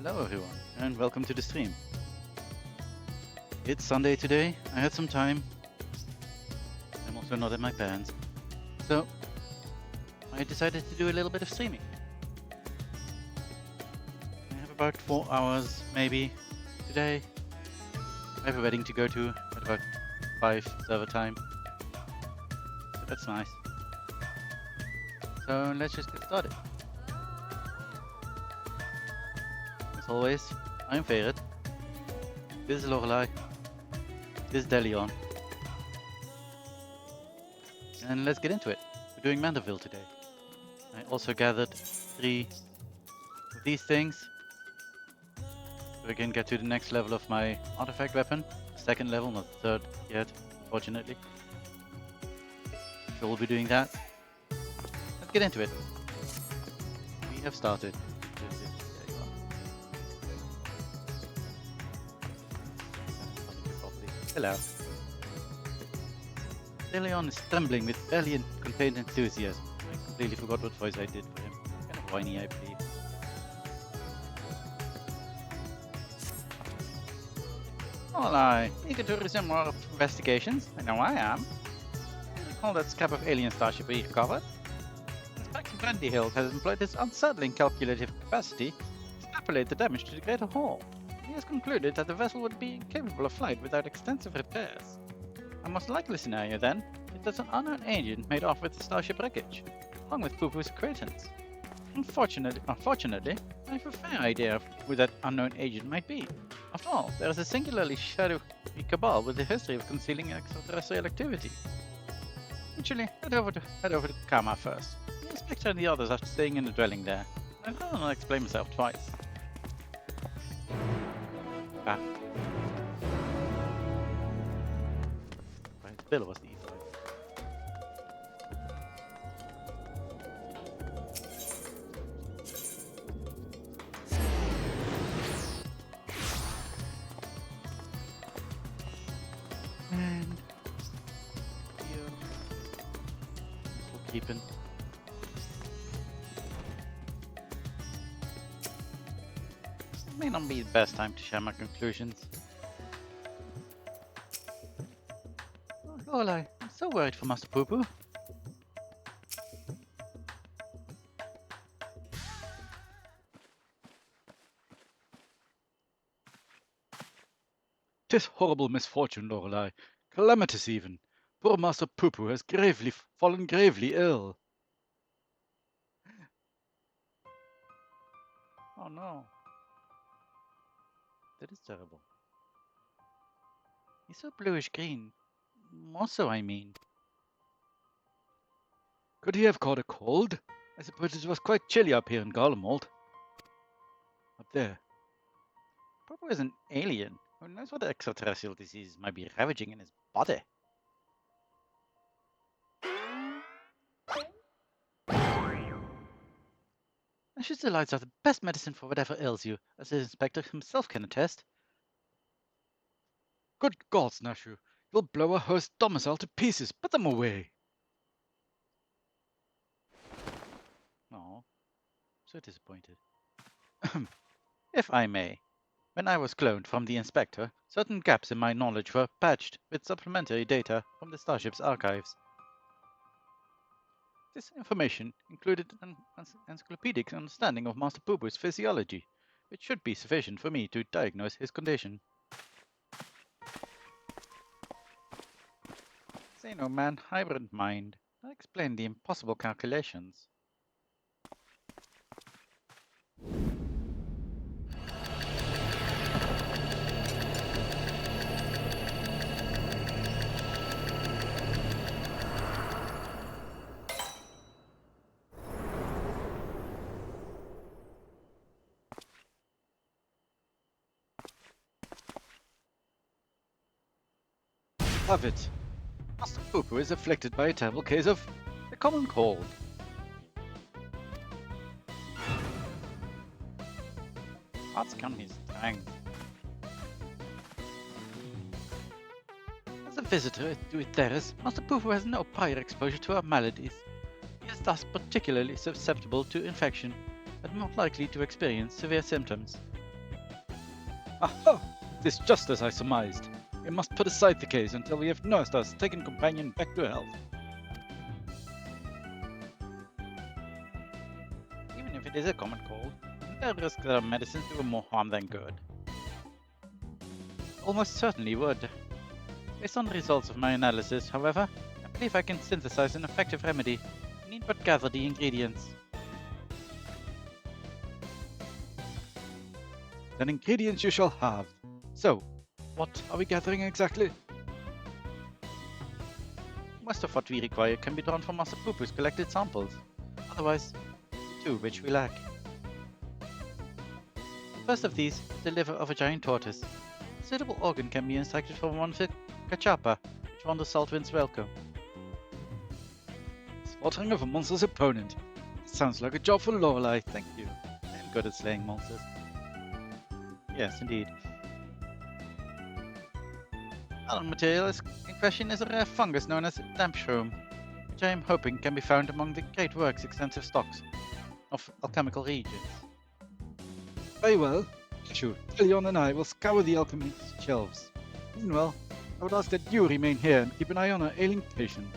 Hello everyone, and welcome to the stream. It's Sunday today, I had some time. I'm also not at my parents'. So, I decided to do a little bit of streaming. I have about 4 hours, maybe, today. I have a wedding to go to at about 5 server time. So that's nice. So let's just get started. As always, I'm Fae'ret. This is Lorelei. This is Delion. And let's get into it. We're doing Manderville today. I also gathered 3 of these things. So we can get to the next level of my artifact weapon. Second level, not third yet, unfortunately. So we'll be doing that. Let's get into it. We have started. There you are. Hello. Leon is trembling with barely contained enthusiasm. I completely forgot what voice I did for him. Kind of whiny, I believe. Hola, eager to resume more investigations? I know I am. Recall that scrap of alien starship we recovered? Inspector Brandyhill has employed his unsettling calculative capacity to extrapolate the damage to the greater hull. He has concluded that the vessel would be incapable of flight without extensive repairs. A most likely scenario, then, is that an unknown agent made off with the starship wreckage, along with Poo-Poo's acquaintance. Unfortunately, I have a fair idea of who that unknown agent might be. After all, there is a singularly shadowy cabal with a history of concealing extraterrestrial activity. Actually, head over to Kama first. The Inspector and the others are staying in the dwelling there. I'd rather not explain myself twice. Ah. Right, Bill was the E5. And here, keeping. May not be the best time to share my conclusions. Oh, Lorelei, I'm so worried for Master Poo-Poo. "'Tis horrible misfortune, Lorelei. Calamitous even. Poor Master Poo-Poo has fallen gravely ill." Oh no. That is terrible. He's so bluish-green. More so, I mean. Could he have caught a cold? I suppose it was quite chilly up here in Garlemald. Up there. Poo-Poo is an alien. Who knows what extraterrestrial diseases might be ravaging in his body? Ashes delights are the best medicine for whatever ails you, as the inspector himself can attest. Good gods, Nashu, you'll blow a host domicile to pieces. Put them away. Oh, so disappointed. If I may, when I was cloned from the inspector, certain gaps in my knowledge were patched with supplementary data from the starship's archives. This information included an encyclopedic understanding of Master Poo-Poo's physiology, which should be sufficient for me to diagnose his condition. Say no man, hybrid mind. I explain the impossible calculations. Have it. Master Poo-Poo is afflicted by a terrible case of the common cold. Arts can his strength. As a visitor to its terrace, Master Poo-Poo has no prior exposure to our maladies. He is thus particularly susceptible to infection, and more likely to experience severe symptoms. Aha! It is just as I surmised. We must put aside the case until we have nursed our stricken companion back to health. Even if it is a common cold, there is risk that our medicines do more harm than good. Almost certainly would. Based on the results of my analysis, however, I believe I can synthesize an effective remedy. We need but gather the ingredients. Then ingredients you shall have. So, what are we gathering exactly? Most of what we require can be drawn from Master Poopu's collected samples. Otherwise, two which we lack. The first of these is the liver of a giant tortoise. A suitable organ can be extracted from one of the cachapa, which won the Saltwind's welcome. Slaughtering of a monster's opponent. Sounds like a job for Lorelei. Thank you. I am good at slaying monsters. Yes, indeed. Other material in question is a rare fungus known as damp shroom, which I am hoping can be found among the Great Work's extensive stocks of alchemical regions. Very well. Sure, Elion and I will scour the alchemist's shelves. Meanwhile, I would ask that you remain here and keep an eye on our ailing patient.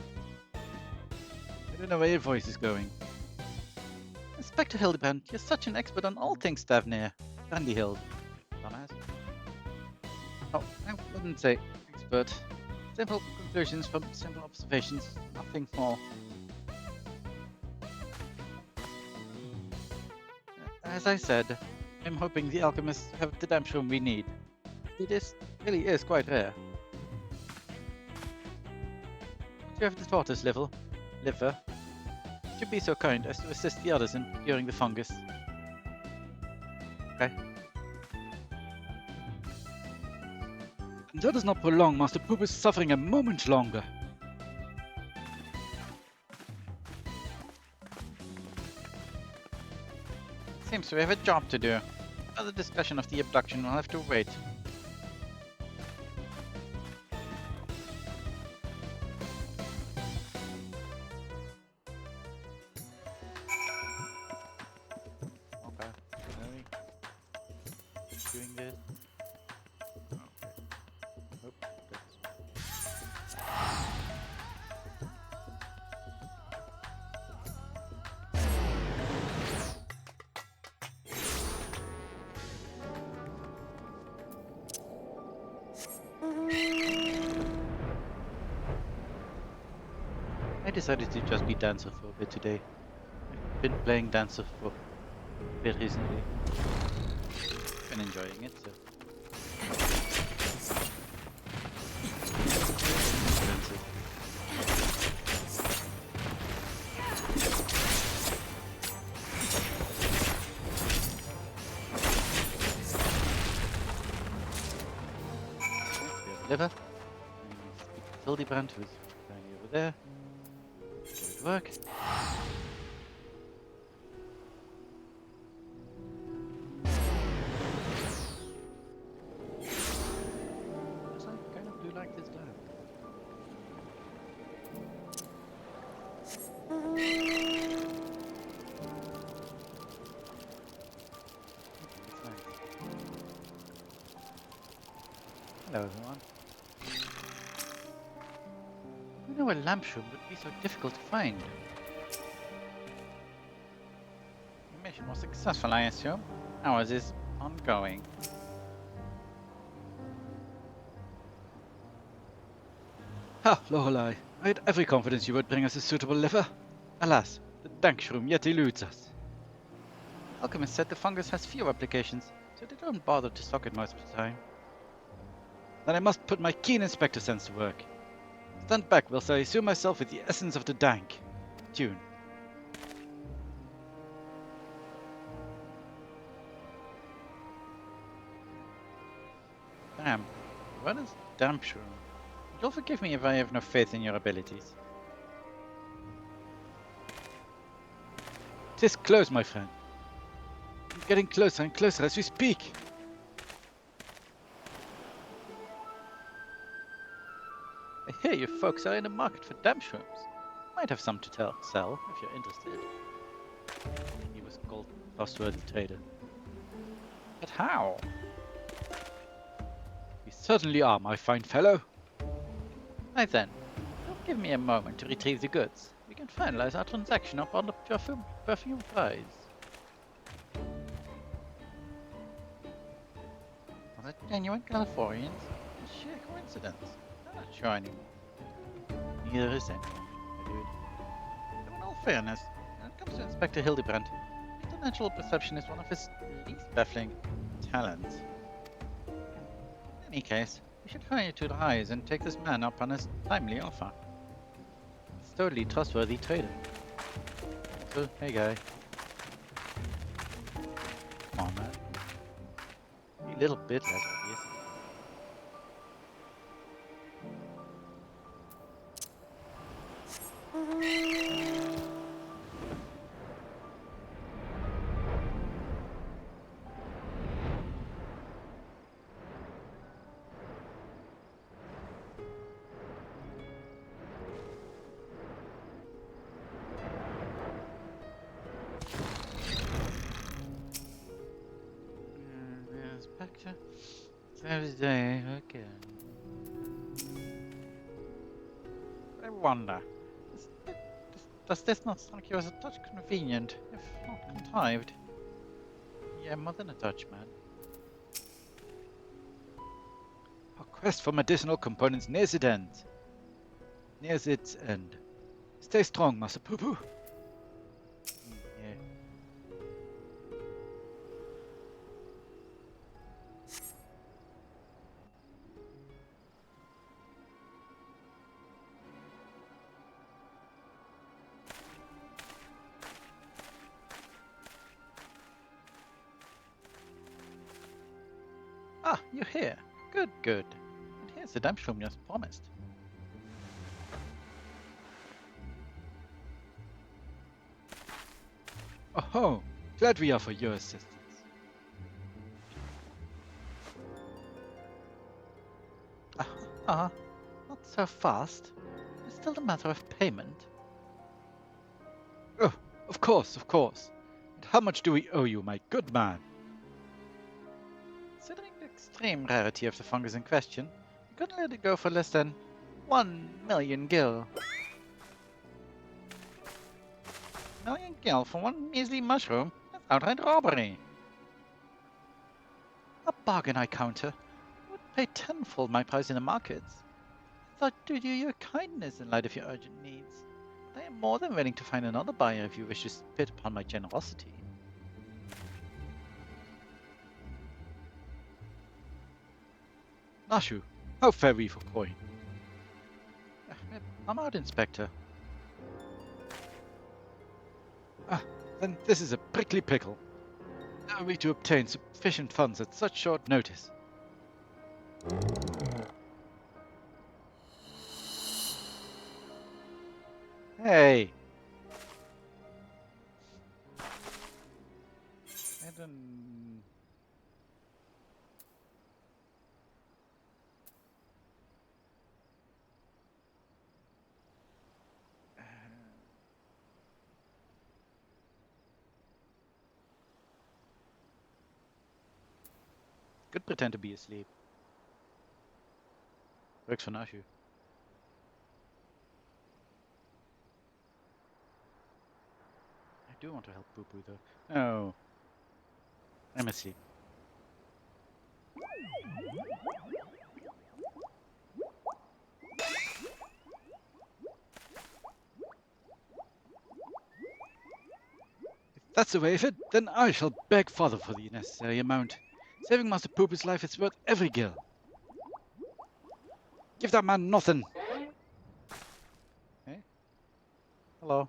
I don't know where your voice is going. Inspector Hildebrand, you're such an expert on all things Stavnir. Brandyhild. Dumbass. Oh, I wouldn't say expert. Simple conclusions from simple observations, nothing more. As I said, I'm hoping the alchemists have the damp shroom we need. This really is quite rare. Once you have the tortoise liver, would you be so kind as to assist the others in procuring the fungus? Okay. And that does not prolong Master Poopu's suffering a moment longer. Seems we have a job to do. Further discussion of the abduction will have to wait. Okay. Doing this. Okay. Nope. I decided to just be dancer for a bit today. I've been playing dancer for a bit recently. Been enjoying it, so. Liver. Hildebrand, who's going over there. Good work. Yes, I kind of do like this lab. Hello, everyone. I know a lamp shroom would be so difficult to find. Your mission was successful, I assume. Ours is ongoing. Ha, Lorelei. I had every confidence you would bring us a suitable liver. Alas, the dank shroom yet eludes us. Alchemist said the fungus has few applications, so they don't bother to stock it most of the time. Then I must put my keen inspector sense to work. Stand back whilst I assume myself with the essence of the dank. Tune. Damn. What is damp shroom? You'll forgive me if I have no faith in your abilities. "'Tis close, my friend. I'm getting closer and closer as we speak. I hear you folks are in the market for damp shrooms. Might have some to sell if you're interested. He was called trustworthy trader. But how? certainly are, my fine fellow. Right then, just give me a moment to retrieve the goods. We can finalize our transaction upon the perfume price. Are they genuine Californians? A sheer coincidence. I'm not sure anymore. Neither is anyone, my dude. Though in all fairness, when it comes to Inspector Hildebrand, international perception is one of his least baffling talents. In any case, we should hurry to the highs and take this man up on his timely offer. He's a totally trustworthy trader. So, hey guy. Come on, man. A little bit less obvious. Inspector Thursday again. I wonder, does this not strike you as a touch convenient, if not contrived? Yeah, more than a touch, man. Our quest for medicinal components nears its end. Nears its end. Stay strong, Master Poo-Poo. Yeah. Ah, you're here. Good, good. And here's the damp room you promised. Oh, glad we are for your assistance. Not so fast. It's still a matter of payment. Oh, of course, of course. And how much do we owe you, my good man? Considering the extreme rarity of the fungus in question, we couldn't let it go for less than 1,000,000 gil. 1,000,000 gil for one measly mushroom? That's outright robbery. A bargain, I counter. I would pay tenfold my price in the markets. I thought to do you a kindness in light of your urgent needs. But I am more than willing to find another buyer if you wish to spit upon my generosity. Nashu, how fare we for coin? I'm out, Inspector. Then this is a prickly pickle. How are we to obtain sufficient funds at such short notice? Hey! I don't... Could pretend to be asleep. Works for Nashu. I do want to help Poo Poo though. No. I'm asleep. If that's the way of it, then I shall beg father for the necessary amount. Saving Master Pooper's life is worth every gil. Give that man nothing. Hey? Hello.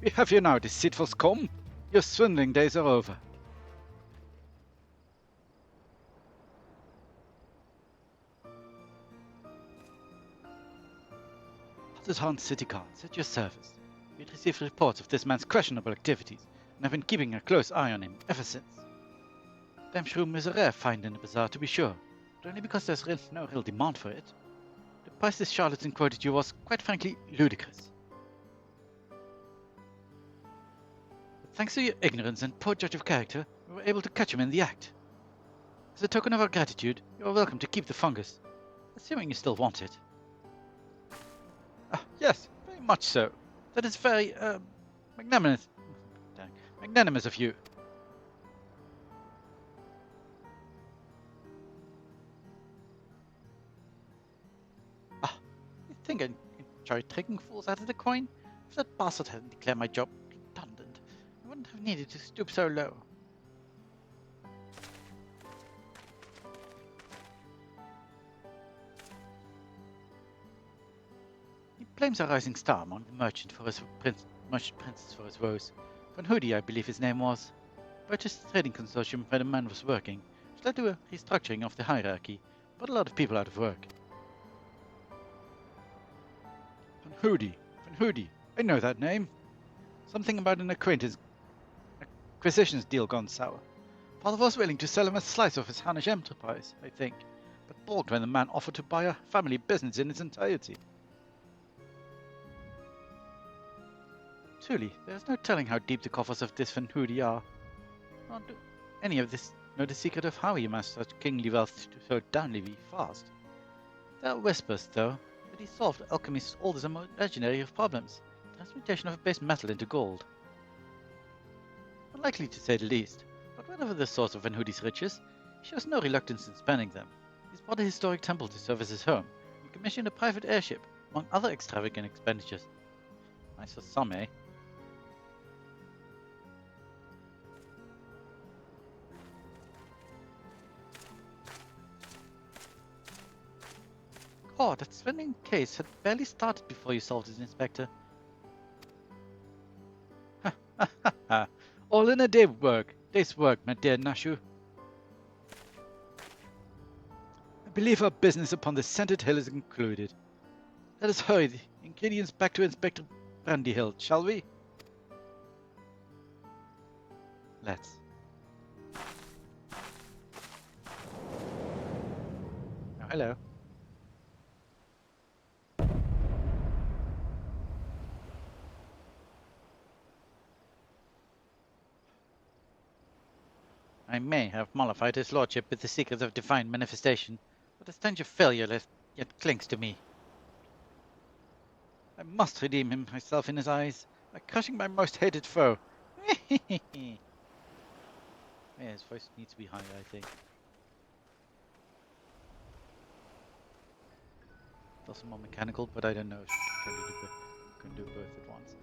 We have you now, deceitful scum. Your swindling days are over. The town city guards at your service. We had received reports of this man's questionable activities, and have been keeping a close eye on him ever since. Damn shroom is a rare find in the bazaar, to be sure, but only because there's no real demand for it. The price this charlatan quoted you was, quite frankly, ludicrous. But thanks to your ignorance and poor judge of character, we were able to catch him in the act. As a token of our gratitude, you are welcome to keep the fungus, assuming you still want it. Yes, very much so. That is very, magnanimous. Magnanimous of you. You think I enjoy tricking fools out of the coin? If that bastard hadn't declared my job redundant, I wouldn't have needed to stoop so low. He blames our rising star among the merchant princes for his woes. Van Hoodie, I believe his name was. Purchased the trading consortium where the man was working, which led to a restructuring of the hierarchy, put a lot of people out of work. Van Hoodie. I know that name. Something about an acquisitions deal gone sour. Father was willing to sell him a slice of his Hannish enterprise, I think, but balked when the man offered to buy a family business in its entirety. Truly, there is no telling how deep the coffers of this Van Hoodie are. Nor do any of this know the secret of how he amassed such kingly wealth so downly fast. There are whispers, though, that he solved alchemy's oldest and most legendary of problems, the transmutation of a base metal into gold. Unlikely to say the least, but whatever the source of Van Hoodie's riches, he shows no reluctance in spending them. He's bought a historic temple to serve as his home, and commissioned a private airship, among other extravagant expenditures. Nice for some, eh? Oh, that swindling case had barely started before you solved it, Inspector. All in a day's work, my dear Nashu. I believe our business upon this scented hill is concluded. Let us hurry the ingredients back to Inspector Brandyhill, shall we? Let's. Oh, hello. I may have mollified his lordship with the secrets of divine manifestation, but the stench of failure yet clings to me. I must redeem him myself in his eyes by crushing my most hated foe. Yeah, his voice needs to be higher, I think. Also more mechanical, but I don't know if you can do both at once.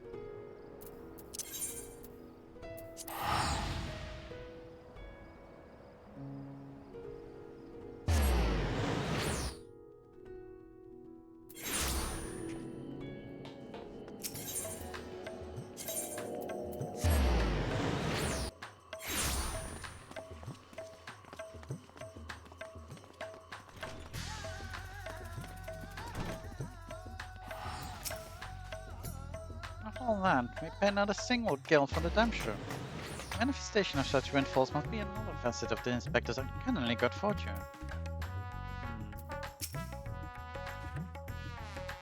Not all that, we pay not a single gil for the damsure. The manifestation of such windfalls must be another facet of the inspector's uncannily good fortune.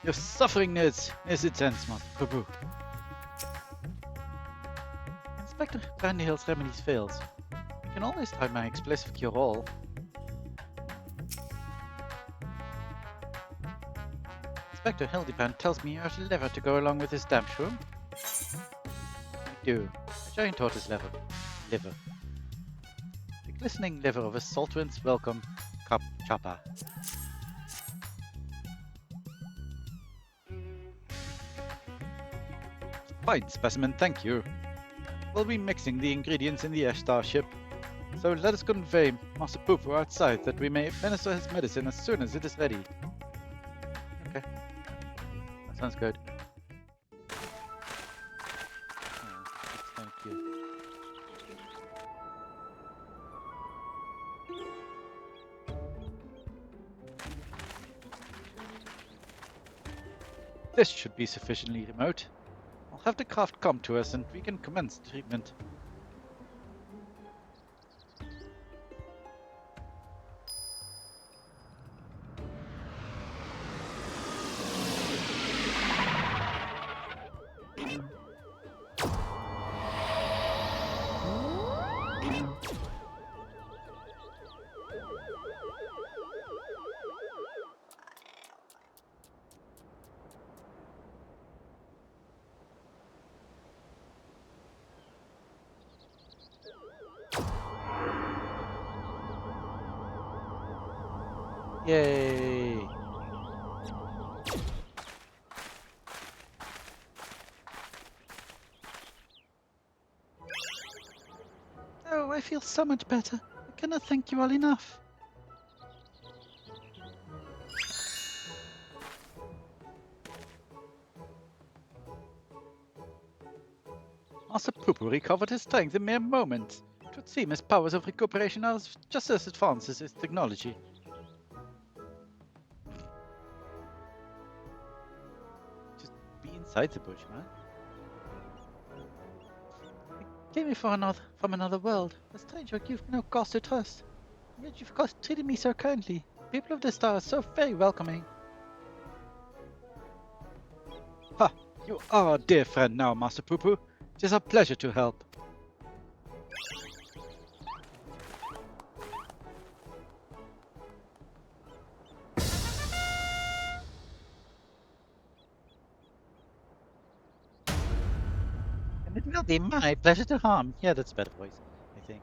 Your suffering nears its ends, Master Prabhu. Inspector Brandyhill's remedies fails. You can always try my explosive cure-all. Inspector Hildebrand tells me you have a liver to go along with his damp shroom. I do. A giant tortoise liver. The glistening liver of a Saltwind's welcome cup chopper. Fine specimen, thank you. We'll be mixing the ingredients in the air starship, so let us convey Master Poopo outside that we may administer his medicine as soon as it is ready. Okay. That sounds good. Thank you. This should be sufficiently remote. I'll have the craft come to us and we can commence treatment. Yay! Oh, I feel so much better. I cannot thank you all enough. Master Poo-Poo recovered his strength in mere moments. It would seem his powers of recuperation are just as advanced as his technology. Just be inside the bush, man. He came here from another world, a stranger you've no cause to trust. And yet you've treated me so kindly. People of this star are so very welcoming. Ha! You are our dear friend now, Master Poo-Poo. It is a pleasure to help. And it will be my pleasure to harm. Yeah, that's a better voice, I think.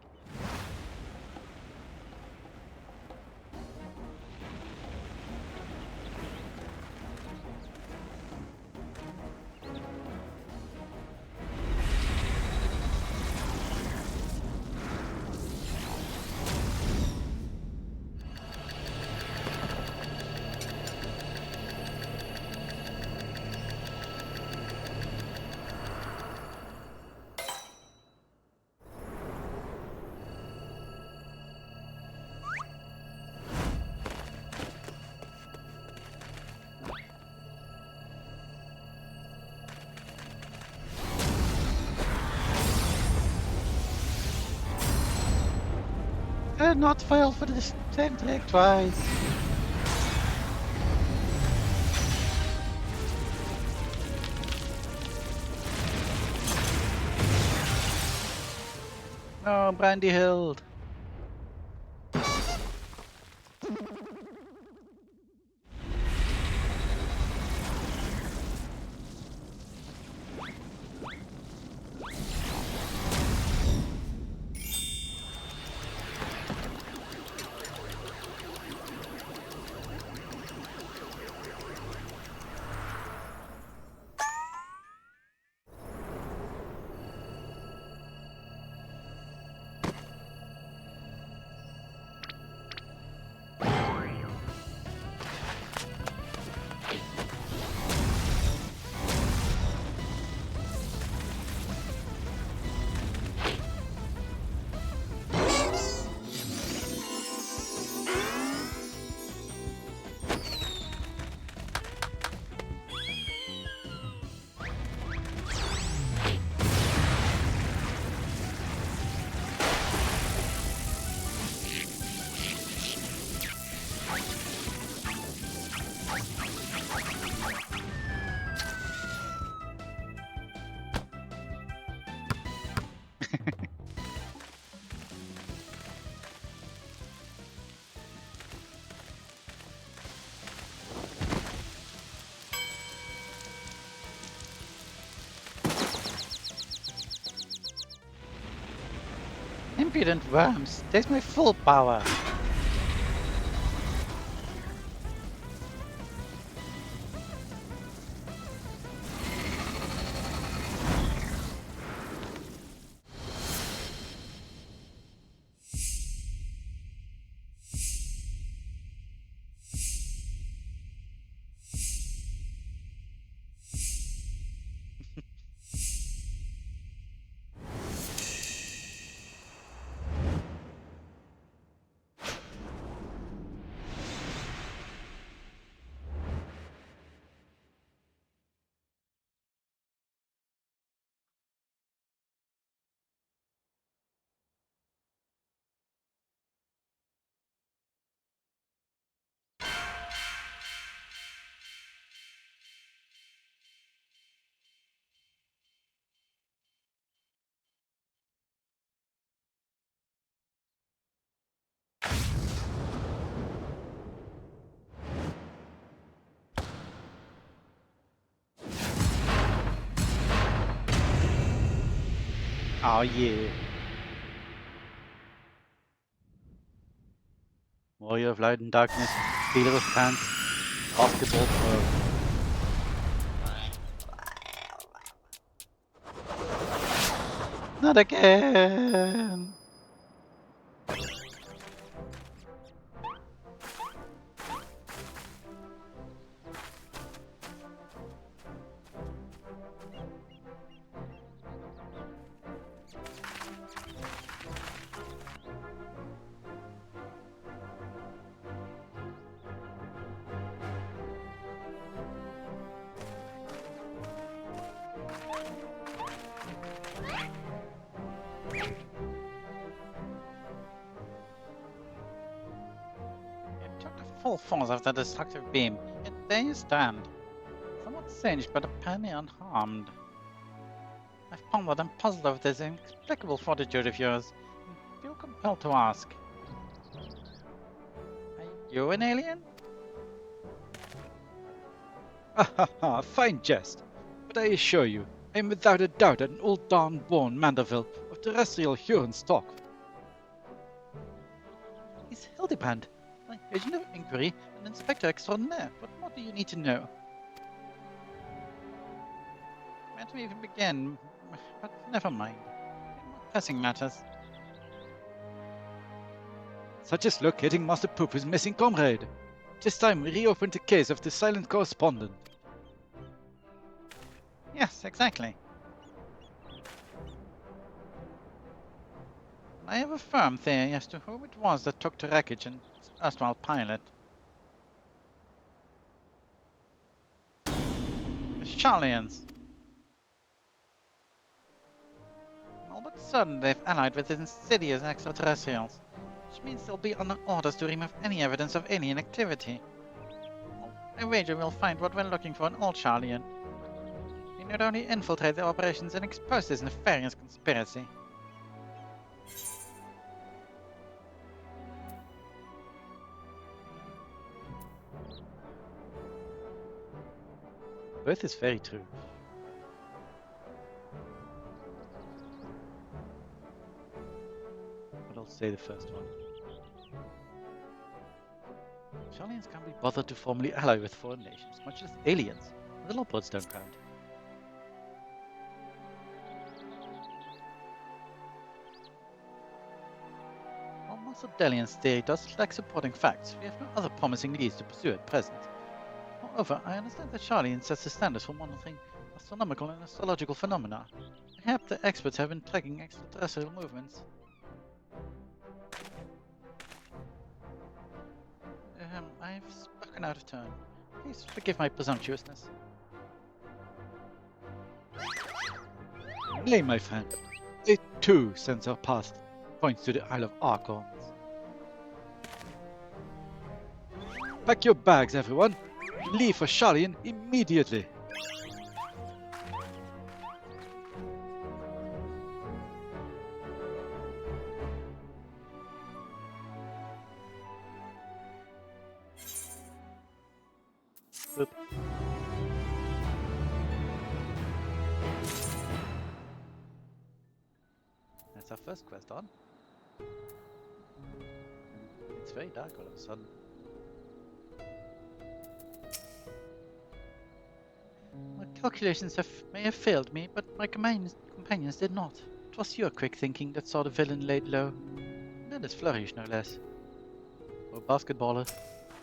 Not fail for the same trick twice. No, Brandy Hild. Impudent worms. There's my full power. Oh yeah. Warrior of light and darkness, stealer of pants, basketball pro. Not again! Full force of the destructive beam, yet there you stand, somewhat singed but apparently unharmed. I've pondered and puzzled over this inexplicable fortitude of yours, and feel compelled to ask. Are you an alien? Ha, fine jest. But I assure you, I am without a doubt an old darn-born Manderville of terrestrial Huron stock. He's Hildebrand, my agent of inquiry and inspector extraordinaire. What more do you need to know? Where to even begin? But never mind. More pressing matters. Such as locating Master Pooper's missing comrade. This time we reopened the case of the silent correspondent. Yes, exactly. I have a firm theory as to who it was that took the wreckage and erstwhile pilot. The Charlians. All but certain they've allied with insidious extraterrestrials, which means they'll be under orders to remove any evidence of alien activity. I wager we'll find what we're looking for in Old Charlian. We not only infiltrate their operations and expose this nefarious conspiracy. Both is very true. But I'll say the first one. Charlians can't be bothered to formally ally with foreign nations, much less aliens. The lawboards don't count. While Master Delian's theory does lack supporting facts, we have no other promising leads to pursue at present. Moreover, I understand that Charlian sets the standards for monitoring astronomical and astrological phenomena. Perhaps the experts have been tracking extraterrestrial movements. I've spoken out of turn. Please forgive my presumptuousness. Nay, my friend. They too sense our path points to the Isle of Archons. Pack your bags, everyone. Leave for Charlian immediately. Boop. That's our first quest on. It's very dark all of a sudden. My calculations may have failed me, but my companions did not. It was your quick thinking that saw the villain laid low. And his flourish, no less. Oh, basketballer,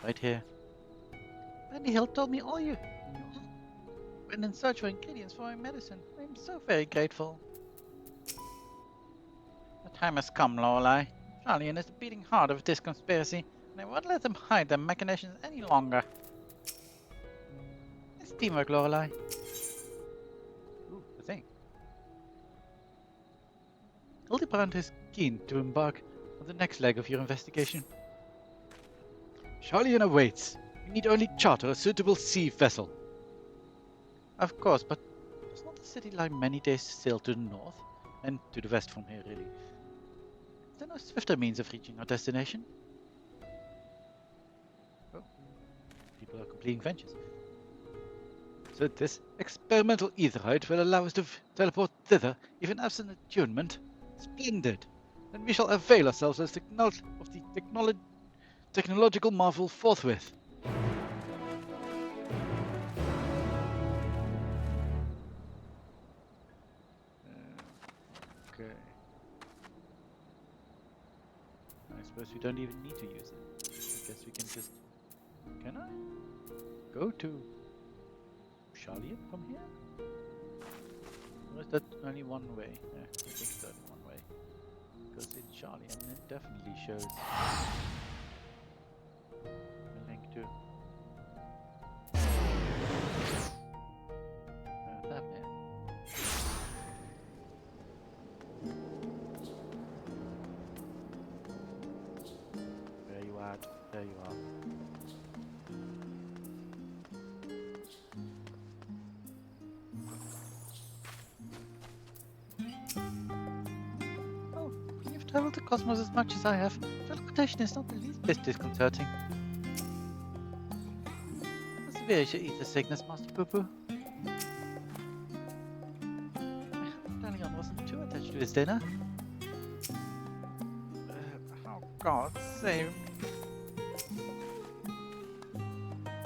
right here. Brandy Hill told me all you went in search for ingredients for my medicine. I'm so very grateful. The time has come, Lorelei. Charlian is the beating heart of this conspiracy, and I won't let them hide their machinations any longer. It's teamwork, Lorelei. Ooh, a thing. Hildebrand is keen to embark on the next leg of your investigation. Charlian awaits. We need only charter a suitable sea vessel. Of course, but does not the city lie many days' sail to the north? And to the west from here, really. Is there no swifter means of reaching our destination? Oh, people are completing ventures. So this experimental etherite will allow us to teleport thither, even absent attunement? Splendid! Then we shall avail ourselves of the technological marvel forthwith. Okay. I suppose we don't even need to use it. I guess we can just... Can I? Go to Charlian from here? Or is that only one way? Yeah, I think it's only one way. Because in Charlian it definitely shows a link to... What's happening? Where you at? There you are. Oh, you've traveled the cosmos as much as I have. Teleportation is not the least bit disconcerting. How severe is your ether sickness, Master Poo-Poo? Dalion wasn't too attached to his dinner. Oh God, save.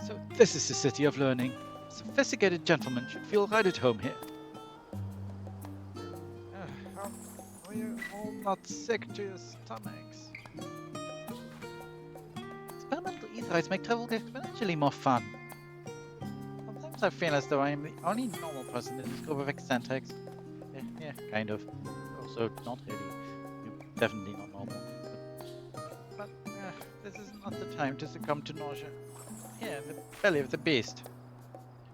So this is the city of learning. A sophisticated gentleman should feel right at home here. How are you all not sick to your stomachs? Experimental etherites make travel exponentially more fun. Sometimes I feel as though I am the only normal person in this group of eccentrics. Yeah, kind of. Also, not really. You're definitely not normal. But this is not the time to succumb to nausea. Here, in the belly of the beast.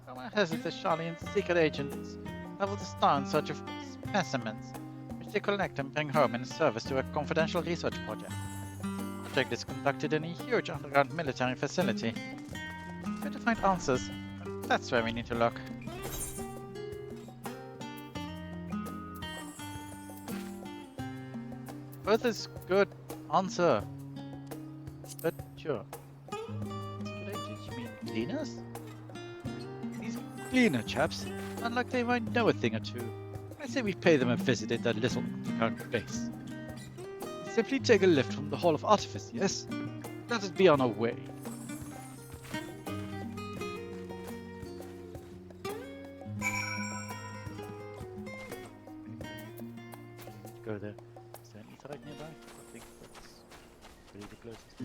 Rumor has it that Charlian's secret agents travel the star in search of specimens, which they collect and bring home in service to a confidential research project. The project is conducted in a huge underground military facility. Try to find answers, but that's where we need to look. Both is good answer. But sure. Secret agents, you mean cleaners? These cleaner chaps, unlike they might know a thing or two. I say we pay them a visit at their little underground base. Simply take a lift from the Hall of Artifice, yes? Let us be on our way. Go there. Is there an etherite nearby? I think that's really the closest.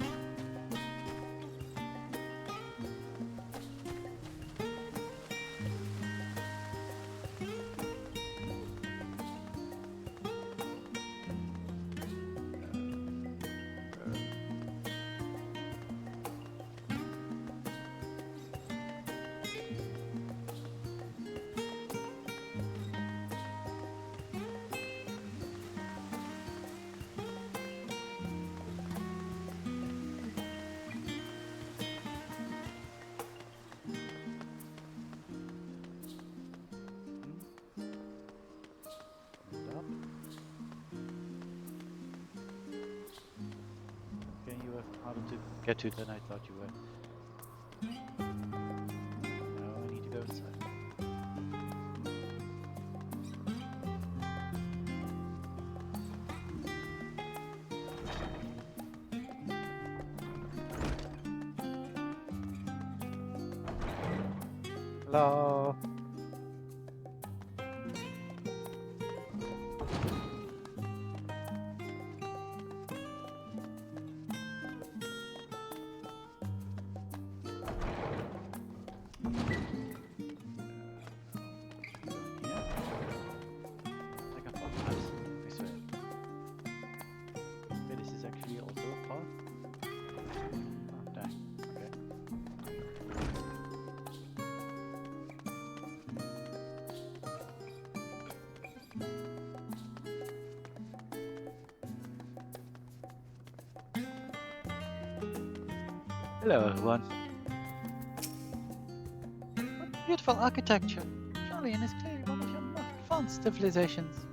Okay, you were harder to get to than I thought you were. Now I need to go inside. Hello. Hello, everyone. What beautiful architecture. Charlian is clearly one of your most advanced civilizations.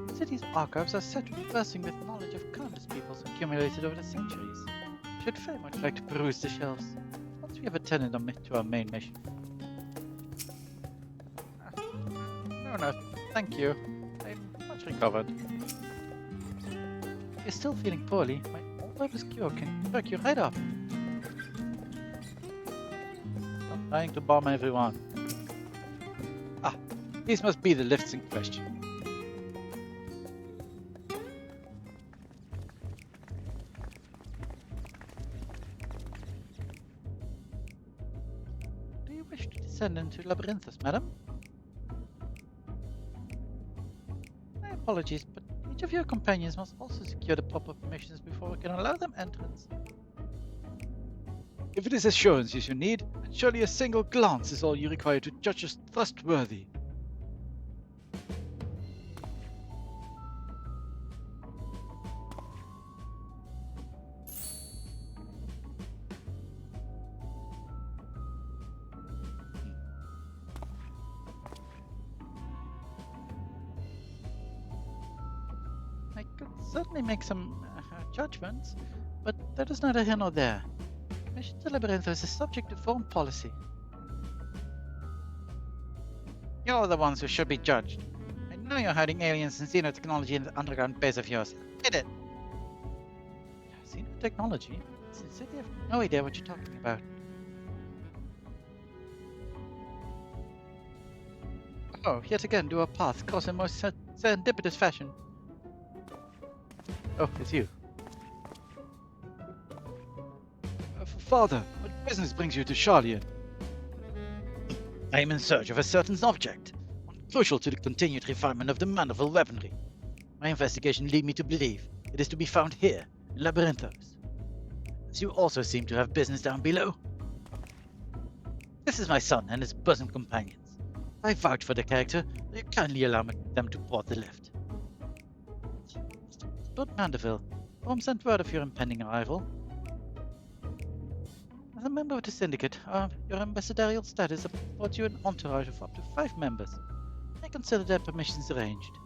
The city's archives are said to be bursting with knowledge of countless peoples accumulated over the centuries. I should very much like to peruse the shelves, once we have attended to our main mission. No, thank you. I'm much recovered. you're still feeling poorly, my all-purpose cure can perk you right up. Stop trying to bomb everyone. Ah, these must be the lifts in question. Do you wish to descend into Labyrinthus, madam? My apologies, but each of your companions must also secure the proper permissions before we can allow them entrance. If it is assurances you need, then surely a single glance is all you require to judge us trustworthy. I could certainly make some judgments, but that is neither here nor there. Mission to Labyrinthus is subject to foreign policy. You're the ones who should be judged. I know you're hiding aliens and xenotechnology in the underground base of yours. Did it? Xenotechnology? Sincerely, I have no idea what you're talking about. Oh, yet again, do a path cross in most serendipitous fashion. Oh, it's you. Father, what business brings you to Charlian? I am in search of a certain object, one crucial to the continued refinement of the Manderville weaponry. My investigation lead me to believe it is to be found here, in Labyrinthos. As you also seem to have business down below. This is my son and his bosom companions. I vouch for the character, will you kindly allow them to board the lift? Lord Manderville, Rome sent word of your impending arrival. As a member of the Syndicate, your ambassadorial status affords you an entourage of up to 5 members. I consider their permissions arranged.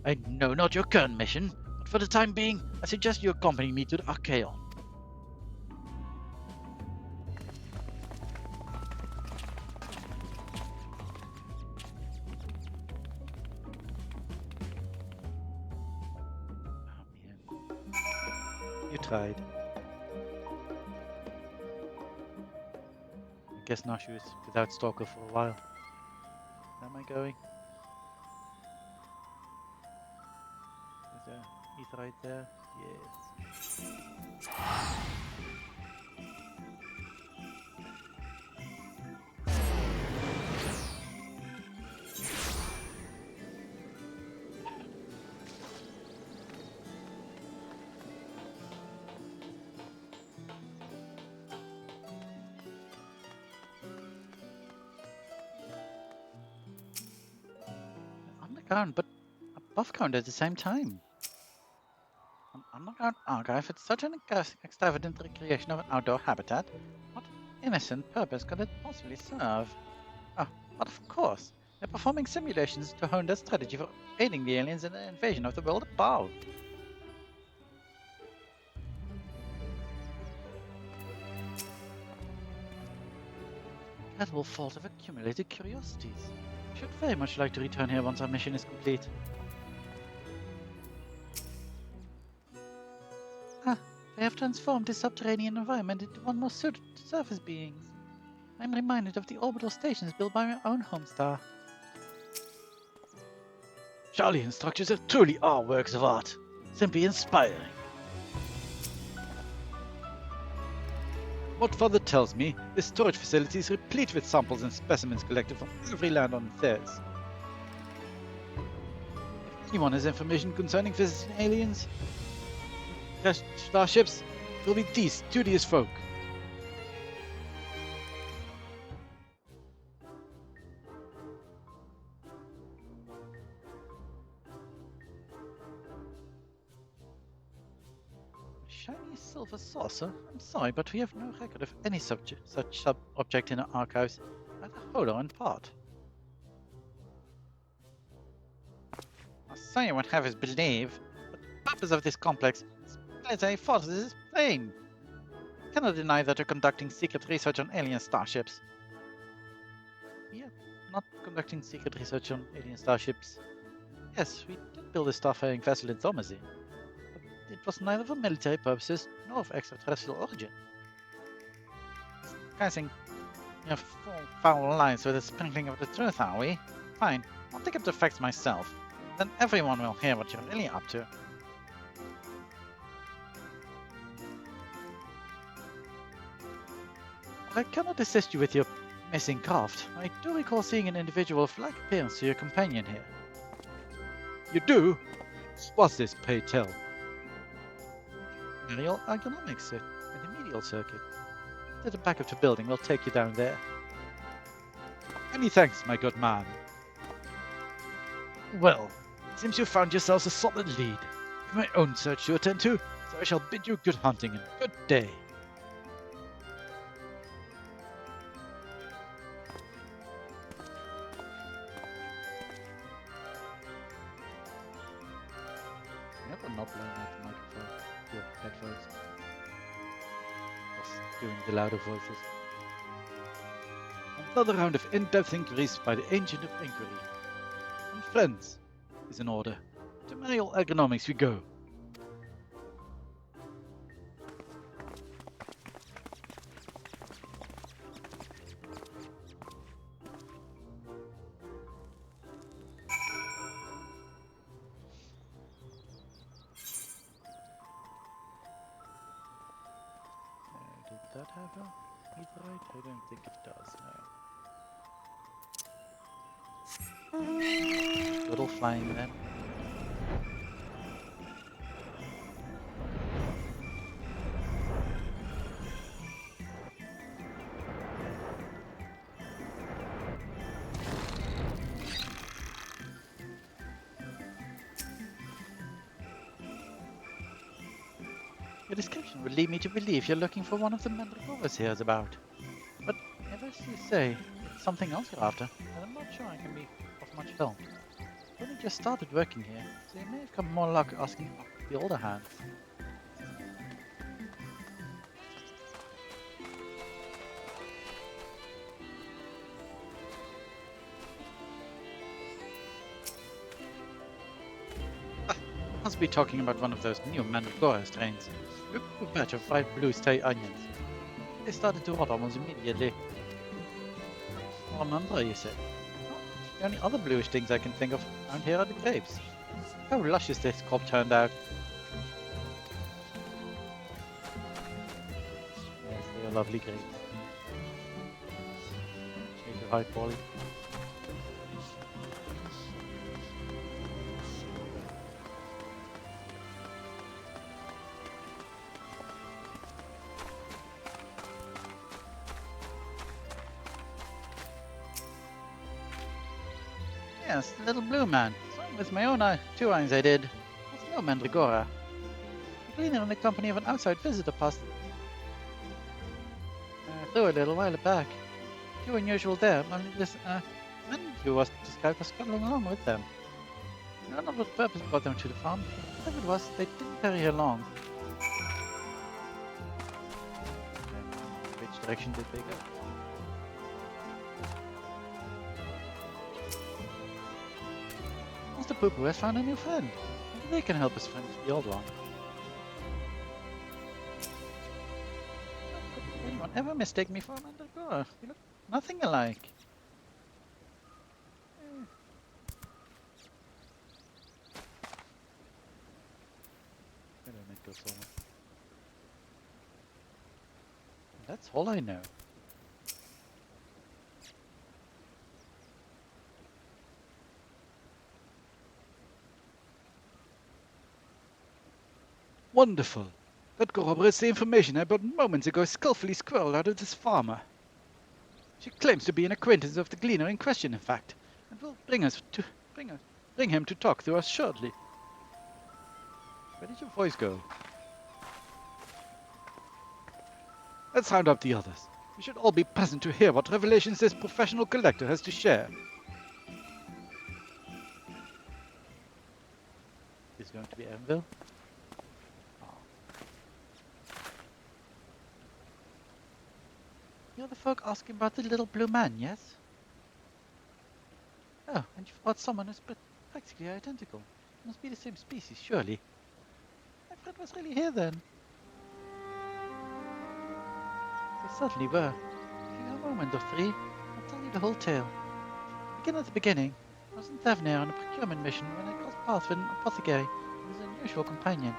I know not your current mission, but for the time being, I suggest you accompany me to the Archaeon. You tried. I guess now she was without Stalker for a while. Where am I going? Is there he's right there? Yes. Underground, but above ground at the same time. An underground archive at such an extravagant recreation of an outdoor habitat? What innocent purpose could it possibly serve? Oh, but of course, they're performing simulations to hone their strategy for aiding the aliens in the invasion of the world above. Incredible fault of accumulated curiosities. I should very much like to return here once our mission is complete. Ah, they have transformed this subterranean environment into one more suited to surface beings. I'm reminded of the orbital stations built by my own home star. Charlian structures truly are works of art. Simply inspiring. What Father tells me, this storage facility is replete with samples and specimens collected from every land on Theus. If anyone has information concerning visiting aliens, crashed starships, it will be these studious folk. Shiny silver saucer? I'm sorry, but we have no record of any such object in our archives, either whole or in part. I'll say you would have us believe, but the purpose of this complex military forces is plain. I cannot deny that you're conducting secret research on alien starships. We are not conducting secret research on alien starships. Yes, we did build a starfaring vessel in Thomazine, but it was neither for military purposes nor of extraterrestrial origin. Disguising your foul lies with a sprinkling of the truth, are we? Fine, I'll dig up the facts myself. Then everyone will hear what you're really up to. I cannot assist you with your missing craft. I do recall seeing an individual of like appearance to your companion here. You do? What's this, pray tell? Aerial ergonomics in the medial circuit. To the back of the building, we'll take you down there. Many thanks, my good man. Well, it seems you found yourselves a solid lead. I have my own search to attend to, so I shall bid you good hunting and good day. Never not blowing out the microphone. Your headphones. Just doing the louder voices. Another round of in-depth inquiries by the Ancient of Inquiry. And friends is in order. To manual ergonomics we go. Did that have a meteorite? I don't think it does, no. Little flying then. Your description would lead me to believe you're looking for one of the Manderville here's about. But if as you say, it's something else you're after, and I'm not sure I can be of much help. I've only just started working here, so you may have come more luck asking the older hands. Must be talking about one of those new Mandragora strains. Look at a batch of bright blue stay onions. They started to rot almost immediately. Oh, Mandra, you said? Oh, the only other bluish things I can think of around here are the grapes. How luscious this crop turned out. Yes, they are lovely grapes. Shades of high quality. Yes, the little blue man. Saw him with my own 2 eyes I did. It's no Mandragora. The cleaner in the company of an outside visitor passed through a little while back. Too unusual there, only this man who was described as cuddling along with them. I don't know what purpose brought them to the farm, but whatever it was, they didn't tarry here long. Which direction did they go? Mr. Poo-Poo has found a new friend. Maybe they can help us find the old one. How could anyone ever mistake me for a Mandragora? We look nothing alike. Where did I make go somewhere? That's all I know. Wonderful. That corroborates the information I but moments ago skillfully squirreled out of this farmer. She claims to be an acquaintance of the gleaner in question, in fact, and will bring him to talk to us shortly. Where did your voice go? Let's round up the others. We should all be present to hear what revelations this professional collector has to share. Is it going to be Manderville? You're the folk asking about the little blue man, yes? Oh, and you've got someone who's practically identical. It must be the same species, surely. My friend was really here then. They certainly were. Give me a moment or three, I'll tell you the whole tale. Begin at the beginning. I was in Thavnair on a procurement mission when I crossed paths with an apothecary and his unusual companion.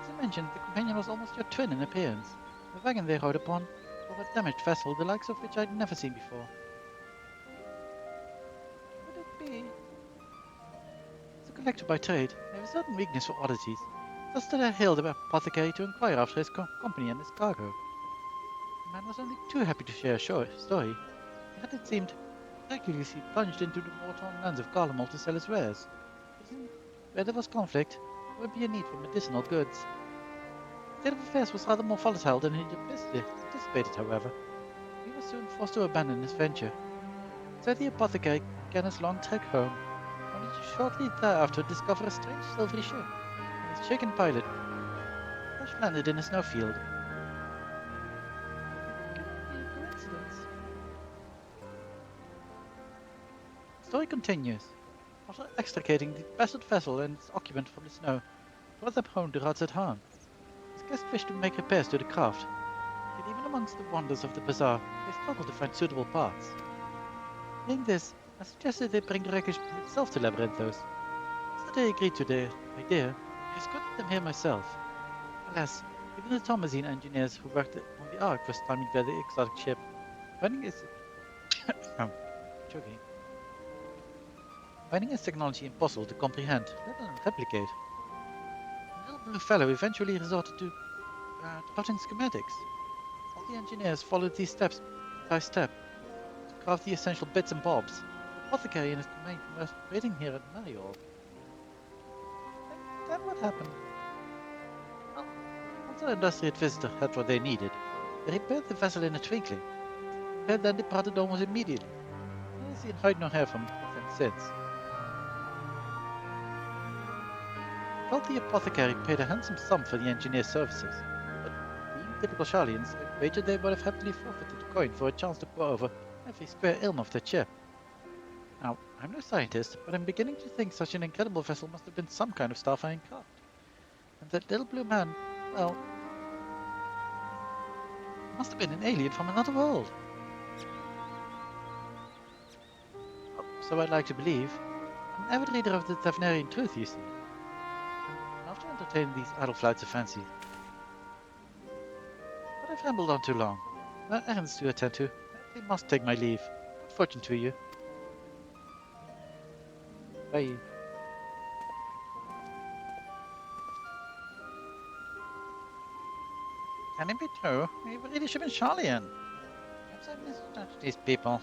As I mentioned, the companion was almost your twin in appearance. The wagon they rode upon bore a damaged vessel, the likes of which I'd never seen before. Would it be? As a collector by trade, I have a certain weakness for oddities. Thus did I hail the apothecary to inquire after his company and his cargo. The man was only too happy to share a story. He had, it seemed, miraculously plunged into the war-torn lands of Garlemald to sell his wares. Where there was conflict, there would be a need for medicinal goods. The state of affairs was rather more volatile than he had anticipated, however. He was soon forced to abandon his venture. So the apothecary began his long trek home, only to shortly thereafter discover a strange silvery ship, and its shaken pilot crash landed in a snowfield. Coincidence. The story continues. After extricating the battered vessel and its occupant from the snow, brought them home to Radzethan. His guest wished to make repairs to the craft, yet even amongst the wonders of the bazaar, they struggled to find suitable parts. Seeing this, I suggested they bring the wreckage itself to Labyrinthos. After they agreed to their idea, I escorted them here myself. Alas, even the Thomasine engineers who worked on the Ark were stymied by the exotic ship. Finding its finding its technology impossible to comprehend, let alone replicate. The little blue fellow eventually resorted to plotting schematics. All the engineers followed these steps by step to craft the essential bits and bobs. The apothecary and his companion were waiting here at Mariol. Then what happened? Well, once our industrious visitor had what they needed, they repaired the vessel in a twinkling. And then departed almost immediately. I haven't seen hide nor hair from them since. I felt the apothecary paid a handsome sum for the engineer's services, but being typical Charlians, I wagered they would have happily forfeited a coin for a chance to pour over every square ilm of their ship. Now, I'm no scientist, but I'm beginning to think such an incredible vessel must have been some kind of starfaring craft. And that little blue man, well, must have been an alien from another world. Oh, so I'd like to believe. I'm an avid reader of the Tavnerian truth, you see. After entertaining these idle flights of fancy. But I've rambled on too long. There are errands to attend to. I must take my leave. Good fortune to you. Bye. Can it be true? We really should have been Charlian. Perhaps I misjudged these people.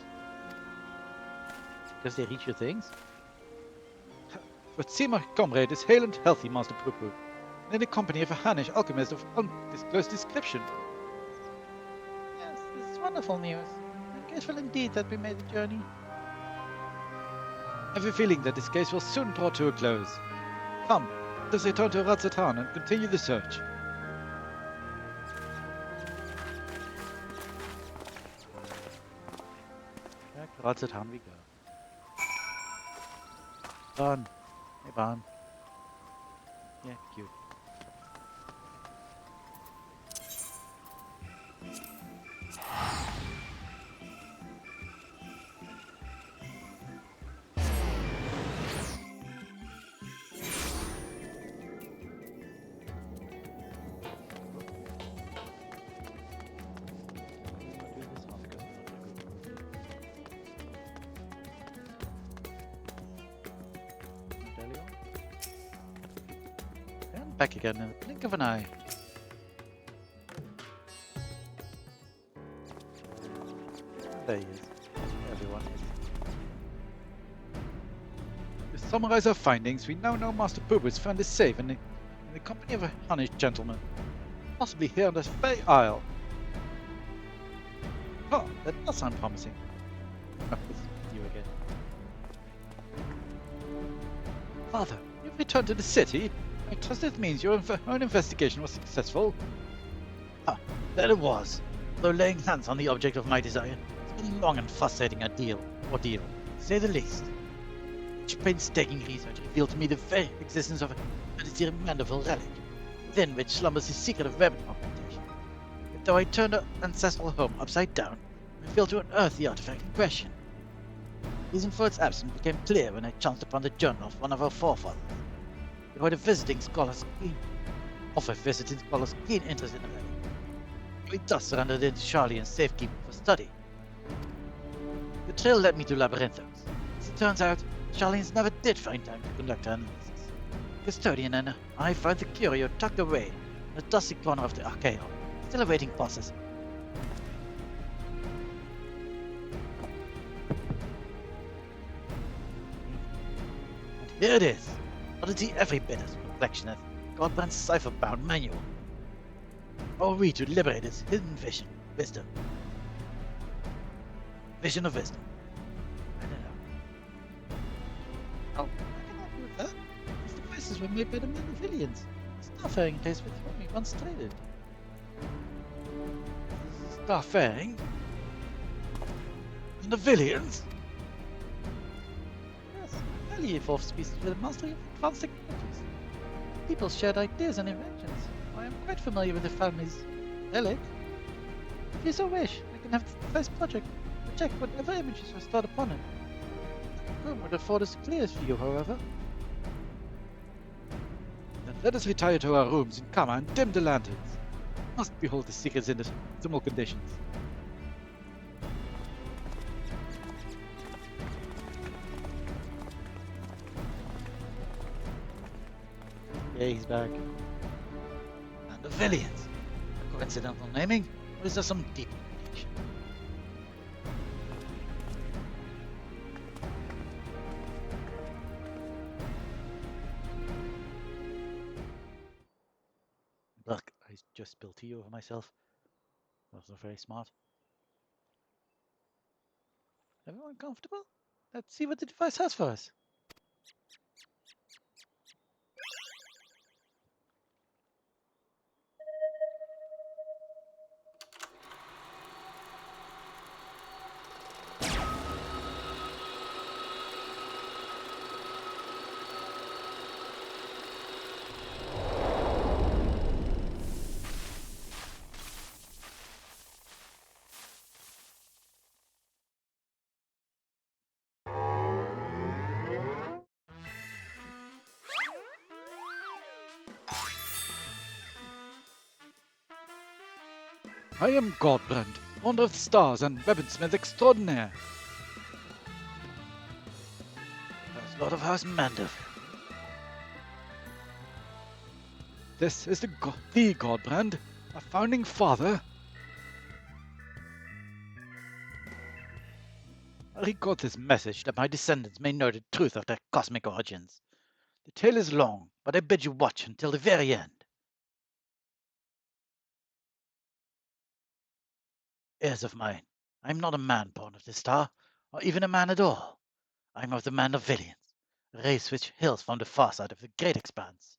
Because they reach your things? But see my comrade is hale and healthy, Master Poo-Poo, and in the company of a Hannish alchemist of undisclosed description. Yes, this is wonderful news. I'm grateful indeed that we made the journey. I have a feeling that this case will soon draw to a close. Come, let us return to Radzethan and continue the search. Back to Radzethan we go. Run. Hey, Barn. Yeah, cute. Back again in the blink of an eye. There he is. Everyone is. To summarize our findings, we now know Master Poo-Poo's friend is safe in the company of a Hannish gentleman, possibly here on this very isle. Oh, that does sound promising. Oh, it's you again. Father, you've returned to the city? I trust it means your own investigation was successful. Ah, that it was. Though laying hands on the object of my desire, it's been a long and frustrating ordeal, to say the least. Such painstaking research revealed to me the very existence of a hereditary Manderville relic, within which slumbers the secret of weapon augmentation. Yet though I turned our ancestral home upside down, I failed to unearth the artifact in question. The reason for its absence became clear when I chanced upon the journal of one of our forefathers. It was a visiting scholar's keen interest in the relic. We thus surrendered it to Charlie in safekeeping for study. The trail led me to Labyrinthos. As it turns out, Charlene never did find time to conduct her analysis. The custodian and I found the curio tucked away in a dusty corner of the arcade, still awaiting processing. And here it is, oddity every bit as complexion as Godbrand's cipher-bound manual. I'll read to liberate its hidden wisdom. Vision of wisdom. I don't know. Oh, I can help you with that. These devices were made by the Mandervillians. Starfaring place with whom we once traded. Starfaring? Mandervillians? Yes, highly evolved species with a mastery of advanced technologies. People shared ideas and inventions. I am quite familiar with the family's relic. If you so wish, I can have the device project check whatever images were stored upon it. The room would afford us the clearest view, however. Then let us retire to our rooms in Kama and dim the lanterns. Must behold the secrets in the optimal conditions. Yeah, he's back. And the Villians. A coincidental naming, or is there some deep connection? Look, I just spilled tea over myself. That was not very smart. Everyone comfortable? Let's see what the device has for us. I am Godbrand, wonder of the stars and weaponsmith extraordinaire. There's Lord of House Manderville. This is the Godbrand, a founding father. I record this message that my descendants may know the truth of their cosmic origins. The tale is long, but I bid you watch until the very end. Heirs of mine, I am not a man born of the star, or even a man at all. I am of the Mandervillians, a race which hails from the far side of the great expanse.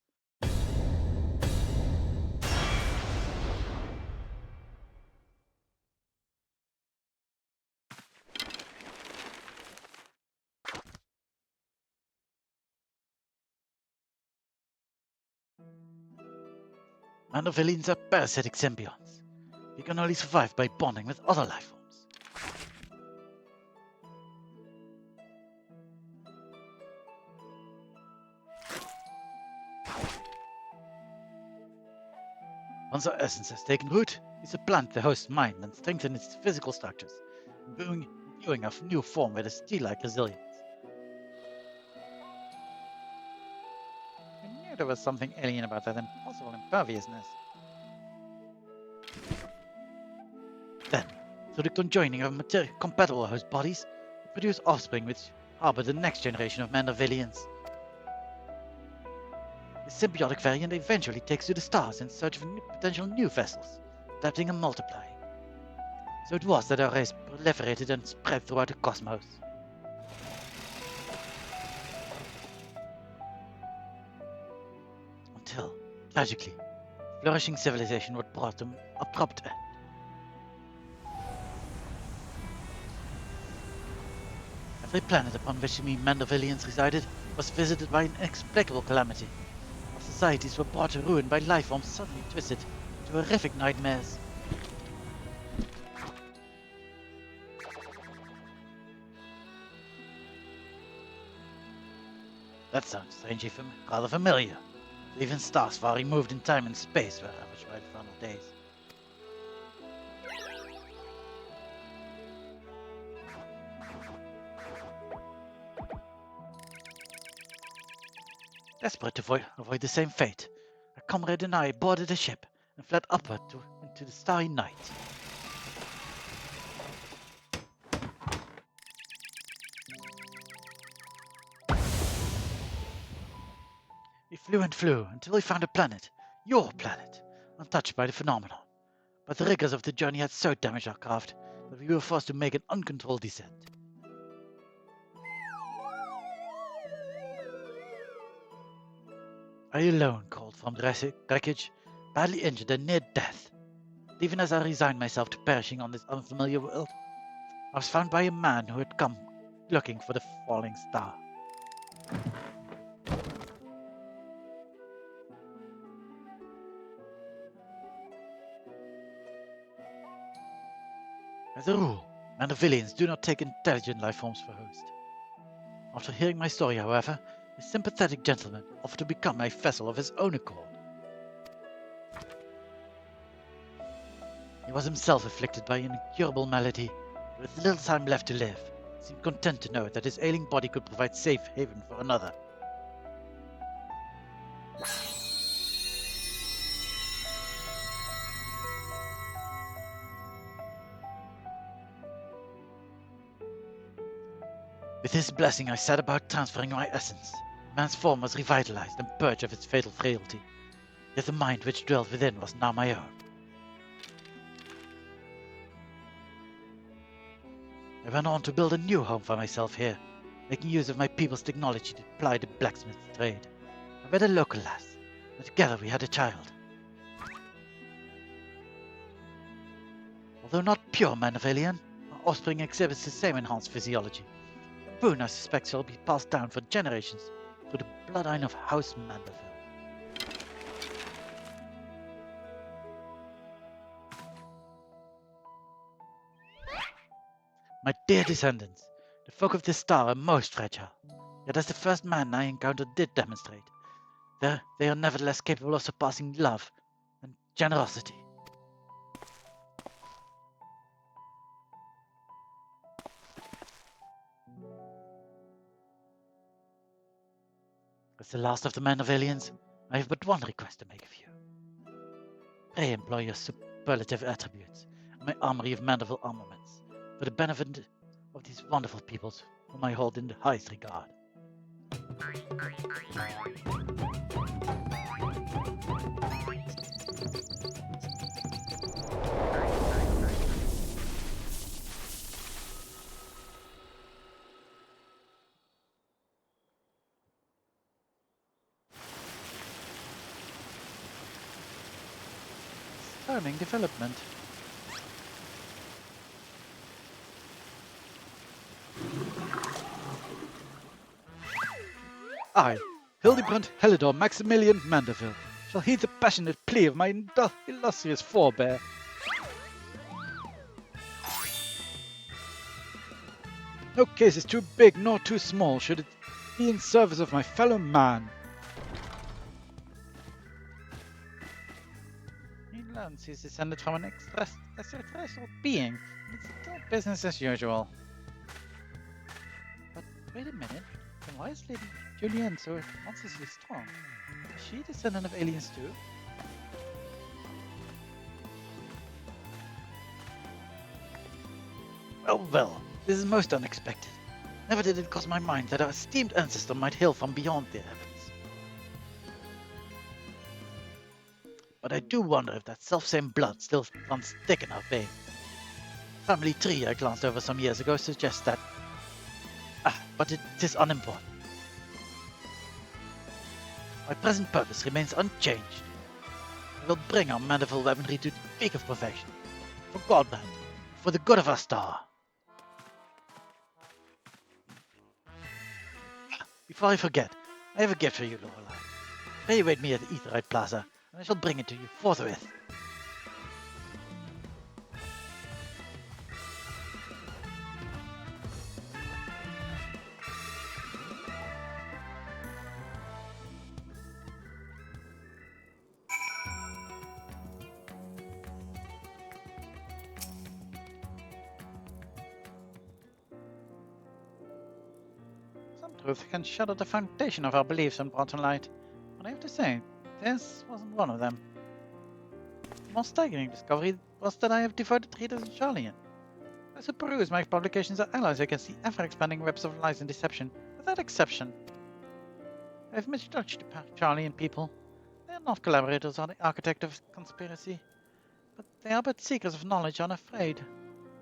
Mandervillians are parasitic symbionts. We can only survive by bonding with other life forms. Once our essence has taken root, we supplant the host's mind and strengthen its physical structures, imbuing a new form with a steel-like resilience. I knew there was something alien about that impossible imperviousness. Then, through the conjoining of compatible host bodies, we produce offspring which harbor the next generation of Mandervillians. The symbiotic variant eventually takes to the stars in search of potential new vessels, adapting and multiplying. So it was that our race proliferated and spread throughout the cosmos. Until, tragically, flourishing civilization was brought to an abrupt end. Every planet upon which we Mandervillians resided was visited by an inexplicable calamity. Our societies were brought to ruin by life forms suddenly twisted into horrific nightmares. That sounds strangely rather familiar. Even stars far removed in time and space were ravaged by infernal days. Desperate to avoid the same fate, a comrade and I boarded a ship and fled upward into the starry night. We flew and flew until we found a planet, your planet, untouched by the phenomenon. But the rigors of the journey had so damaged our craft that we were forced to make an uncontrolled descent. I alone crawled from the wreckage, badly injured and near death. Even as I resigned myself to perishing on this unfamiliar world, I was found by a man who had come looking for the falling star. As a rule, Mandervillians do not take intelligent life forms for host. After hearing my story, however, a sympathetic gentleman offered to become my vessel of his own accord. He was himself afflicted by an incurable malady, with little time left to live. He seemed content to know that his ailing body could provide safe haven for another. With his blessing, I set about transferring my essence. Man's form was revitalized and purged of its fatal frailty, yet the mind which dwelt within was now my own. I went on to build a new home for myself here, making use of my people's technology to ply the blacksmith's trade. I met a local lass, and together we had a child. Although not pure Mandervillian, our offspring exhibits the same enhanced physiology. A boon I suspect shall be passed down for generations through the bloodline of House Manderville. My dear descendants, the folk of this star are most fragile, yet as the first man I encountered did demonstrate, they are nevertheless capable of surpassing love and generosity. As the last of the Mandervillians, I have but one request to make of you. Pray employ your superlative attributes and my armory of Manderville armaments for the benefit of these wonderful peoples whom I hold in the highest regard. Stunning development. I, Hildebrand Helidor Maximilian Manderville, shall heed the passionate plea of my illustrious forebear. No case is too big nor too small should it be in service of my fellow man. He learns he's descended from an extraterrestrial being, and it's still business as usual. But wait a minute, then why is Lady Julienne so monstrously strong? Is she a descendant of aliens too? Well, this is most unexpected. Never did it cross my mind that our esteemed ancestor might hail from beyond the heavens. But I do wonder if that self-same blood still runs thick in our veins. The family tree I glanced over some years ago suggests that... but it is unimportant. My present purpose remains unchanged. I will bring our Manderville weaponry to the peak of perfection. For Godland, for the good of our star. before I forget, I have a gift for you, Lorelei. Pray wait me at the Etherite Plaza, and I shall bring it to you forthwith. Some truth can shadow the foundation of our beliefs when brought to light, but I have to say, this wasn't one of them. The most staggering discovery was that I have devoted readers in Charlian. Those who peruse my publications are allies against the ever-expanding webs of lies and deception, without exception. I have misjudged the Charlian people. They are not collaborators or the architect of conspiracy, but they are but seekers of knowledge unafraid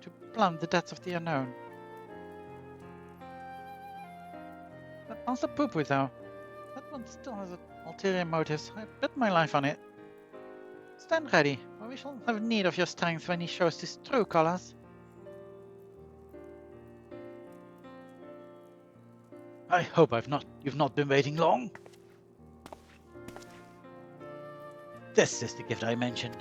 to plumb the depths of the unknown. That Master Poo-Poo, though, that one still has ulterior motives. I bet my life on it. Stand ready, for we shall have need of your strength when he shows his true colors. I hope you've not been waiting long. This is the gift I mentioned.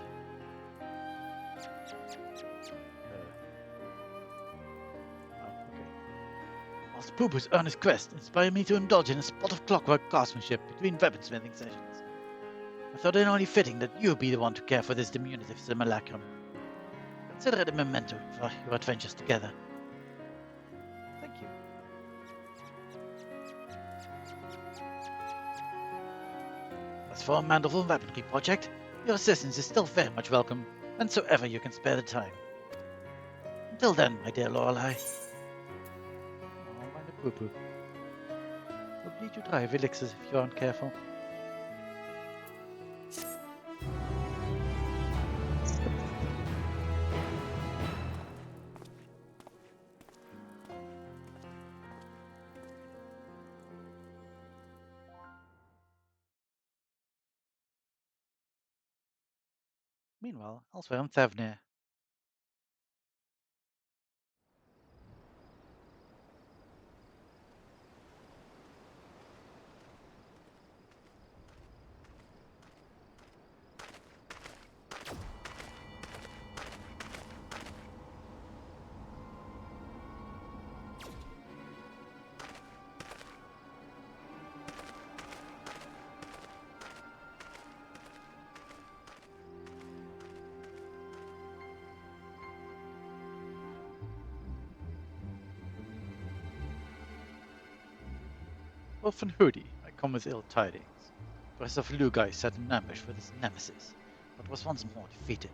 Master Poo-Poo's earnest quest inspired me to indulge in a spot of clockwork craftsmanship between weaponsmithing sessions. I thought it only fitting that you be the one to care for this diminutive simulacrum. Consider it a memento for your adventures together. Thank you. As for a Manderville weaponry project, your assistance is still very much welcome, whensoever you can spare the time. Until then, my dear Lorelei. Oh, mind the poo-poo. Will bleed you dry of elixirs if you aren't careful. Meanwhile, elsewhere in Thavnir. Wolf and Hoodie, I come with ill tidings. The rest of Lugai set an ambush for this nemesis, but was once more defeated.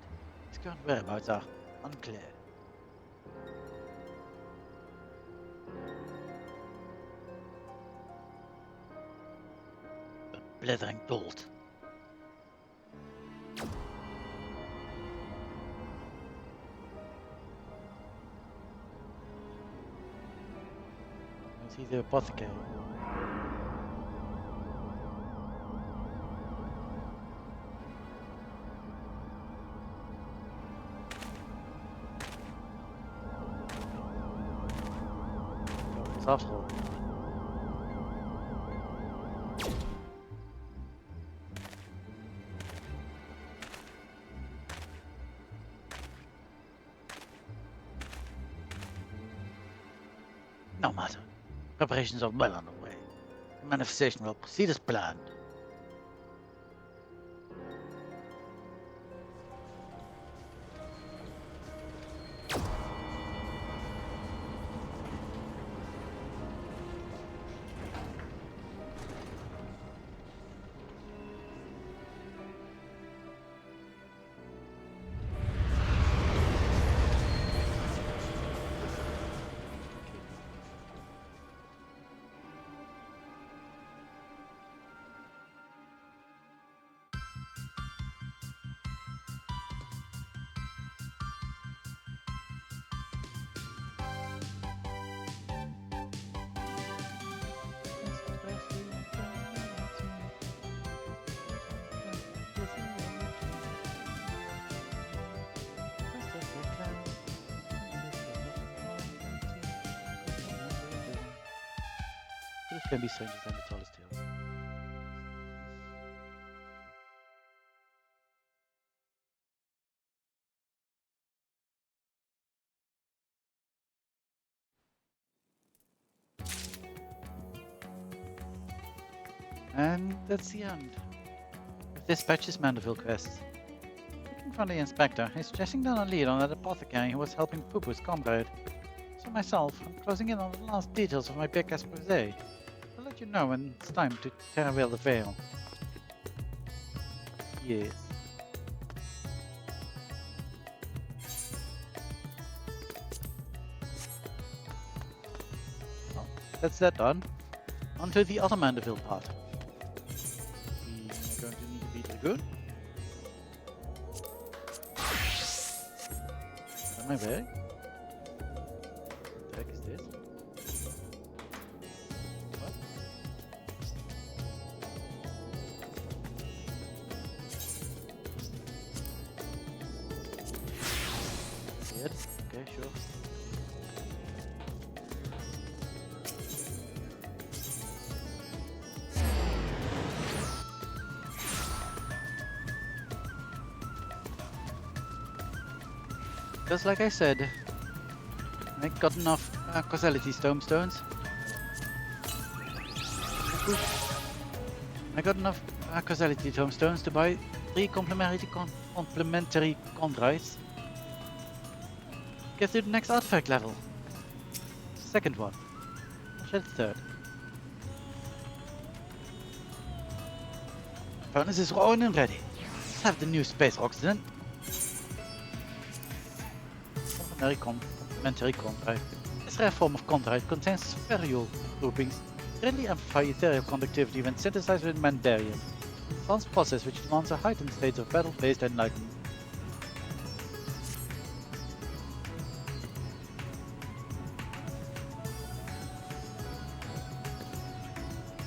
His current whereabouts are unclear. A blithering dolt. I see the apothecary. After all. No matter. Preparations are well underway. The manifestation will proceed as planned. Can be strangers than the tallest tale. And that's the end of this batch's Manderville quest. Looking for the inspector, he's chasing down a lead on that apothecary who was helping Poo-Poo's comrade. So myself, I'm closing in on the last details of my big exposé. I'll let you know when it's time to tear away the veil. Yes. Well, that's that done. On to the other Manderville part. We are going to need to beat the good. On my way. What the heck is this? What? Weird. Okay, sure. Just like I said, I got enough causality tombstones. I got enough causality tombstones to buy 3 complementary chondrites. Get to the next artifact level. Second one. Or should the third? Furnace is rolling and ready. Let's have the new space rocks then. Complementary chondrite. This rare form of chondrite contains spherules groupings greatly amplify ethereal conductivity when synthesized with Mandarium. Advanced process which demands a heightened state of battle-based enlightenment.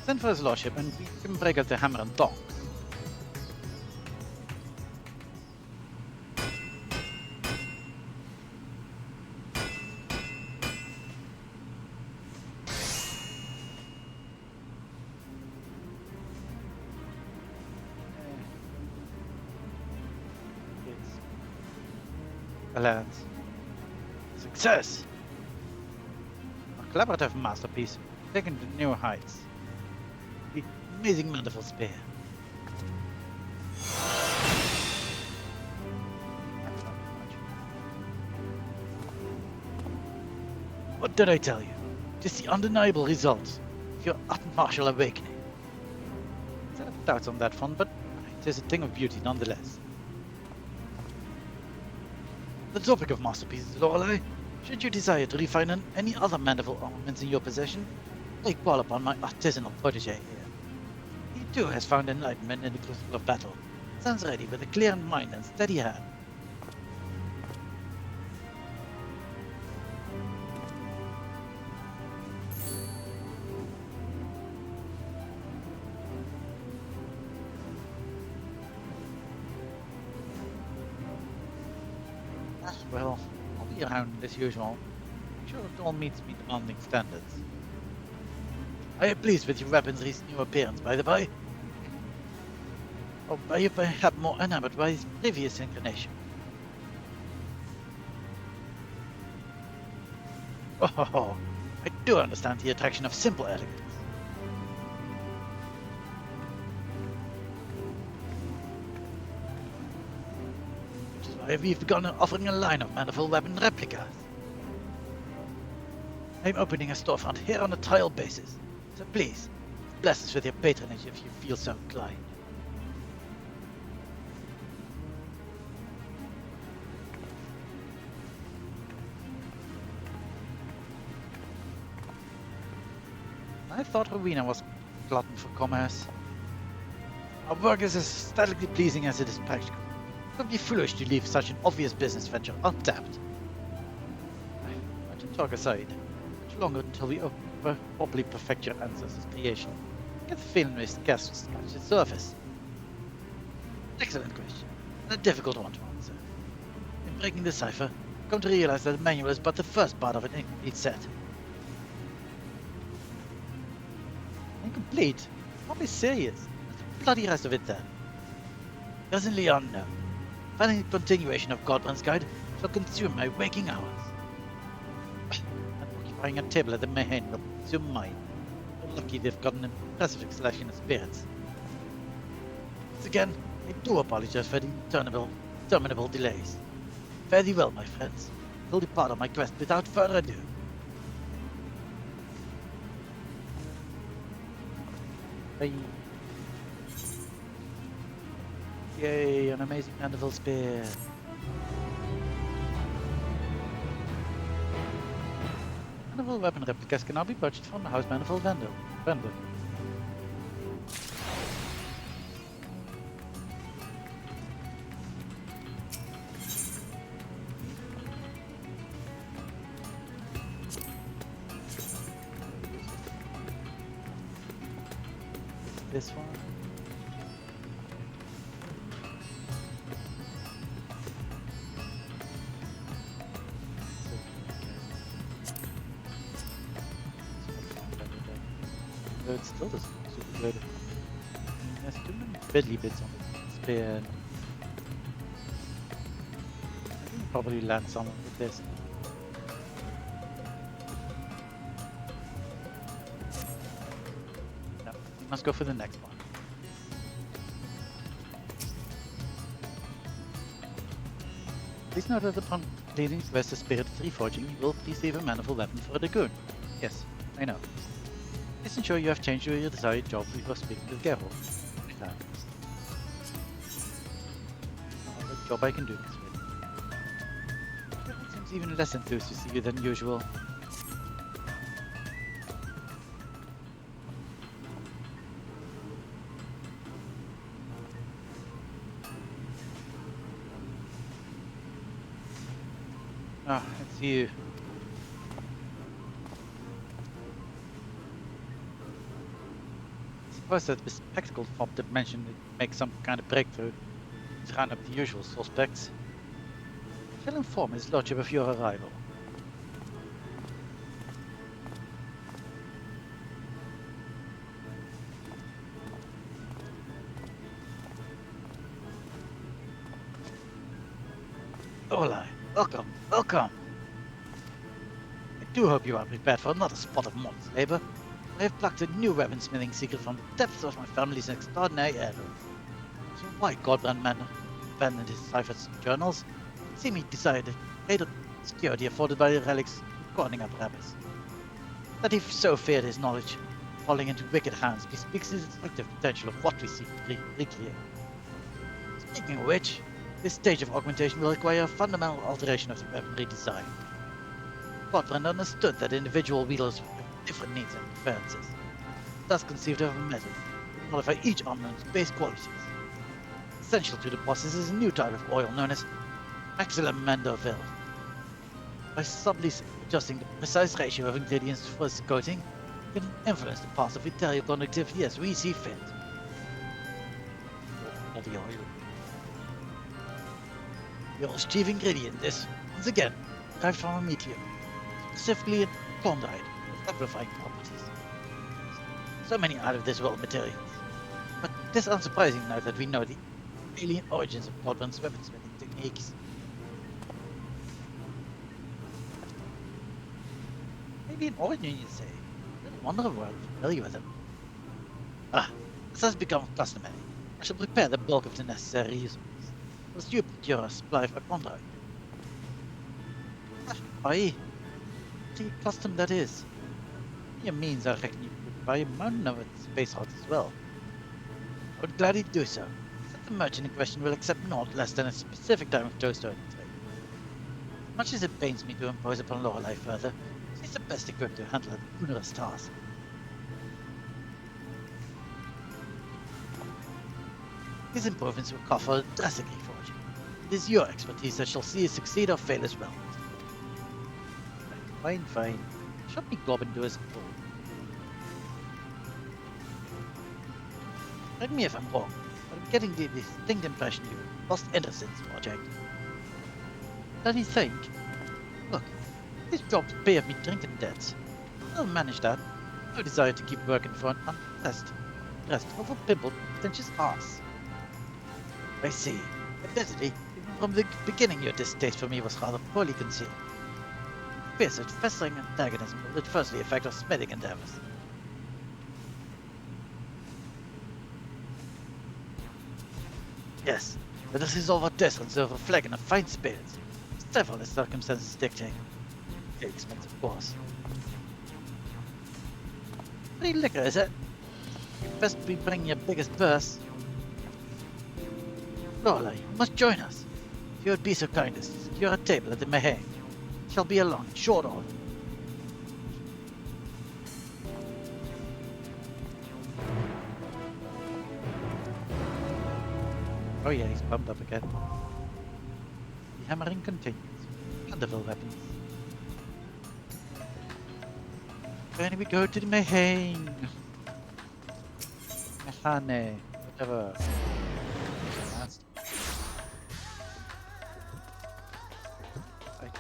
Send for his lordship and we can break out the hammer and tongs. Alliance. Success! A collaborative masterpiece, taken to new heights. The amazing Manderville spear. What did I tell you? It is the undeniable result of your martial awakening. I have doubts on that front, but it is a thing of beauty nonetheless. The topic of masterpieces, Lorelei. Should you desire to refine any other Manderville armaments in your possession, I call upon my artisanal protege here. He too has found enlightenment in the crucible of battle. Stands ready with a clear mind and steady hand. Well, I'll be around as usual. I'm sure it all meets me demanding standards. Are you pleased with your weaponry's new appearance, by the by? Or are you perhaps more enamored by his previous incarnation? Oh, I do understand the attraction of simple elegance. We've begun offering a line of Manderville weapon replicas. I'm opening a storefront here on a trial basis, so please, bless us with your patronage if you feel so inclined. I thought Rowena was glutton for commerce. Our work is as aesthetically pleasing as it is practical. It would be foolish to leave such an obvious business venture untapped. I can talk aside. Much longer until we properly perfect your ancestors' creation. Get the feeling we scratch the surface. Excellent question, and a difficult one to answer. In breaking the cipher, I've come to realize that the manual is but the first part of an incomplete set. complete. I'll be serious. The bloody rest of it then. Doesn't Leon know? Finding the continuation of Godbrand's guide shall consume my waking hours. And occupying a table at the Mahan will consume mine. We're lucky they've got an impressive selection of spirits. Once again, I do apologize for the interminable delays. Fare thee well, my friends. I'll depart on my quest without further ado. Bye. Yay, an amazing Manderville spear. Manderville weapon replicas can now be purchased from the House Manderville vendor. This one. It still doesn't look super good. There's too many fiddly bits on the spear. I can probably land someone with this. No, we must go for the next one. Please note that upon completing the quest of Spirit Reforging, you will receive a Manderville weapon for a Dragoon. Yes, I know. Please ensure you have changed your desired job before speaking with Geralt. What job I can do this with. Geralt seems even less enthused to see you than usual. Ah, it's you. I suppose that the spectacle from the dimension make some kind of breakthrough to round up the usual suspects. I shall inform his lordship of your arrival. Hola, welcome, welcome. I do hope you are prepared for another spot of modest labor. I have plucked a new weaponsmithing secret from the depths of my family's extraordinary heirloom. So why Godbrand Manor abandoned his ciphers and journals? It seemed he decided to greater security afforded by the relics recording apparatus. That he so feared his knowledge falling into wicked hands bespeaks the destructive potential of what we seek to recreate. Speaking of which, this stage of augmentation will require a fundamental alteration of the weaponry design. Godbrand understood that individual wielders different needs and preferences, thus conceived of a method to modify each armament's base qualities. Essential to the process is a new type of oil known as maxillum Manderville. By subtly adjusting the precise ratio of ingredients for its coating, we can influence the path of ethereal conductivity as we see fit. Bloody oil. Your chief ingredient is, once again, derived from a meteor, specifically a chondrite. Amplifying properties. So many out of this world materials. But it is unsurprising now that we know the alien origins of Godbrand's weaponsmithing techniques. Maybe an origin, you say? I wonder if we're familiar with them. Ah, as has become customary, I shall prepare the bulk of the necessary resources. Whilst you procure a supply of chondrite. Aye, the custom that is. Your means, I reckon you could buy a mountain of its space route as well. I would gladly do so, except the merchant in question will accept naught less than a specific time of toast trade. As much as it pains me to impose upon Lorelei further, she's the best equipped to handle a onerous task. These improvements will call for a drastic reforging. It is your expertise that shall see it succeed or fail as well. Fine, fine. Shut me gob and do as I'm told. Correct me if I'm wrong, but I'm getting the distinct impression you lost interest in this project. What do you think? Look, this job's pay of me drinking debts. I'll manage that. No desire to keep working for an Dressed over pimpled, pretentious ass. I see. Admittedly, even from the beginning your distaste for me was rather poorly concealed. Fears that festering antagonism will adversely affect our smithing endeavors. Yes, let us resolve our difference over a flagon of fine spirits. Several as circumstances dictate. Very expensive, of course. Pretty liquor, is it? You best be bringing your biggest purse. Lorelei, you must join us. If you would be so kind as to secure a table at the Mayhem. It shall be along in short order. Oh yeah, he's pumped up again. The hammering continues. Manderville weapons. When we go to the Mayhem. Mechane, whatever. Nasty. I died.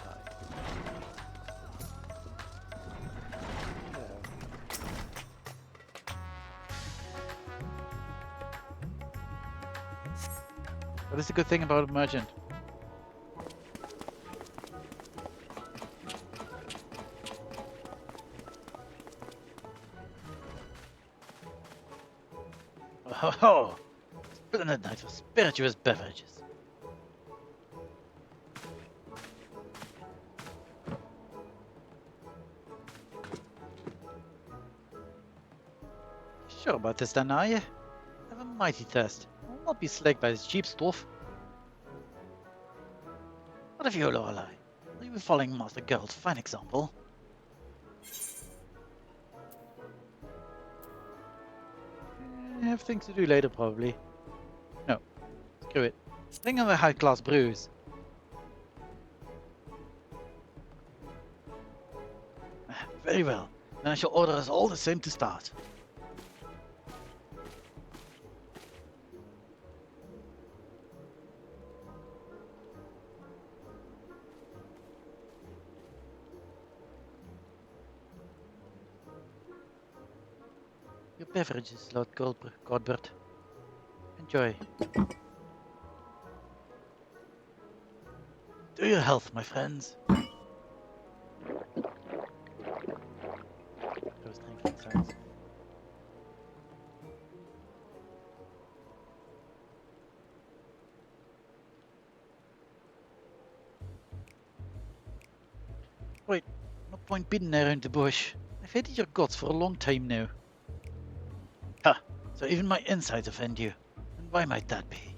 What is the good thing about a merchant? Oh, splendid night for spirituous beverages. Sure about this then, are you? I have a mighty thirst. I will not be slaked by this cheap stuff. What of you, Lorelei? Are you following Master Geralt's fine example? I have things to do later, probably. No, screw it. Bring on the high-class brews. Very well. Then I shall order us all the same to start. Your beverages, Lord Godbert. Enjoy. To your health, my friends. Those drinking sounds. Wait, no point beating around the bush. I've hated your guts for a long time now. Ha! So even my insides offend you. And why might that be?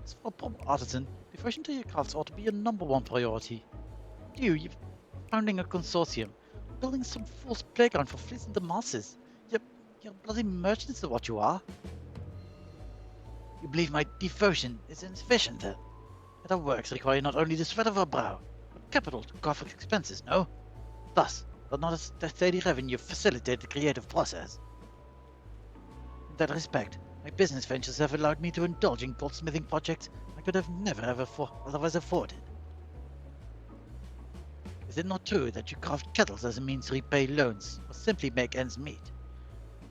As for a proper artisan, devotion to your crafts ought to be your #1 priority. You're founding a consortium, building some fool's playground for fleecing the masses. You're bloody merchants of what you are. You believe my devotion is insufficient, then? That our works require not only the sweat of our brow, but capital to cover expenses, no? Thus, but not a steady revenue facilitate the creative process. In that respect, my business ventures have allowed me to indulge in goldsmithing projects I could have never otherwise afforded. Is it not true that you craft kettles as a means to repay loans, or simply make ends meet?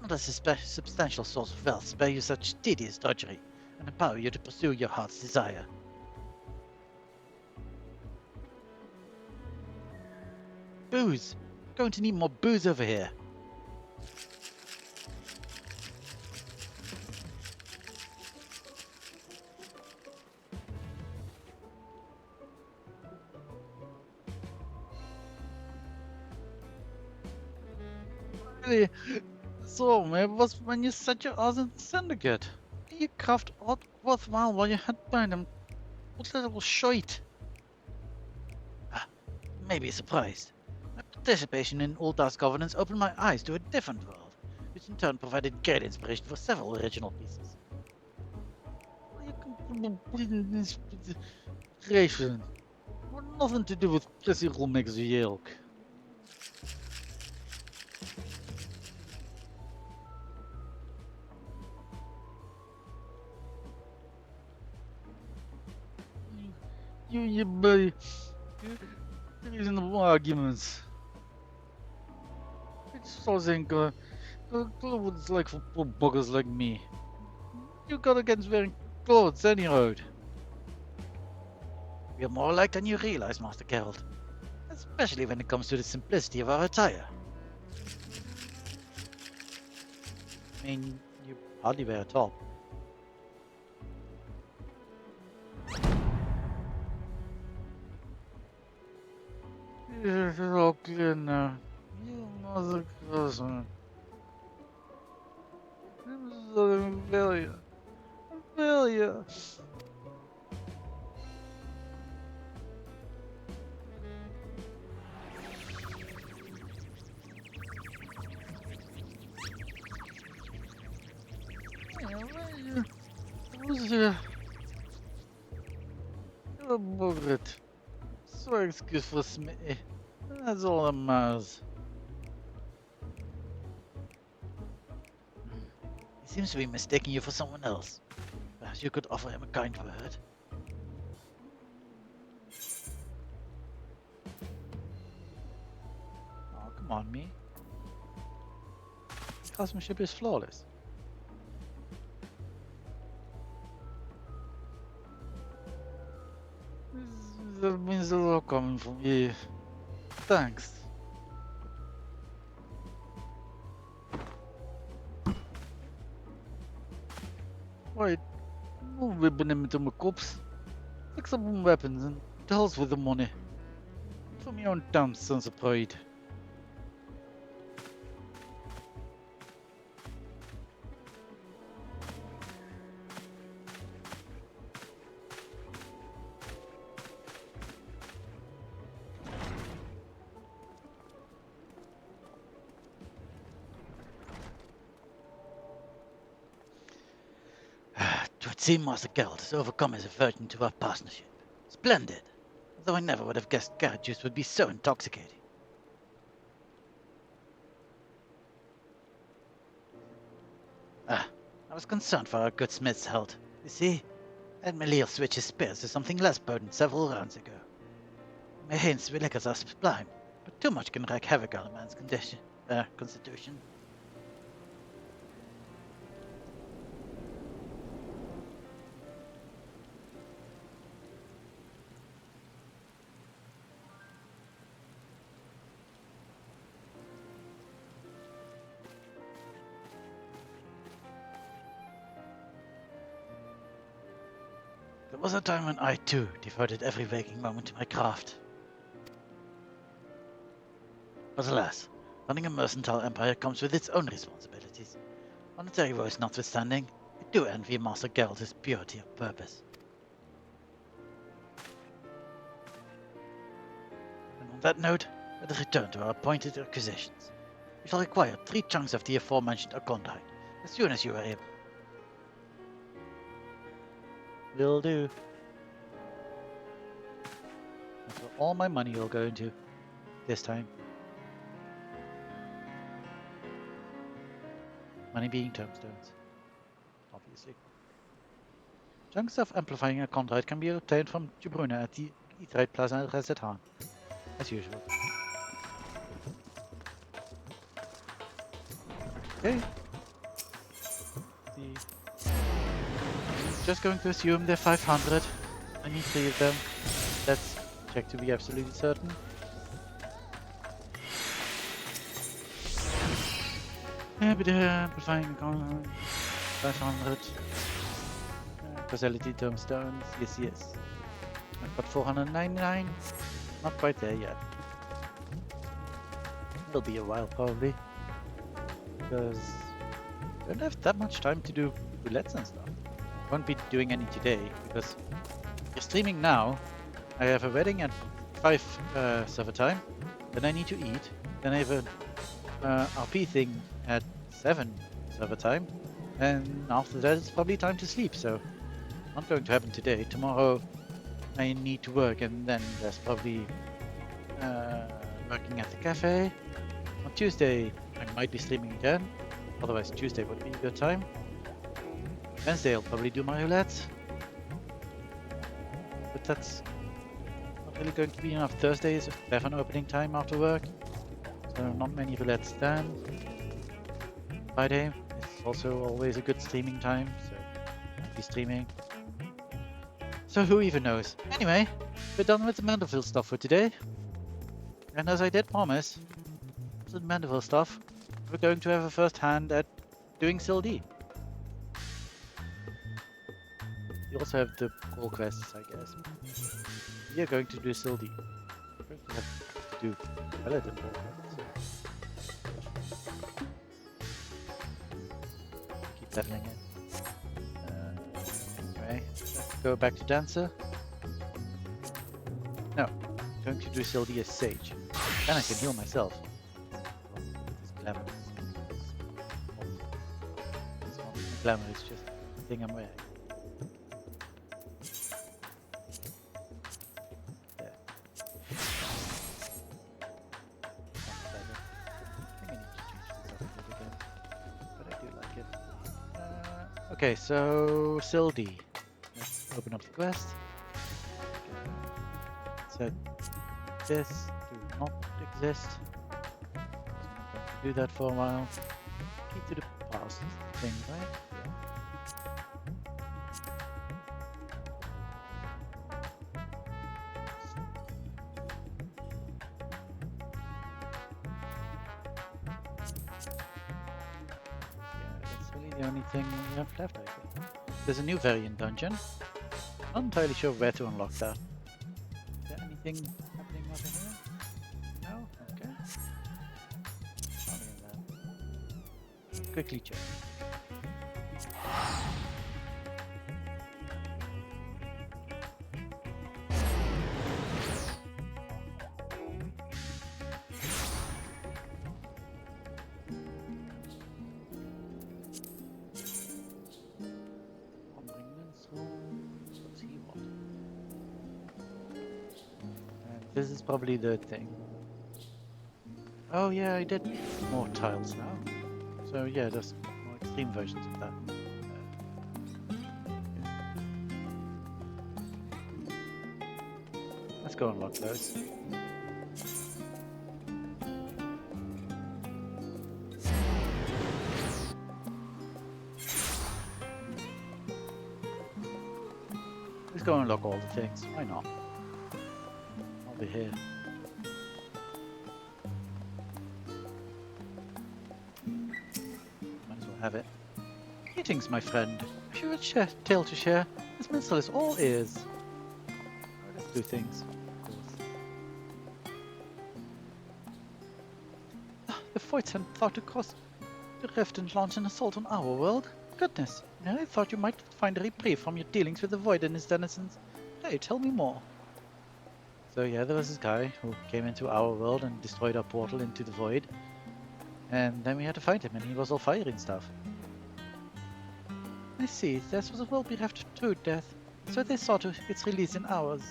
Not as a substantial source of wealth spare you such tedious drudgery, and empower you to pursue your heart's desire. Booze! I'm going to need more booze over here. Really? So, maybe it was when you set your ass in the syndicate. You craft aught worthwhile while you had burned them. What little shite? Maybe surprised. My participation in Uldar's governance opened my eyes to a different world, which in turn provided great inspiration for several original pieces. Inspiration. Nothing to do with classical makes the yelk. You buddy. Reasonable arguments. Stores ain't gonna clothes like for poor buggers like me. You got against wearing clothes any road. We're more alike than you realize, Master Geralt. Especially when it comes to the simplicity of our attire. I mean, you hardly wear a top. It's all clear now. You mother cousin. I'm so failure. Failure. Who's here? You're a Fae'ret. So excuse for Smitty. That's all that matters. He seems to be mistaking you for someone else. Perhaps you could offer him a kind word. Oh, come on, me. Craftsmanship is flawless. That means a lot coming from you. Thanks. Wait, move ribbon him into my cups. Fix up some weapons and to hells with the money. For me own damn sense of pride. To it seem Master Geralt has overcome his aversion to our partnership. Splendid! Though I never would have guessed carrot juice would be so intoxicating. I was concerned for our good smith's health. You see, Admiral switched his spears to something less potent several rounds ago. Mahane's liquors are sublime, but too much can wreak havoc on a man's constitution. There was a time when I, too, devoted every waking moment to my craft. But alas, running a mercantile empire comes with its own responsibilities. Monetary woes notwithstanding, I do envy Master Geralt's purity of purpose. And on that note, let us return to our appointed acquisitions. We shall require 3 chunks of the aforementioned Akondite, as soon as you are able. Will do. That's what all my money will go into this time. Money being tombstones, obviously. Chunks of amplifying a Condrite can be obtained from Jubruna at the Etherite Plaza at Resetan, as usual. Okay. Just going to assume they're 500. I need 3 of them. Let's check to be absolutely certain. Yeah, but amplifying Condrite, 500. Causality tombstones, yes. I've got 499. Not quite there yet. It'll be a while probably. Because I don't have that much time to do roulettes and stuff. I won't be doing any today because you're streaming now. I have a wedding at 5 server time. Then I need to eat. Then I have a RP thing at 7 server time. And after that it's probably time to sleep, so not going to happen today. Tomorrow I need to work, and then there's probably working at the cafe. On Tuesday I might be streaming again, otherwise Tuesday would be a good time. Wednesday I'll probably do my roulettes, but that's not really going to be enough. Thursday is a tavern opening time after work, So not many roulettes then. Friday is also always a good streaming time, so I'll be streaming. So who even knows? Anyway, we're done with the Manderville stuff for today. And as I did promise, the Manderville stuff, we're going to have a first hand at doing Sil D. You also have the core quests, I guess. We are going to do Sil D. First we have to do relative core quests. Keep leveling it. Anyway, let's go back to Dancer. No, I'm going to do Sil D as Sage. Then I can heal myself. This glamour is glamour is just the thing I'm wearing. There. I think I need to change this up a bit again, but I do like it. Okay, so Sil D. Let's open up the quest. Set this to not exist. I'm not going to do that for a while. Key to the past thing, right? Yeah, that's really the only thing we have left, I think. There's a new variant dungeon. Not entirely sure where to unlock that. Is there anything happening over here? No? Okay. Nothing in that. Quickly check. What's he want? And this is probably the thing. Oh yeah, I did more tiles now. So yeah, there's more extreme versions of that. Let's go unlock those. Let's go unlock all the things. Why not? I'll be here. Might as well have it. Greetings, my friend. If you have a tale to share, this minstrel is all ears. Let's do things. Of course. The Fae'ret had thought to cross the rift and launch an assault on our world. Goodness, I thought you might find a reprieve from your dealings with the Void and his denizens. Hey, tell me more. So yeah, there was this guy who came into our world and destroyed our portal into the Void. And then we had to fight him, and he was all fiery and stuff. I see, this was a world bereft of true death, so they saw to its release in ours.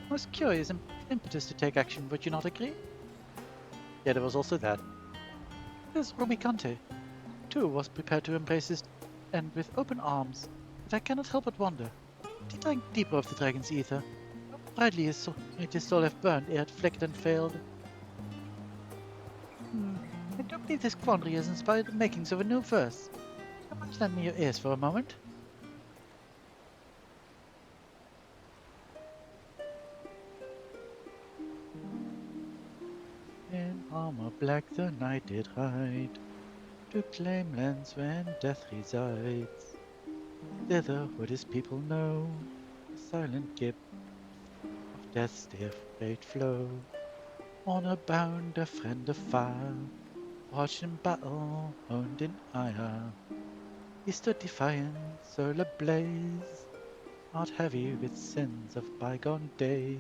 Most curious and impetus to take action, would you not agree? Yeah, there was also that. There's Rumikante, too, was prepared to embrace his end with open arms, but I cannot help but wonder. Did he drink deeper of the dragon's ether? How brightly his soul have burned ere it flickered and failed? I do believe this quandary has inspired the makings of a new verse. How much lend me your ears for a moment? In armor black the knight did ride, to claim lands when death resides. Thither would his people know, the silent gift of death's stiff great flow. Honor bound, a friend afar, watched in battle, honed in ire. He stood defiant, soul ablaze, heart heavy with sins of bygone days.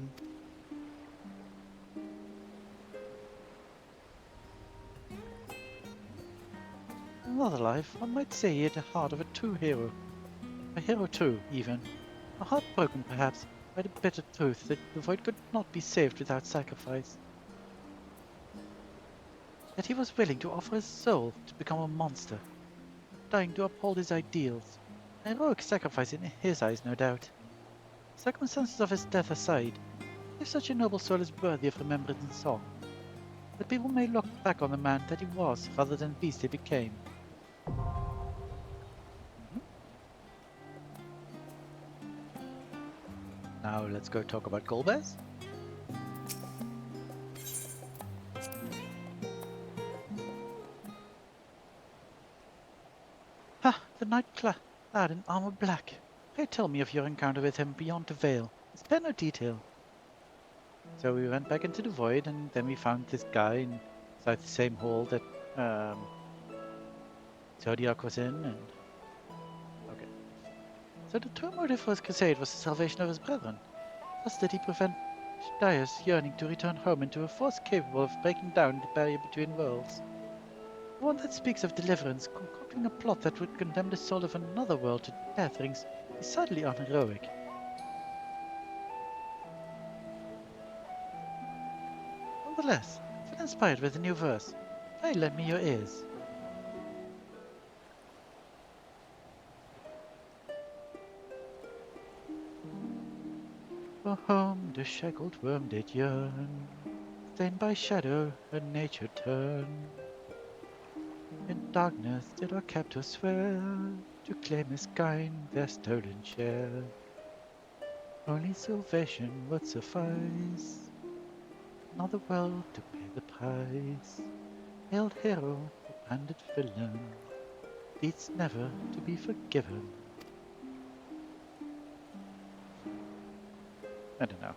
In another life, one might say he had the heart of a true hero. A hero too, even. A heart broken, perhaps, by the bitter truth that the Void could not be saved without sacrifice. Yet he was willing to offer his soul to become a monster, dying to uphold his ideals. A heroic sacrifice in his eyes, no doubt. Circumstances of his death aside, if such a noble soul is worthy of remembrance in song, that people may look back on the man that he was rather than beast he became. Now let's go talk about Golbez. Ha! The knight clad in armor black. Pray tell me of your encounter with him beyond the veil. Spare no detail. So we went back into the void, and then we found this guy inside the same hall that Zodiac was in, and okay. So the true motive for his crusade was the salvation of his brethren. Thus did he prevent Dire's yearning to return home into a force capable of breaking down the barrier between worlds. One that speaks of deliverance, concocting a plot that would condemn the soul of another world to death rings decidedly unheroic. Nonetheless, I feel inspired with a new verse. Pray lend me your ears. For home the shackled worm did yearn, stained by shadow and nature turn. In darkness did our captors swear to claim as kind their stolen share. Only salvation would suffice, another world to pay the price. Hailed hero, branded villain, deeds never to be forgiven. I don't know.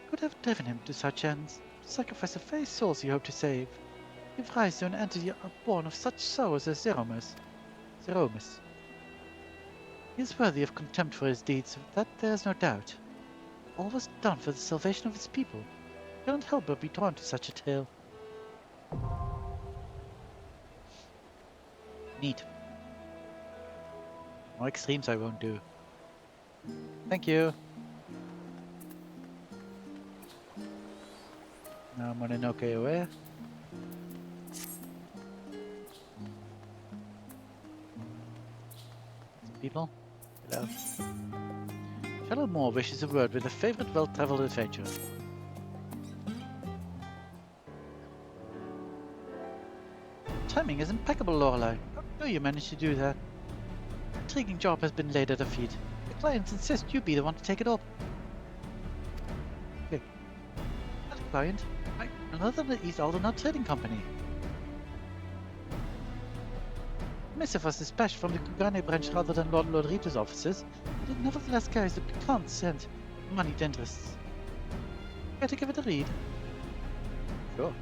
Could have driven him to such ends, to sacrifice the very souls you hope to save. Give rise to an entity born of such sorrows as Zeromus. He is worthy of contempt for his deeds, of that there is no doubt. All was done for the salvation of his people. I cannot help but be drawn to such a tale. Neat. More extremes I won't do. Thank you. Now I'm on an okay aware. People? Hello. Shadow Moore wishes a word with a favorite well-traveled adventurer. Timing is impeccable, Lorelei. How do you manage to do that? An intriguing job has been laid at her feet. The clients insist you be the one to take it up. Okay. That client? Another than the East Aldernaut Trading Company. The missive was dispatched from the Kugane branch rather than Lord Lodrito's offices, but it nevertheless carries the piquant scent of moneyed interests. Care to give it a read? Sure.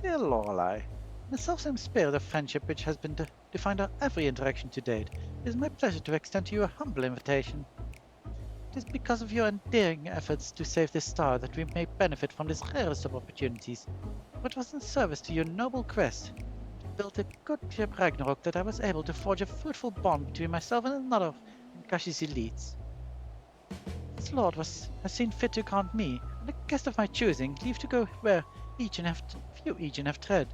Dear Lorelei, in the selfsame spirit of friendship which has been defined our every interaction to date, it is my pleasure to extend to you a humble invitation. It is because of your endearing efforts to save this star that we may benefit from this rarest of opportunities. For it was in service to your noble quest to build a good ship Ragnarok that I was able to forge a fruitful bond between myself and another of Nkashi's elites. This lord has seen fit to grant me, and a guest of my choosing, leave to go where few Aegean have tread,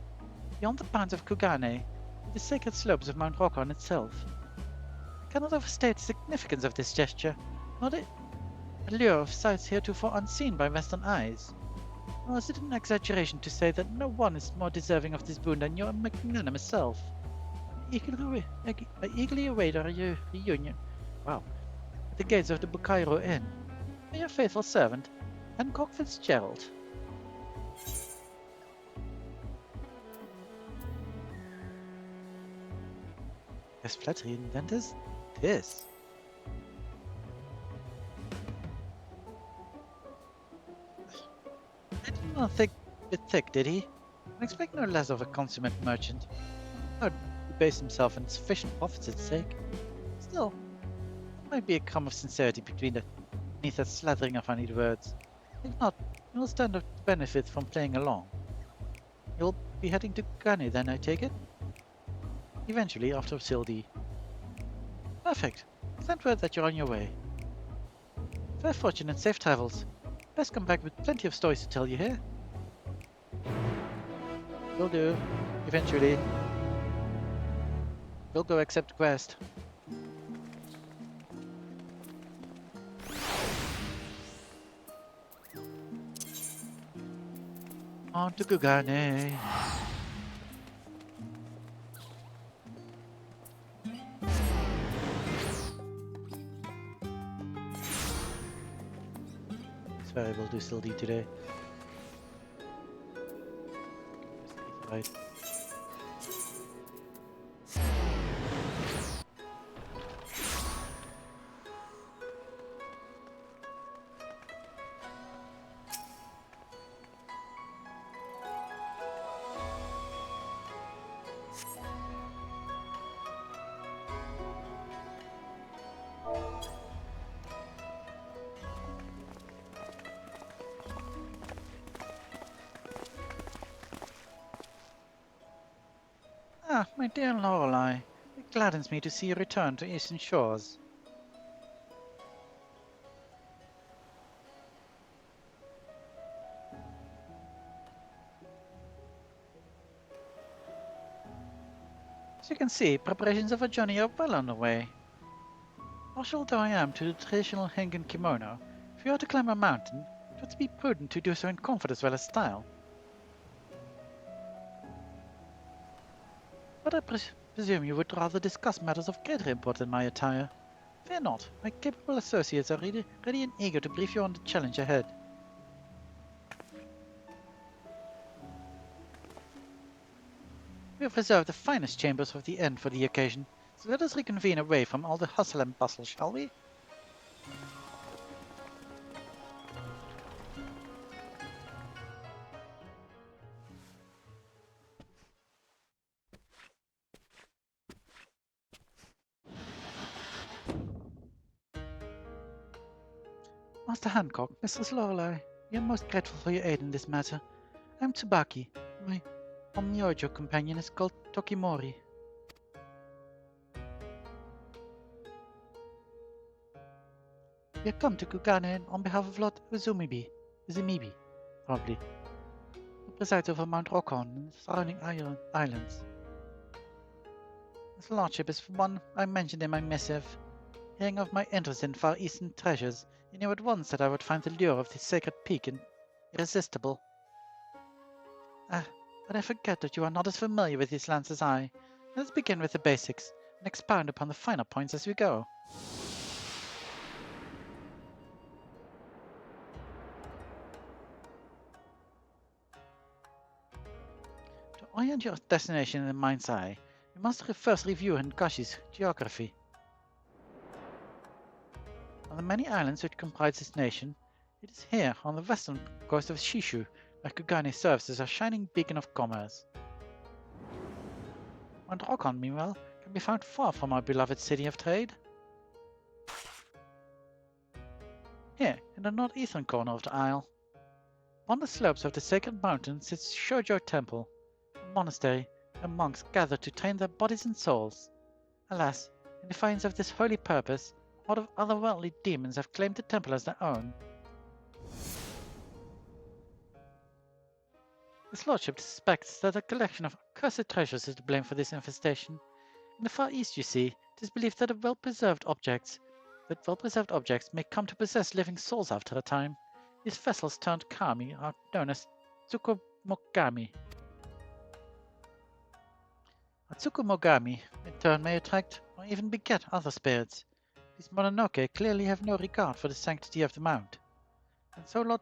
beyond the bounds of Kugane, to the sacred slopes of Mount Rokon itself. I cannot overstate the significance of this gesture, nor the allure of sights heretofore unseen by Western eyes. Nor is it an exaggeration to say that no one is more deserving of this boon than your magnanimous self. I eagerly await our reunion. Wow. At the gates of the Bukairo Inn. Be your faithful servant, Hancock Fitzgerald. As flattering than this. I did not think it thick, did he? I expect no less of a consummate merchant. Not to base himself on sufficient profits at stake. Still, there might be a crumb of sincerity beneath that slathering of honeyed words. If not, you will stand to benefit from playing along. You'll be heading to Kugane then, I take it? Eventually, after Sildi. Perfect. Send word that you're on your way. Fair fortune and safe travels. Best come back with plenty of stories to tell you here. Will do. Eventually. we'll go accept the quest. On to Kugane. This variable do still do today. Right. Ah, my dear Lorelei, it gladdens me to see you return to Eastern Shores. As you can see, preparations of a journey are well underway. Partial though I am to the traditional Hengen kimono, if you are to climb a mountain, it would be prudent to do so in comfort as well as style. But I presume you would rather discuss matters of greater import than my attire. Fear not, my capable associates are ready and eager to brief you on the challenge ahead. We have reserved the finest chambers of the inn for the occasion, so let us reconvene away from all the hustle and bustle, shall we? Master Hancock, Mistress Lorelei, we are most grateful for your aid in this matter. I am Tsubaki. My Omnyojo companion is called Tokimori. We have come to Kugane on behalf of Lord Uzumibi, probably, who presides over Mount Rokon and the surrounding islands. His lordship is one I mentioned in my missive. Hearing of my interest in Far Eastern treasures, he knew at once that I would find the lure of this sacred peak irresistible. Ah, but I forget that you are not as familiar with these lands as I. Let's begin with the basics, and expound upon the finer points as we go. To orient your destination in the mind's eye, you must first review Hinkashi's geography. On the many islands which comprise this nation, it is here, on the western coast of Shishu, that Kugane serves as a shining beacon of commerce. Mount Rokon, meanwhile, can be found far from our beloved city of trade. Here, in the northeastern corner of the isle, on the slopes of the sacred mountain sits Shoujo Temple, a monastery where monks gather to train their bodies and souls. Alas, in defiance of this holy purpose, a horde of otherworldly demons have claimed the temple as their own. His lordship suspects that a collection of accursed treasures is to blame for this infestation. In the Far East, you see, it is believed that well-preserved objects may come to possess living souls after a time. These vessels turned kami are known as Tsukumogami. A Tsukumogami, in turn, may attract or even beget other spirits. These Mononoke clearly have no regard for the sanctity of the mount. And so Lord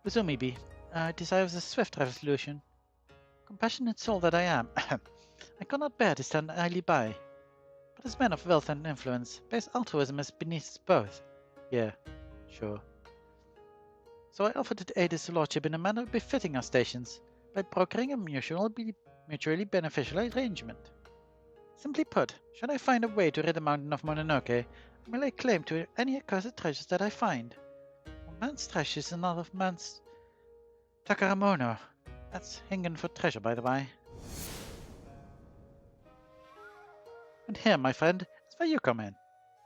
Uzumibi desires a swift resolution. Compassionate soul that I am, I cannot bear to stand idly by. But as men of wealth and influence, base altruism is beneath us both. Yeah, sure. So I offered to aid his lordship in a manner befitting our stations, by brokering a mutually beneficial arrangement. Simply put, should I find a way to rid the mountain of Mononoke, I may lay claim to any accursed treasures that I find. One man's treasure is another man's Takaramono. That's Hingen for treasure, by the by. And here, my friend, is where you come in.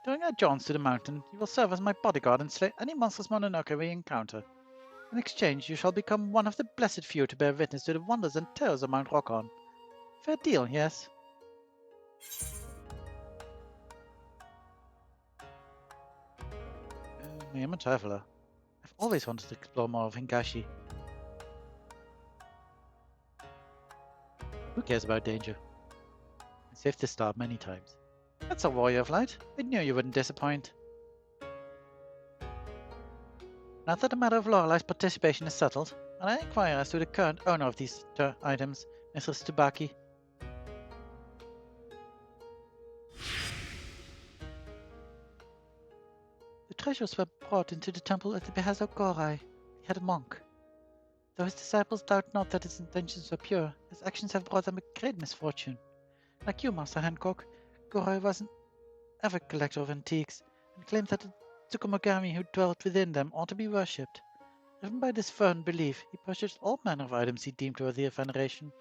During our jaunts to the mountain, you will serve as my bodyguard and slay any monstrous Mononoke we encounter. In exchange, you shall become one of the blessed few to bear witness to the wonders and terrors of Mount Rokon. Fair deal, yes? I am a traveler. I've always wanted to explore more of Hingashi. Who cares about danger? I saved the star many times. That's a warrior of light. I knew you wouldn't disappoint. Now that the matter of Lorelei's participation is settled, and I inquire as to the current owner of these items, Mrs. Tsubaki. The treasures were brought into the temple at the behest of Gorai, the head monk. Though his disciples doubt not that his intentions were pure, his actions have brought them a great misfortune. Like you, Master Hancock, Gorai wasn't ever a collector of antiques, and claimed that the Tsukumogami who dwelt within them ought to be worshipped. Driven by this firm belief, he purchased all manner of items he deemed worthy of veneration.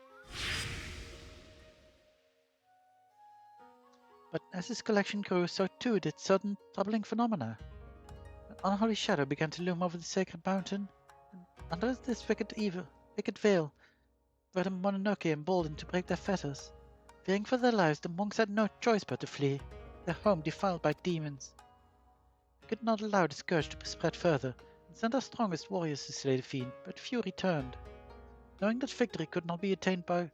But as his collection grew, so too did certain troubling phenomena. An unholy shadow began to loom over the sacred mountain, and under this wicked veil, were the Mononoke emboldened to break their fetters. Fearing for their lives, the monks had no choice but to flee, their home defiled by demons. We could not allow the scourge to spread further, and sent our strongest warriors to slay the fiend, but few returned. Knowing that victory could not be attained by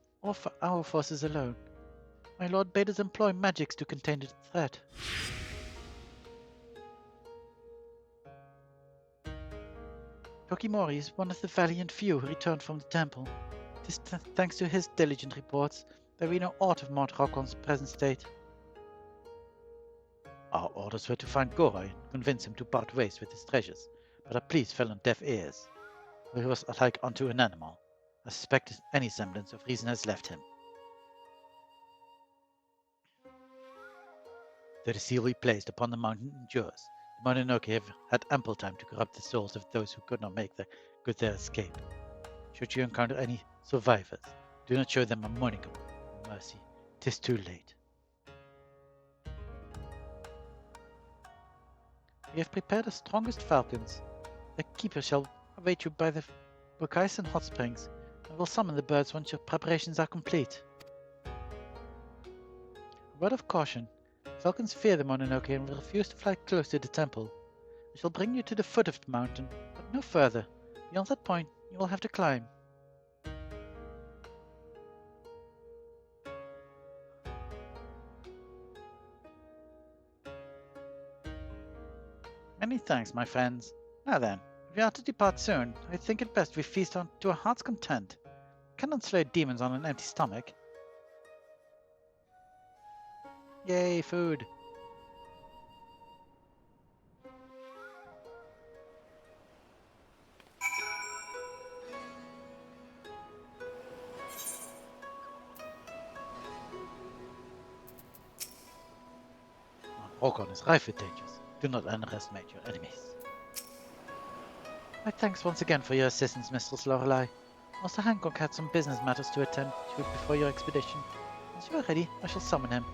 our forces alone, my lord bade us employ magics to contain the threat. Tokimori is one of the valiant few who returned from the temple. It is thanks to his diligent reports that we know aught of Mount Rokon's present state. Our orders were to find Gorai and convince him to part ways with his treasures, but our pleas fell on deaf ears. For he was like unto an animal. I suspect any semblance of reason has left him. Though the seal we placed upon the mountain endures, the Mononoke have had ample time to corrupt the souls of those who could not make good their escape. Should you encounter any survivors, do not show them a monicum of mercy. 'Tis too late. We have prepared the strongest falcons. The keeper shall await you by the Bukais hot springs, and will summon the birds once your preparations are complete. A word of caution. Falcons fear the Mononoke and will refuse to fly close to the temple. I shall bring you to the foot of the mountain, but no further. Beyond that point, you will have to climb. Many thanks, my friends. Now then, if we are to depart soon, I think it best we feast on to our heart's content. We cannot slay demons on an empty stomach. Yay, food! Rokon is rife with dangers. Do not underestimate your enemies. My thanks once again for your assistance, Mistress Lorelei. Master Hancock had some business matters to attend to before your expedition. As you are ready, I shall summon him.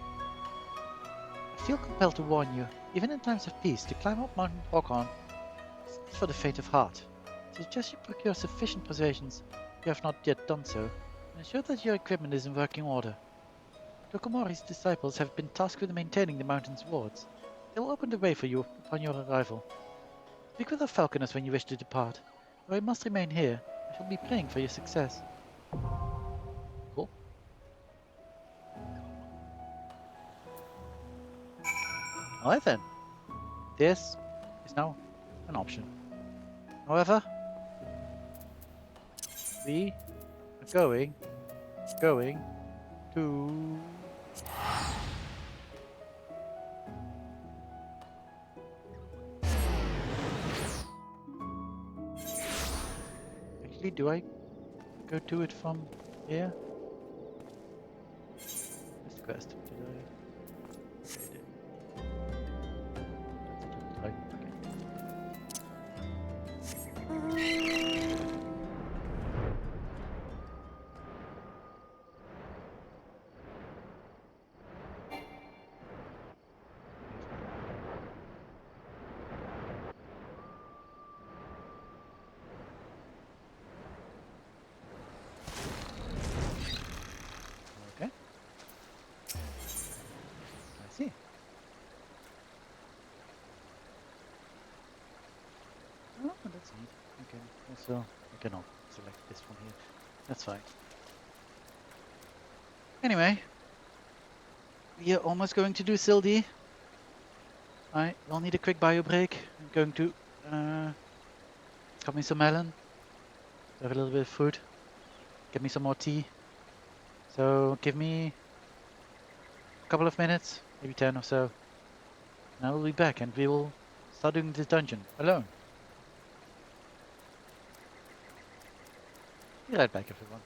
I feel compelled to warn you, even in times of peace, to climb up Mount Rokon is not for the faint of heart. I suggest you procure sufficient provisions, if you have not yet done so, and ensure that your equipment is in working order. Tokomori's disciples have been tasked with maintaining the mountain's wards. They will open the way for you upon your arrival. Speak with the falconers when you wish to depart, or I must remain here. I shall be praying for your success. Cool. Alright then. This is now an option. However, we are going to... Actually, do I go to it from here? That's the quest. Did I? Okay, I did. That's right. Okay. So I cannot select this one here. That's fine. Anyway, we are almost going to do Sildi. I will need a quick bio break. I'm going to cut me some melon, have a little bit of food, get me some more tea. So give me a couple of minutes, maybe 10 or so, and I will be back and we will start doing this dungeon alone. Be right back, everyone.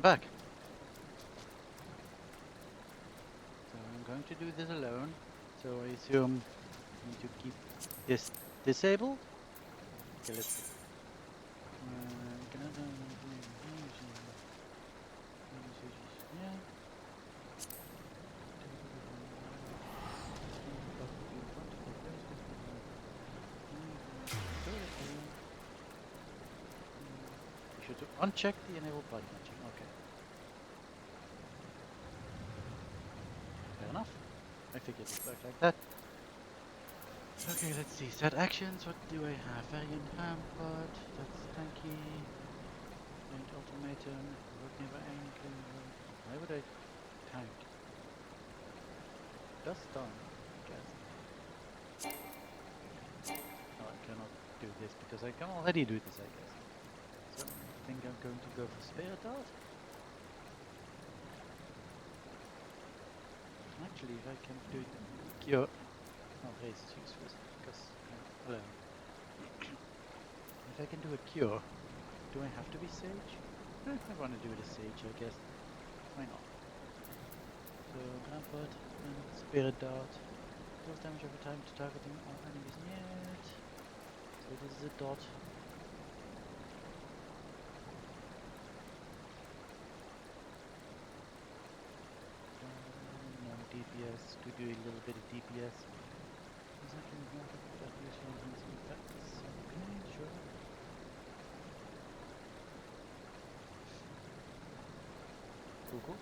back. So I'm going to do this alone. So I assume I need to keep this disabled. Okay, let's see. Yeah. You should uncheck the enable body matching. Okay. Fair enough. I figured it worked like that. Okay, let's see. Set actions. What do I have? Variant Rampart. That's tanky. And ultimatum. Work never angry. Why would I tank? Just done. I guess. No, I cannot do this because I can already do this, I guess. So I think I'm going to go for Fae'ret. Actually, if I can do cure. Oh, race is useless because I'm alone. If I can do a cure, do I have to be sage? I want to do the sage, I guess. Why not? So, Rampart and Spirit Dart. Deals damage over time to targeting all enemies near it. So this is a dot. No DPS, to do a little bit of DPS. Exactly, that useful enhancing effects. Okay, sure. Cool.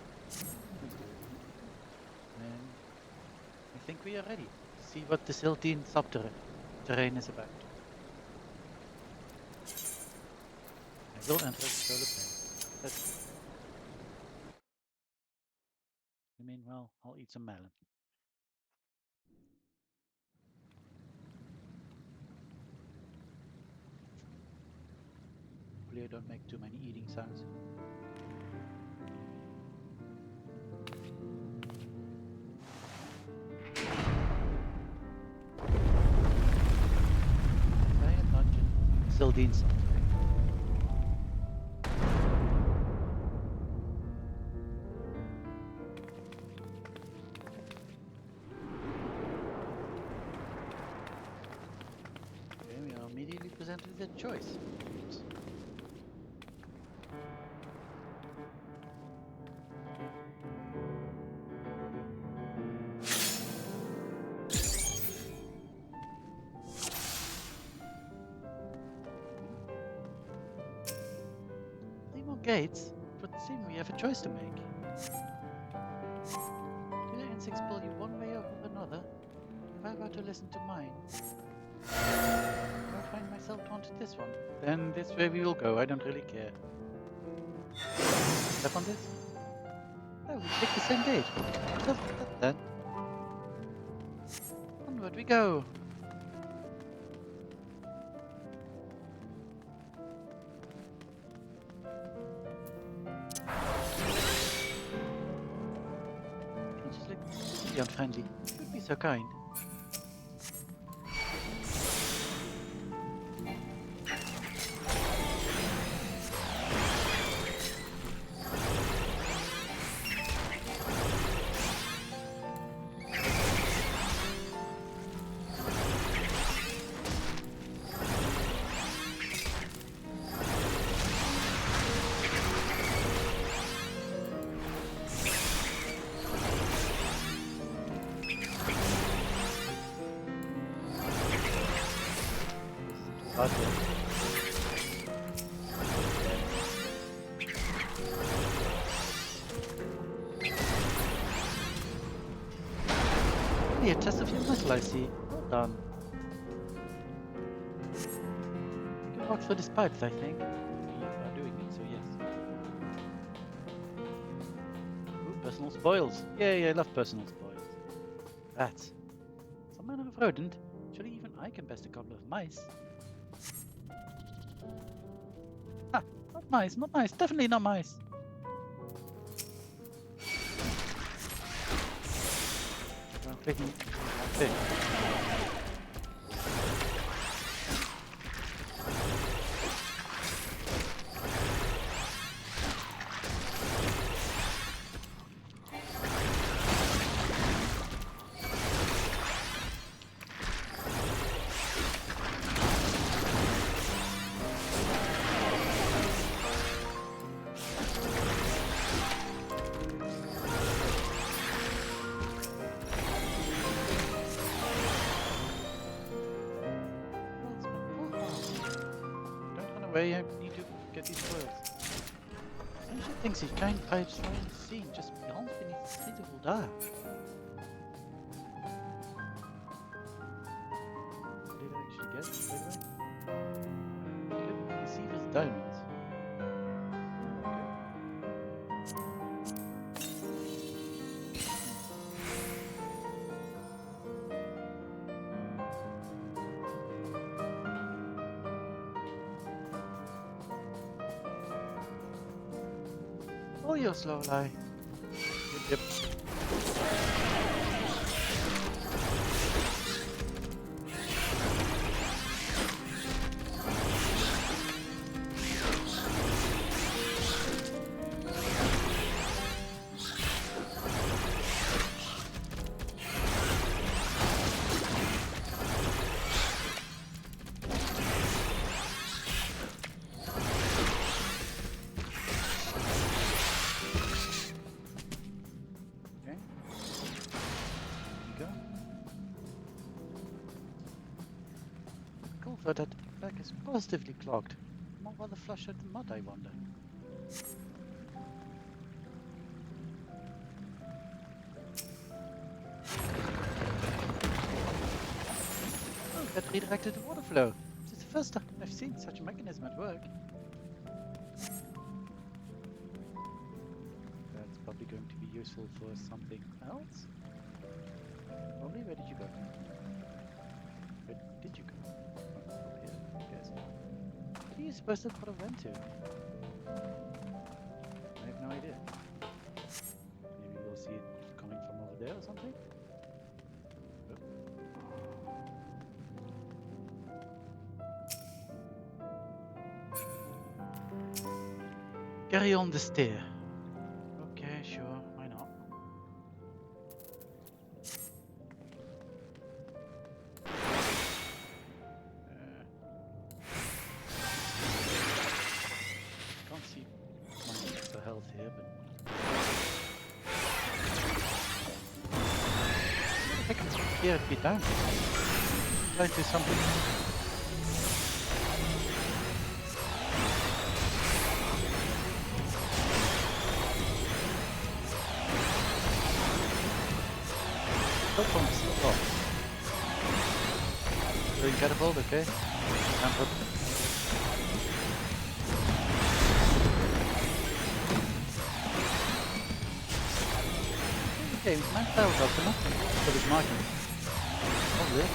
And I think we are ready to see what the Siltine subterrain is about. I will enter the solar plane. Let's go. Meanwhile, I'll eat some melon. Hopefully I don't make too many eating sounds. Giant dungeon. Siltine subterrain. Okay, we are immediately presented with a choice. Oops. Gates, but it seems we have a choice to make. Do the insects pull you one way or another? If I were to listen to mine, if I find myself drawn to this one, then this way we will go. I don't really care. Step on this? Oh, we picked the same gate. Just that then. Onward we go. Unfriendly. Would be so kind. A test of your muscle, I see. Well done. You can walk through these pipes, I think. You are doing it, so yes. Ooh, personal spoils. Yay, I love personal spoils. Rats. Some manner of rodent. Surely even I can best a couple of mice. Ha! Not mice, not mice, definitely not mice. I'm clicking thing. way I need to get these foils. Ancient thinks he giant pipes lie in the sea and just beyond beneath the street of Uldar. What did I actually get, by the way? Deceiver's diamonds. Oh, you're slow, lie. Yep. But that back is positively clogged. Not rather flush out the mud, I wonder. Oh, that redirected the water flow. This is the first time I've seen such a mechanism at work. That's probably going to be useful for something else. Probably, where did you go? Where did you go? What are you supposed to put a vent to? I have no idea. Maybe we'll see it coming from over there or something? Oh. Carry on the stair. Okay, sure, why not? Here, but I can hear it be down. Try to do something. Stop on stop. Doing catapult, okay. Camp up. Okay, my failed up enough for this marking. Oh, really?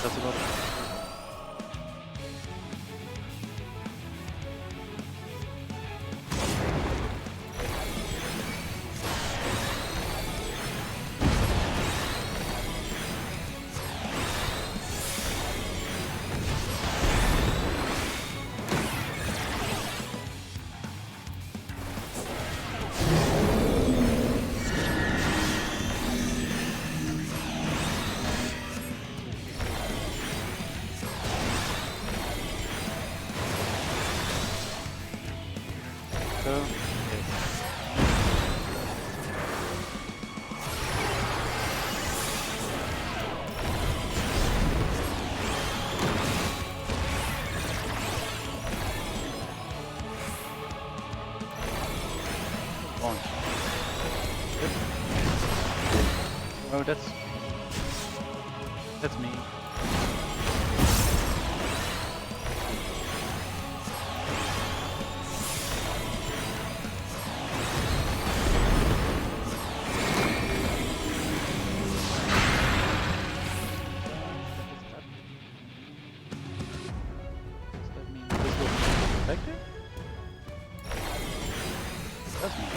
That's about it. Oh, that's me. Does that mean this will be effective? Does mean.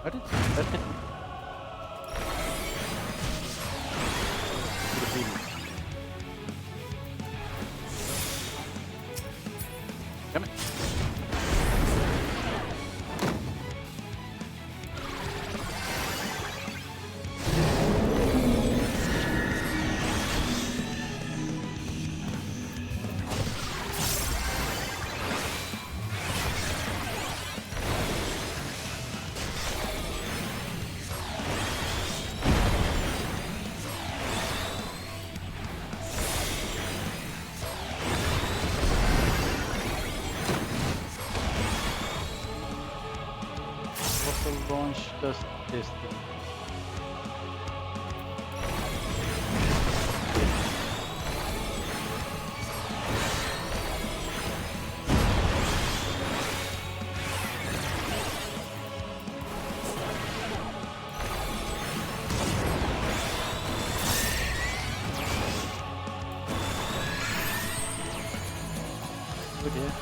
How did that hit me? Damn it. What launch does this do? Oh dear.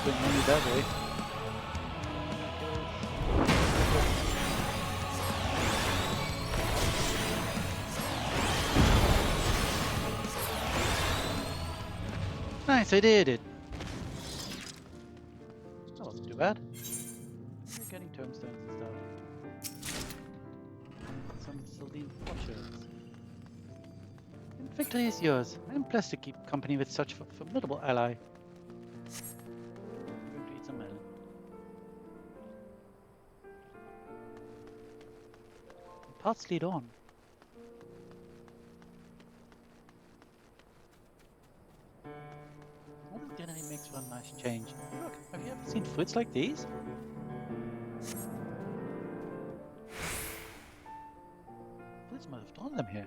Only that way. Nice, I did it. That wasn't too bad. We're getting tombstones and stuff. Some Sylvine potsherds. And victory is yours. I am blessed to keep company with such a formidable ally. Paths lead on. All the greenery makes for a nice change. Look, have you ever seen fruits like these? Fruits might have drawn them here.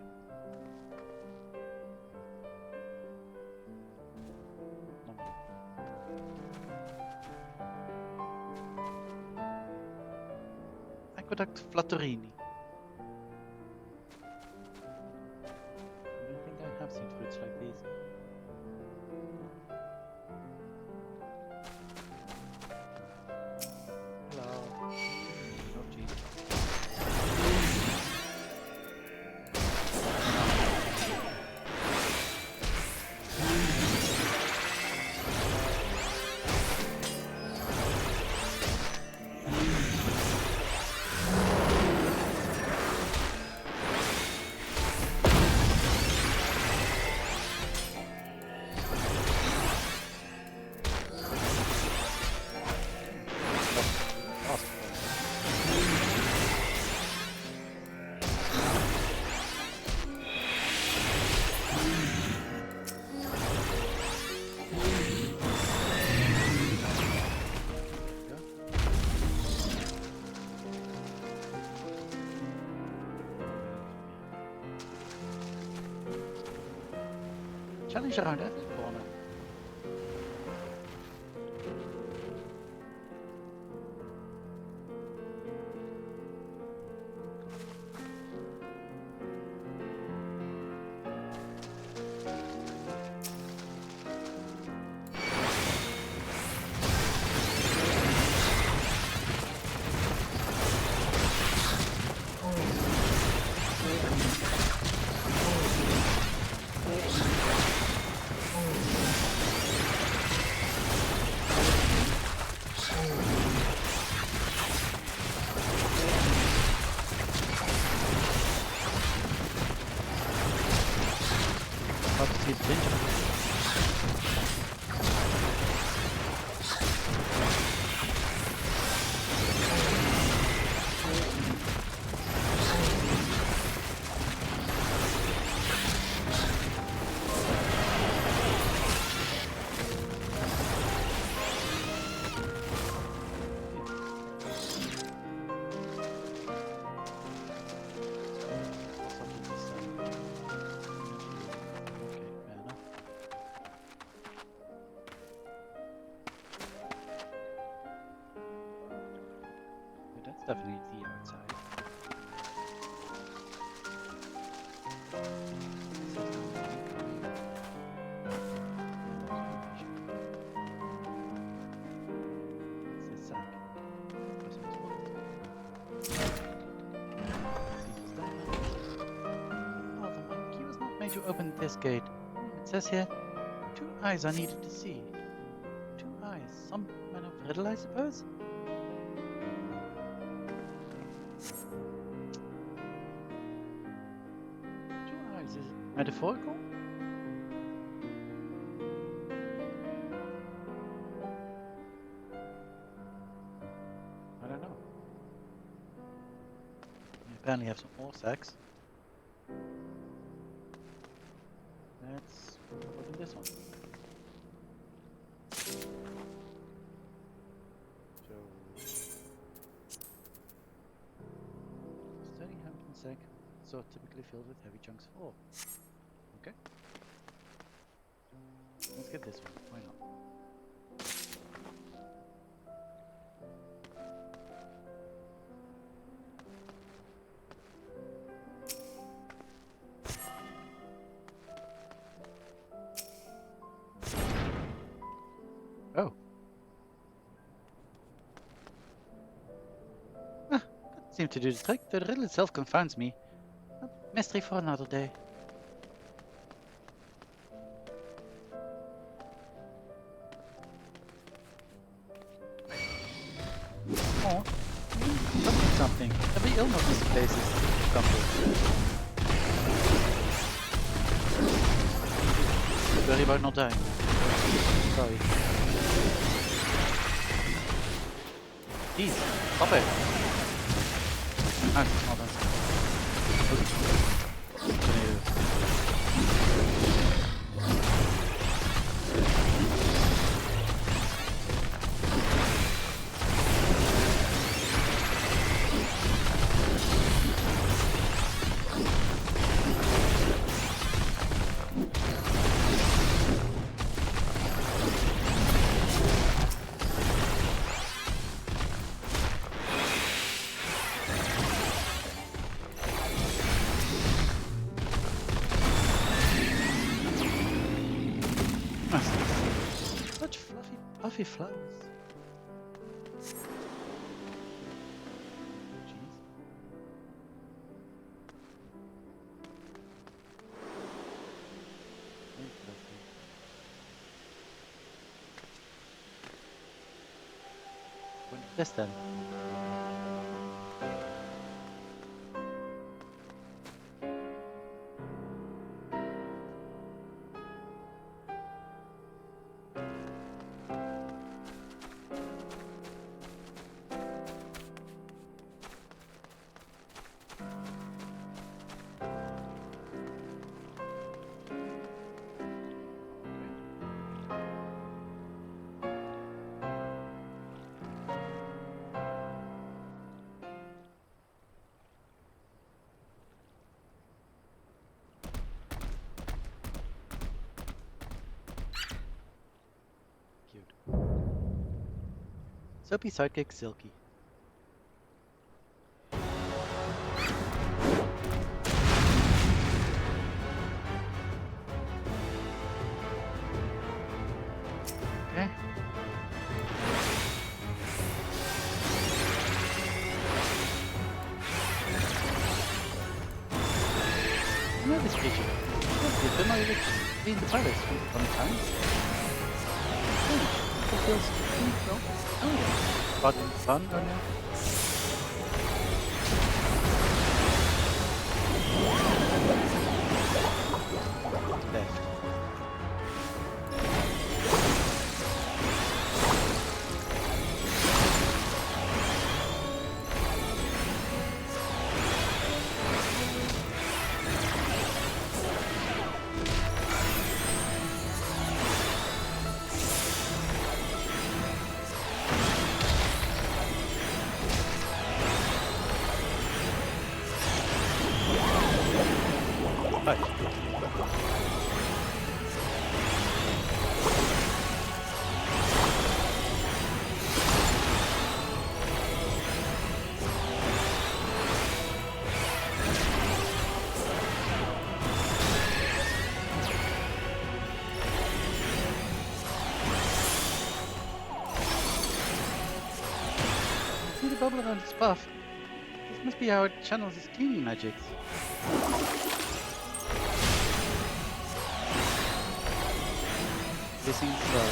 Aqueduct Flatterini. I've seen fruits like these. Hello. Oh jeez. Challenge around every corner. How to see the danger. That's definitely the outside. This side. Oh, the monkey was not made to open this gate. It says here, 2 eyes are needed to see. 2 eyes. Some kind of riddle, I suppose? Is it metaphorical? I don't know. We apparently have some more sex. Let's open this one. So, study Hampton sack. So typically filled with heavy chunks of ore. Okay. Let's get this one. Why not? Oh. Ah, that seemed to do the trick. The riddle itself confounds me. A mystery for another day. Oh, something. Every illness this place is something. Worry about not dying. Sorry. Jeez, stop it. Ah, it's not done. Such fluffy, puffy flowers. Jeez. Interesting. What is this then? Soapy sidekick Silky. Okay. I know this creature. You're familiar with being the pirates from one time. Strange. It feels well. Oh yeah. Blood and sun, oh no. Left. See the bubble around its buff? This must be how it channels its cleaning magics. Missing slow.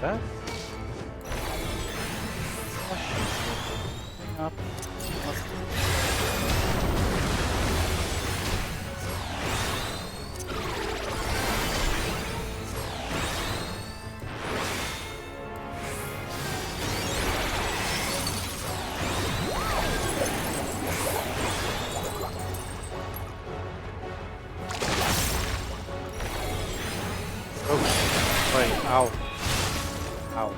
That? Up. Oh, wait, ow. Ow.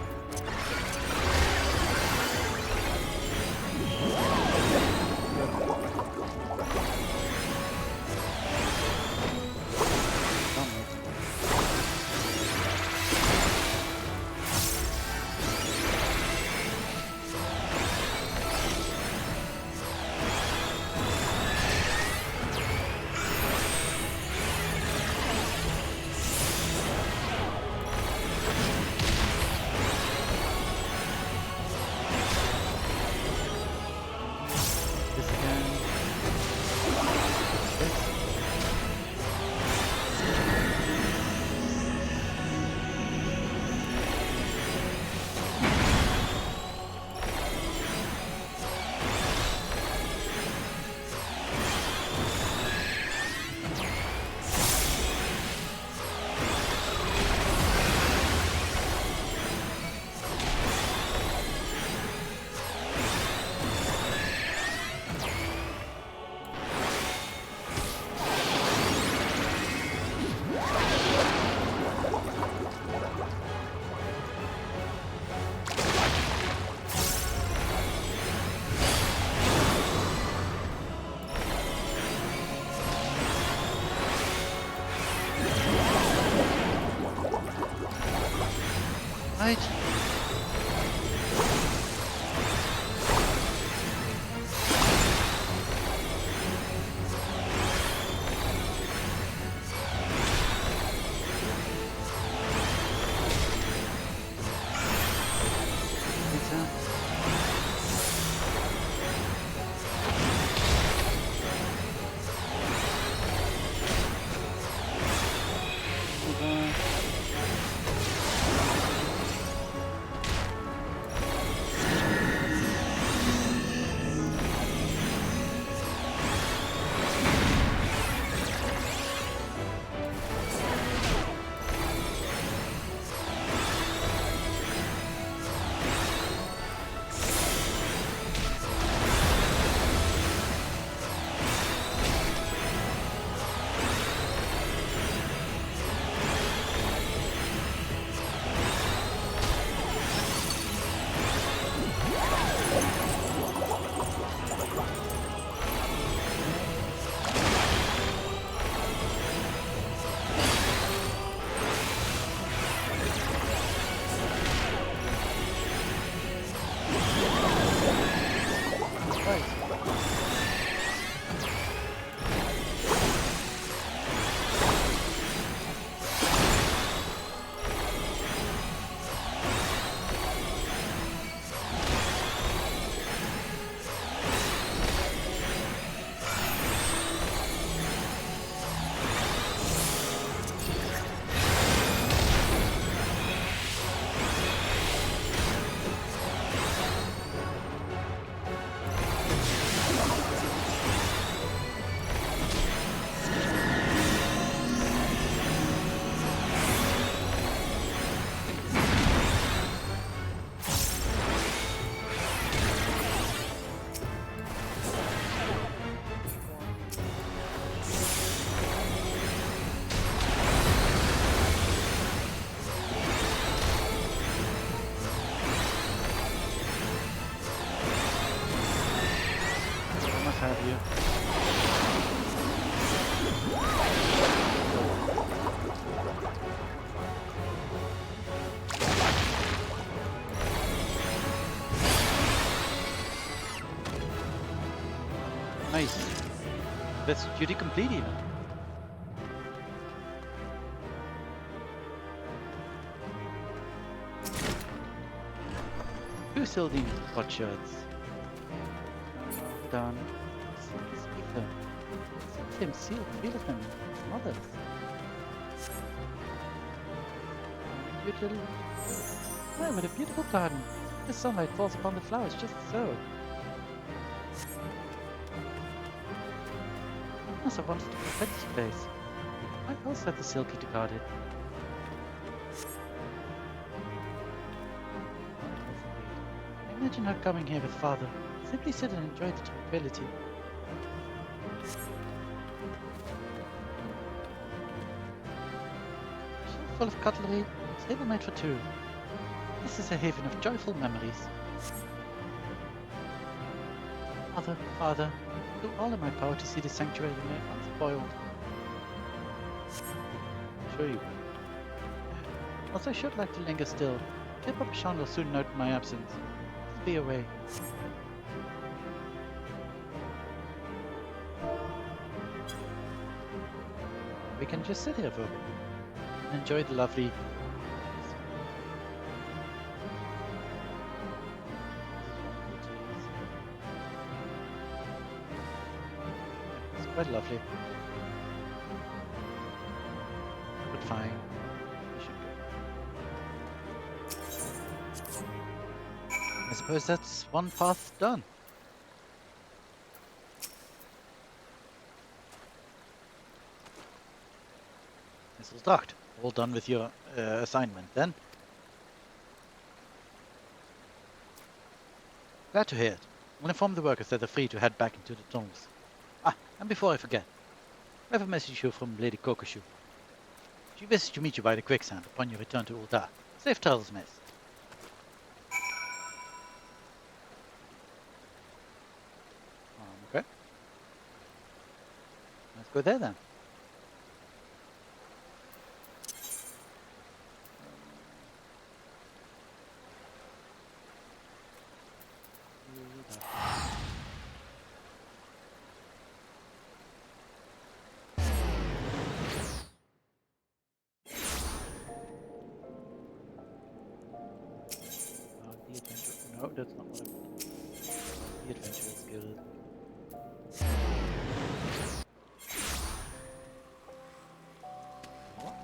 Right. Have you? Nice. That's duty complete even. Who still needs hot shirts? Done. Ether. See him sealed, feel of him, his mother's. Cute little... Oh, what a beautiful garden. The sunlight falls upon the flowers just so. I must have wanted to protect this place. Why else had the Silky to guard it? I imagine her coming here with father. Simply sit and enjoy the tranquility. Shelf full of cutlery, table made for two. This is a haven of joyful memories. Father, do all in my power to see the sanctuary remain unspoiled. Sure you will. Also, I should like to linger still. Kid Papa Sean will soon note my absence. I'll be away. We can just sit here for a bit and enjoy the lovely... It's quite lovely. But fine. We should go. I suppose that's one path done. This is docked. All done with your assignment then. Glad to hear it. I'll inform the workers that they're free to head back into the tunnels. Ah, and before I forget, I have a message here from Lady Kokoshu. She wishes to meet you by the quicksand upon your return to Ulta. Safe travels, miss. Okay. Let's go there then. No, that's not what I want. The Adventurer's Guild. What?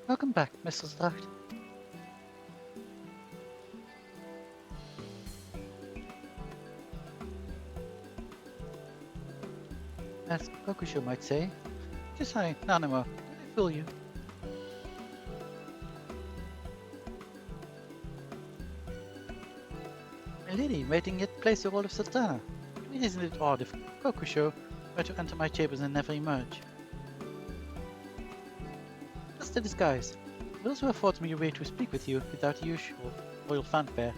Welcome back, Mr. Stracht. As Kokusho might say, just hi, Nanuma, did I fool you? My lady, waiting at place the role of Sultana. Isn't it odd if Kokusho were to enter my chambers and never emerge? Just a disguise. It also affords me a way to speak with you without the usual royal fanfare.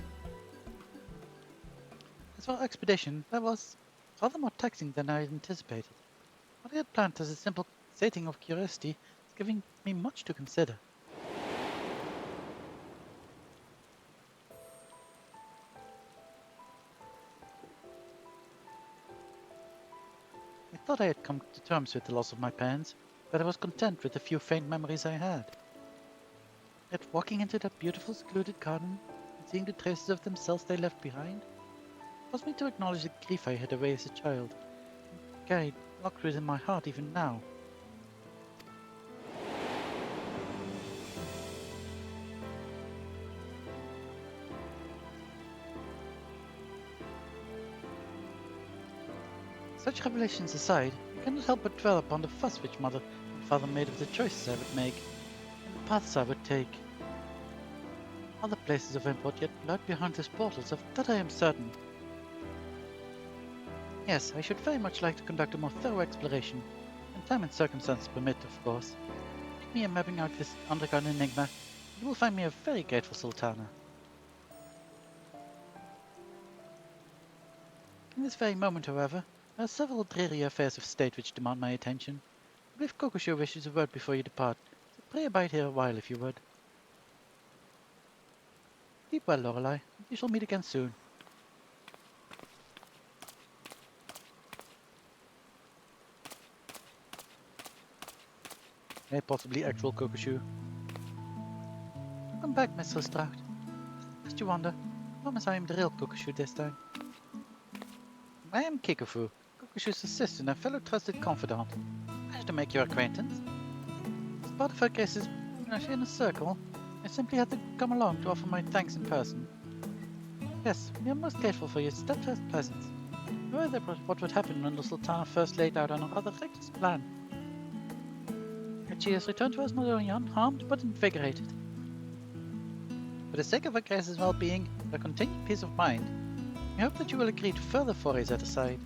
As for our expedition, that was rather more taxing than I had anticipated. What I had planned as a simple sating of curiosity is giving me much to consider. I thought I had come to terms with the loss of my parents, but I was content with the few faint memories I had. Yet walking into that beautiful secluded garden and seeing the traces of themselves they left behind caused me to acknowledge the grief I had away as a child, carried locked within my heart even now. Such revelations aside, I cannot help but dwell upon the fuss which mother and father made of the choices I would make, and the paths I would take. Other places of import yet lurk behind these portals, of that I am certain. Yes, I should very much like to conduct a more thorough exploration, when time and circumstances permit, of course. Leave me in mapping out this underground enigma, and you will find me a very grateful Sultana. In this very moment, however, there are several dreary affairs of state which demand my attention. I believe Kokusho wishes a word before you depart, so pray abide here a while if you would. Keep well, Lorelei, and we shall meet again soon. Possibly actual Kokusho. Welcome back, Mr. Stracht. Lest you wonder, I promise I am the real Kokusho this time. I am Kikufu, Kokusho's assistant and fellow trusted confidant. Pleasure to make your acquaintance. As part of Her Grace's inner circle, I simply had to come along to offer my thanks in person. Yes, we are most grateful for your steadfast presence. We were about what would happen when the Sultana first laid out on a rather reckless plan. And she has returned to us not only unharmed, but invigorated. For the sake of Her Grace's well-being and her continued peace of mind, we hope that you will agree to further forays at her side.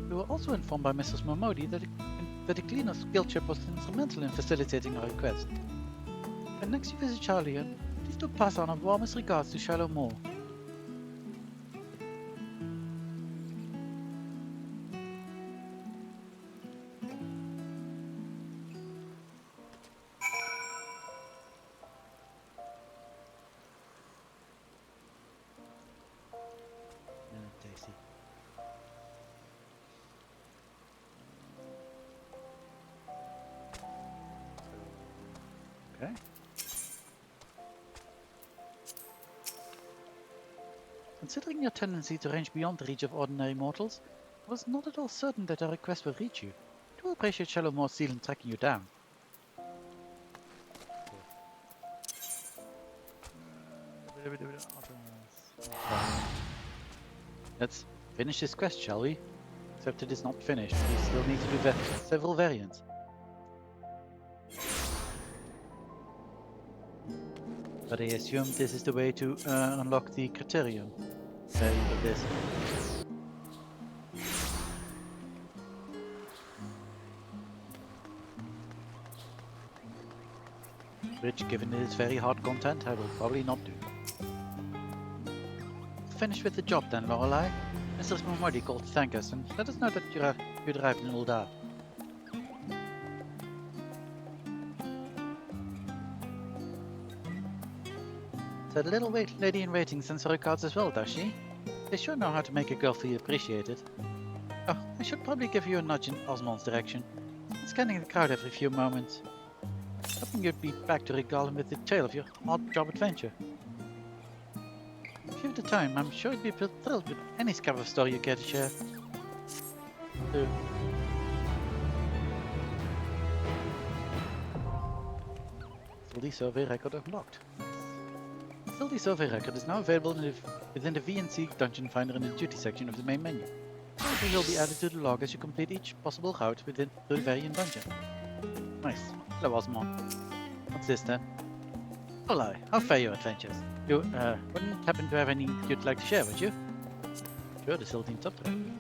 We were also informed by Mrs. Momodi that the cleaner's guild trip was instrumental in facilitating our request. When next you visit Charlian, please do pass on our warmest regards to Shallow Moor. Tasty. Okay. Considering your tendency to range beyond the reach of ordinary mortals, I was not at all certain that our request will reach you. I do appreciate Shallow Moor's zeal in tracking you down. Let's finish this quest, shall we? Except it is not finished. We still need to do several variants. But I assume this is the way to unlock the criterion variant of this. Which, given its very hard content, I will probably not do. Finish with the job then, Lorelei. Mrs. Momodi called to thank us and let us know that you'd arrived in Uldar. So the little lady-in-waiting sends her regards as well, does she? They sure know how to make a girl feel appreciated. Oh, I should probably give you a nudge in Osmond's direction. Scanning the crowd every few moments. Hoping you'd be back to regale him with the tale of your odd job adventure. If you have the time, I'm sure he'd be thrilled with any scrap of story you care to share. Facility survey record unlocked. Facility survey record is now available within the VNC dungeon finder in the duty section of the main menu. It will be added to the log as you complete each possible route within the Varian dungeon. Nice. Hello, Osmond. What's this then? Hola, how fare your adventures? You, wouldn't happen to have any you'd like to share, would you? Sure, the Sildine subterranean.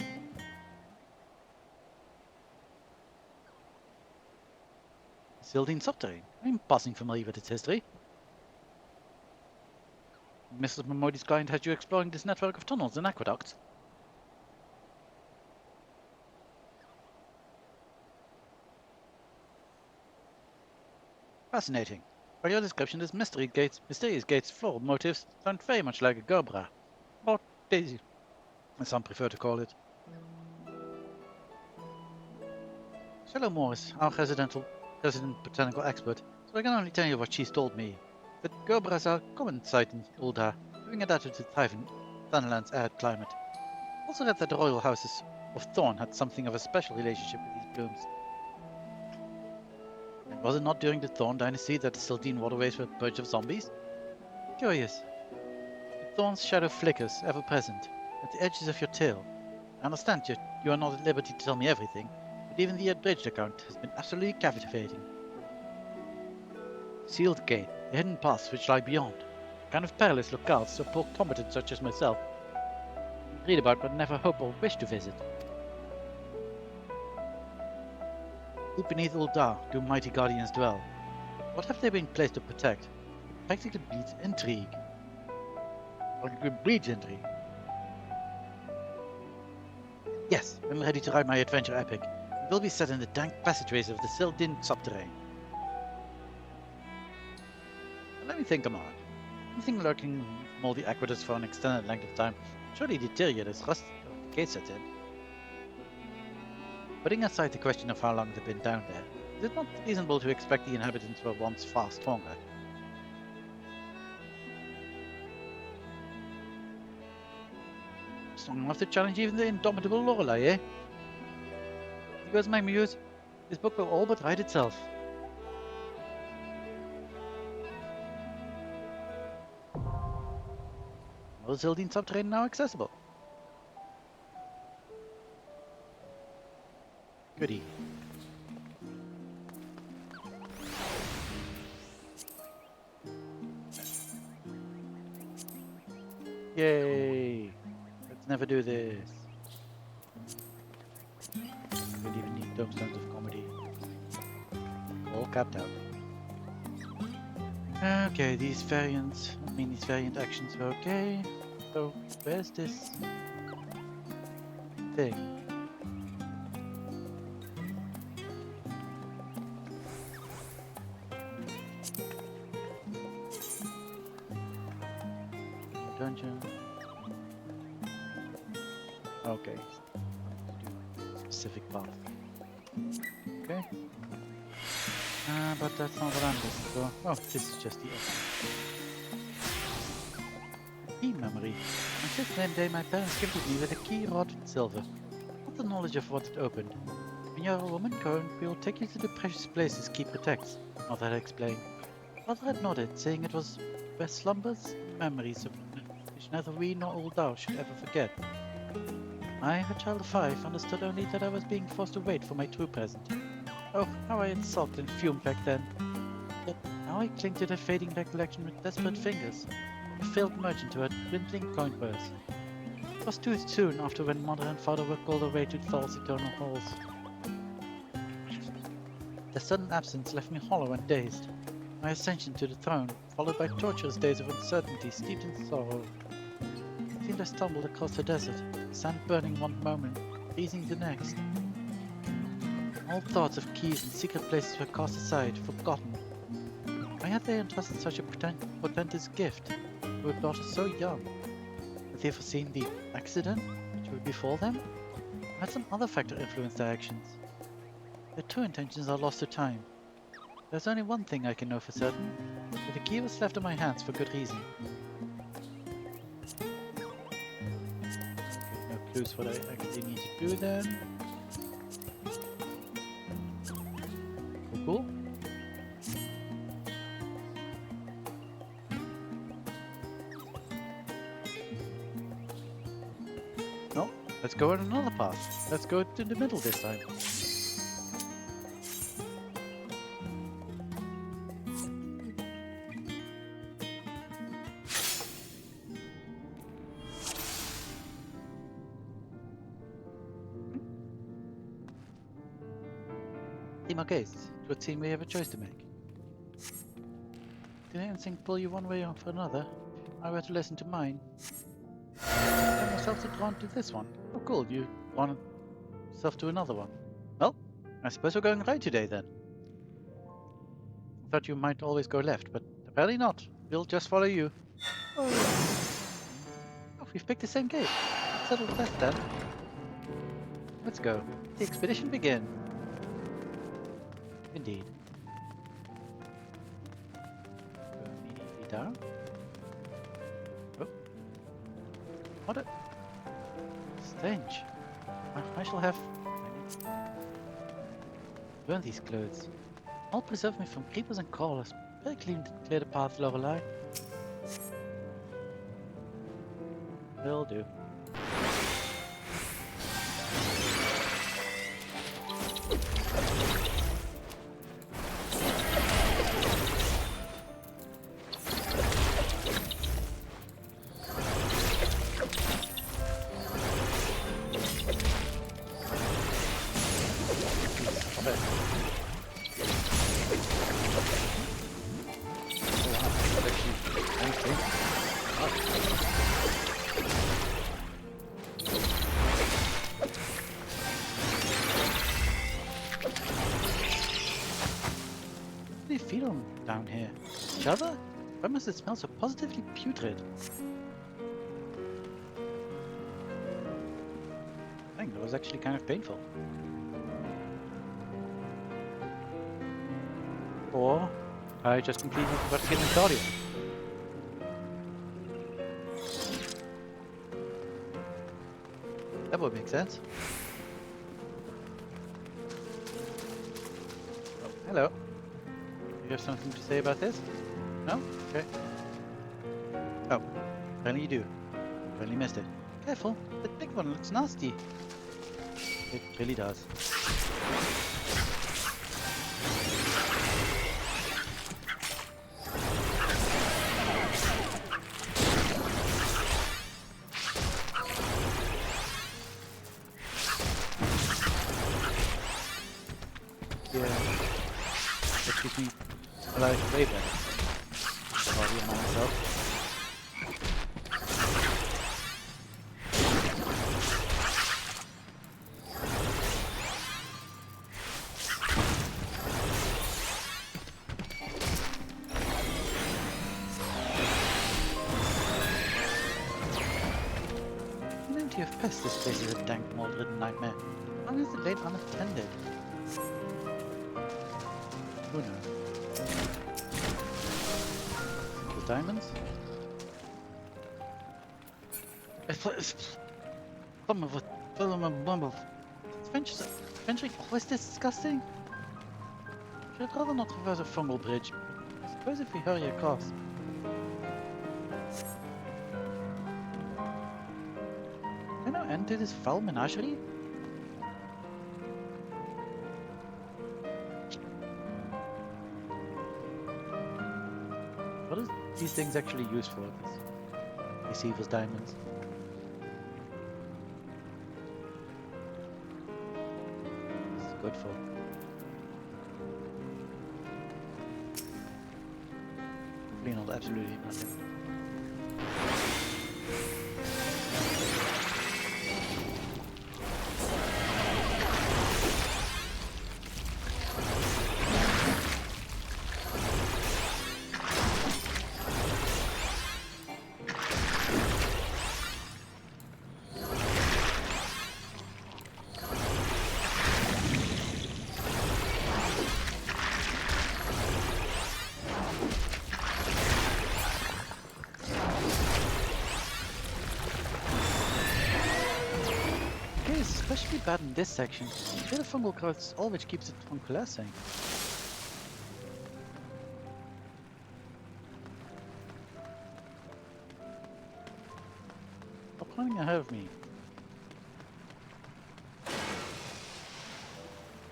Sildine subterranean? I'm passing familiar with its history. Mr. Momodi's client had you exploring this network of tunnels and aqueducts. Fascinating. By your description, this mysterious gate's floor motifs sound very much like a Gerbera. Or Daisy, as some prefer to call it. Shallow Morris, our resident botanical expert, so I can only tell you what she's told me. That Gerberas are a common sight in Ulda, having adapted to thrive in Thunderland's arid climate. Also read that the royal houses of Thorn had something of a special relationship with these blooms. And was it not during the Thorn dynasty that the Sildine waterways were purged of zombies? Curious. The Thorn's shadow flickers, ever present, at the edges of your tale. I understand you are not at liberty to tell me everything, but even the abridged account has been absolutely captivating. Sealed gate, the hidden paths which lie beyond. Kind of perilous locales for poor combatants such as myself. Read about but never hope or wish to visit. Deep beneath Ulda do mighty guardians dwell. What have they been placed to protect? It practically breeds intrigue. Or it breeds intrigue. Yes, I'm ready to write my adventure epic. It will be set in the dank passageways of the Sildine subterranean. Let me think a moment. Anything lurking from all the aqueducts for an extended length of time surely deteriorate as rust or decay sets in. Putting aside the question of how long they've been down there, is it not reasonable to expect the inhabitants were once far stronger? Strong enough to challenge even the indomitable Lorelei, eh? There goes my muse. This book will all but write itself. Will Sildine subterranean now accessible? Goody. Yay! Let's never do this. Don't even need tombstones of comedy. All capped out. Okay, these variant actions were okay. So, where's this thing? Dungeon. Okay. Specific path. Okay. But that's not what I'm looking for. Oh, this is just the key memory. On this same day, my parents gifted me with a key wrought with silver. Not the knowledge of what it opened. When you're a woman, Cohen, we will take you to the precious places key protects. Mother had explained. Father had nodded, saying it was where slumbers and memories of which neither we nor old Dow should ever forget. I, a child of 5, understood only that I was being forced to wait for my true present. Oh, how I had sulked and fumed back then. Yet now I cling to the fading recollection with desperate fingers. A failed merchant to a dwindling coin purse. It was too soon after when mother and father were called away to Thal's eternal halls. Their sudden absence left me hollow and dazed. My ascension to the throne, followed by torturous days of uncertainty steeped in sorrow. It seemed I stumbled across the desert, sand burning one moment, freezing the next. All thoughts of keys and secret places were cast aside, forgotten. Why had they entrusted such a portentous gift to a daughter so young? The they foreseen the accident which would befall them? Or had some other factor influenced their actions? Their true intentions are lost to time. There's only one thing I can know for certain, that the key was left in my hands for good reason. Okay, no clues what I actually need to do then. Cool. No, let's go on another path. Let's go to the middle this time. Team Arcades, it would seem we have a choice to make. Did instinct pull you one way or another? If I were to listen to mine, I found myself drawn to this one. Oh cool, you wanted yourself to another one. Well, I suppose we're going right today then. I thought you might always go left, but apparently not. We'll just follow you. Oh, we've picked the same gate. Settle the test then. Let's go. The expedition begin. Indeed. Go immediately down. Oh. What a... Strange. I shall have... Burn these clothes. All preserve me from creepers and crawlers. Very clean to clear the path, Lorelei. Will do. Feel down here? Each other? Why must it smell so positively putrid? I think that was actually kind of painful. Or I just completely forgot to get my cardio. That would make sense. Oh, hello. You have something to say about this? No? Okay. Oh, apparently you do. Apparently missed it. Careful, the big one looks nasty. It really does. Yeah. That gives me a life way better. Body on myself. Plenty of pests, this place is a dank, mold-ridden nightmare. How long is it laid unattended? Who knows? The diamonds? Adventuring always this disgusting? Should rather not traverse a fungal bridge. I suppose if we hurry across. Can I end to this foul menagerie? What is these things actually used for? These Evil's diamonds. This is good for. Hopefully not absolutely nothing. bad in this section. The fungal growth is all which keeps it from coalescing. Stop running ahead of me.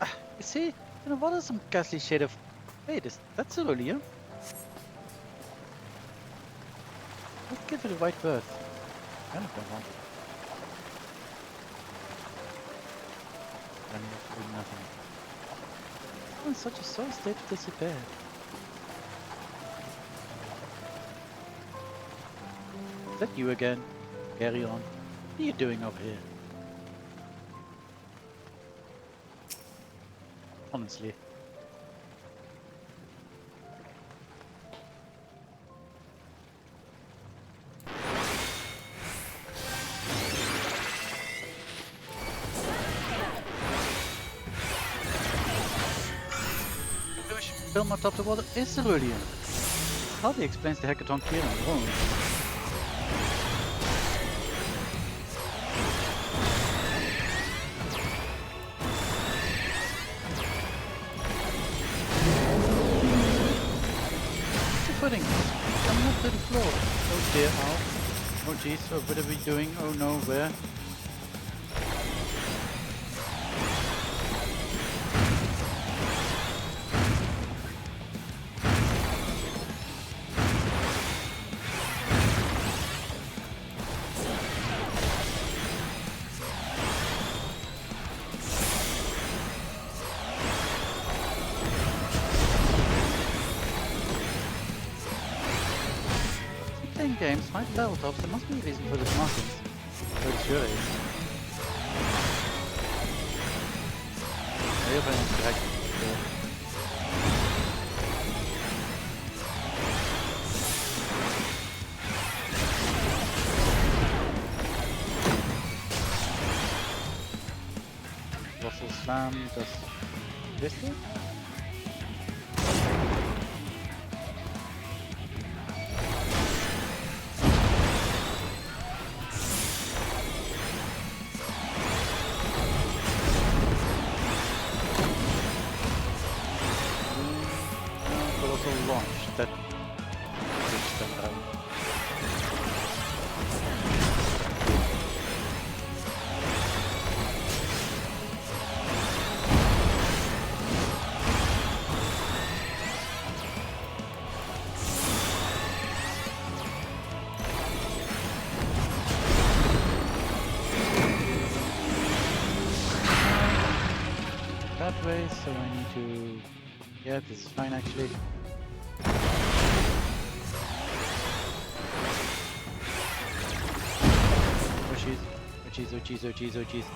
You see? You know, what is some ghastly shade of... Wait, that's cerulean? Let's give it a white birth. Kind of don't want it. Running off doing nothing. Oh, in such a sorry state of disrepair. Is that you again? Carry on. What are you doing over here? Honestly. Film on top of the water is cerulean. Hardly explains the hecaton here on the wound. Footing coming up to the floor. Oh dear, ow. Oh jeez, oh, what are we doing? Oh no, where? Games, find tabletops, there must be a reason for this markings. But it sure is. I hope I don't get hacked. Russell Slam does this thing? Way, so I need to... Yeah, this is fine actually. Oh jeez, oh jeez, oh jeez, oh jeez, oh jeez.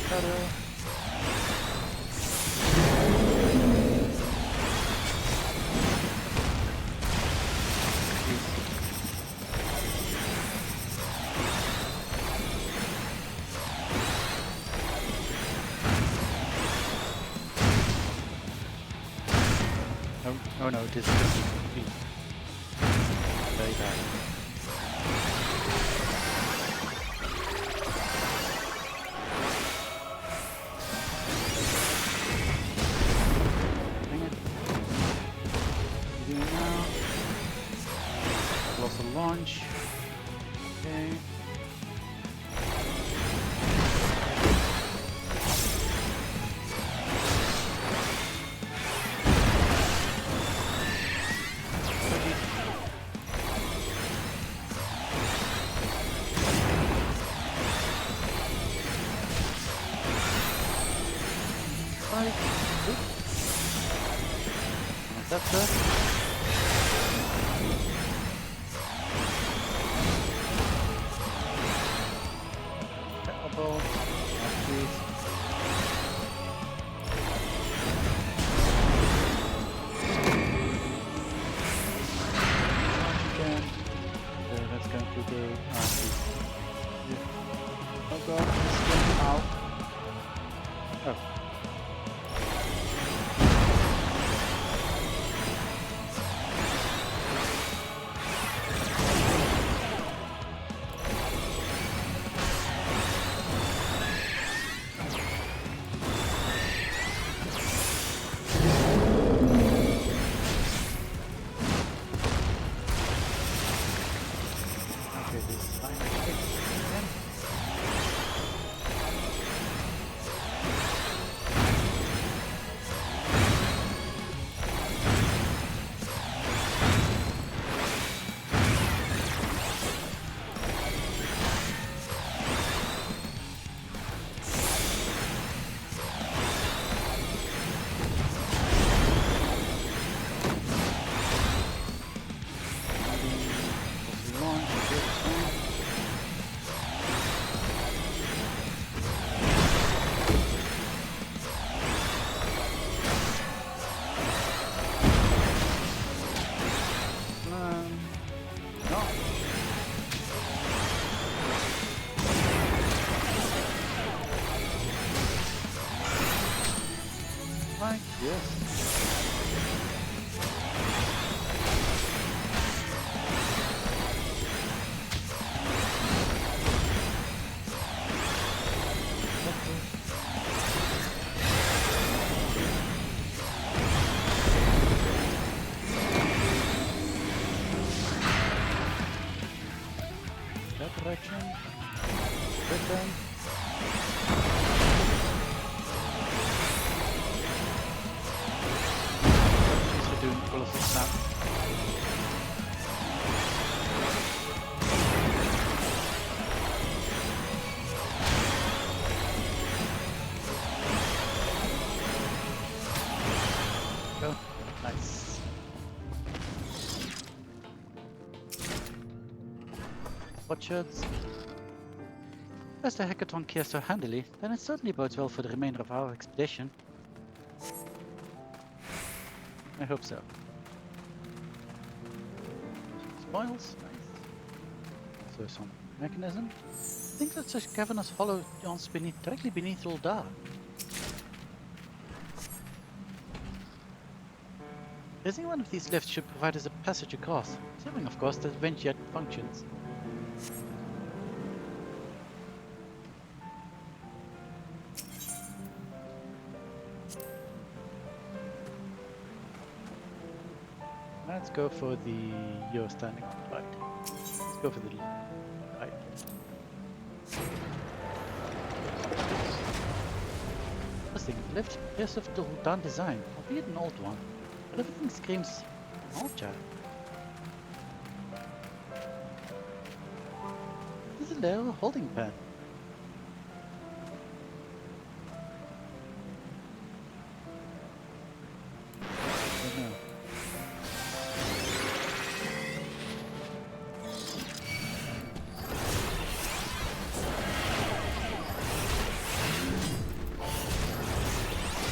Ta-da! Oh no, this is very bad. Dang it. What are you doing now? I've lost a launch. Okay. That's it. Elbow. Again. That's going to go. Oh god, it's going out. Oh. Yes. That direction. Good then. Used to doing colossal snap. Go. Nice. Watchers. As the hackathon clears so handily, then it certainly bodes well for the remainder of our expedition. I hope so. Spoils, nice. So some mechanism. I think that's a cavernous hollow yawns directly beneath Uldar. Raising one of these lifts should provide us a passage across, assuming of course that the vent yet functions. Let's go for the... You're standing on the right. Let's go for the right. Interesting. Lift appears of the Huldan design, albeit an old one. But everything screams Malcha. This is a little holding pad. I don't know.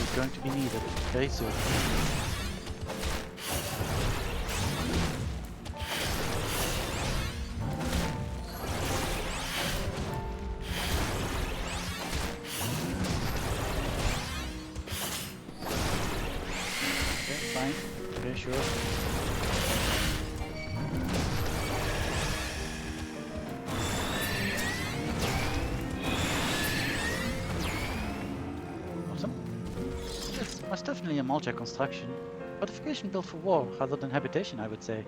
It's going to be needed very soon. Fine, very sure. Awesome. This was definitely a Malcha construction. Fortification built for war rather than habitation, I would say.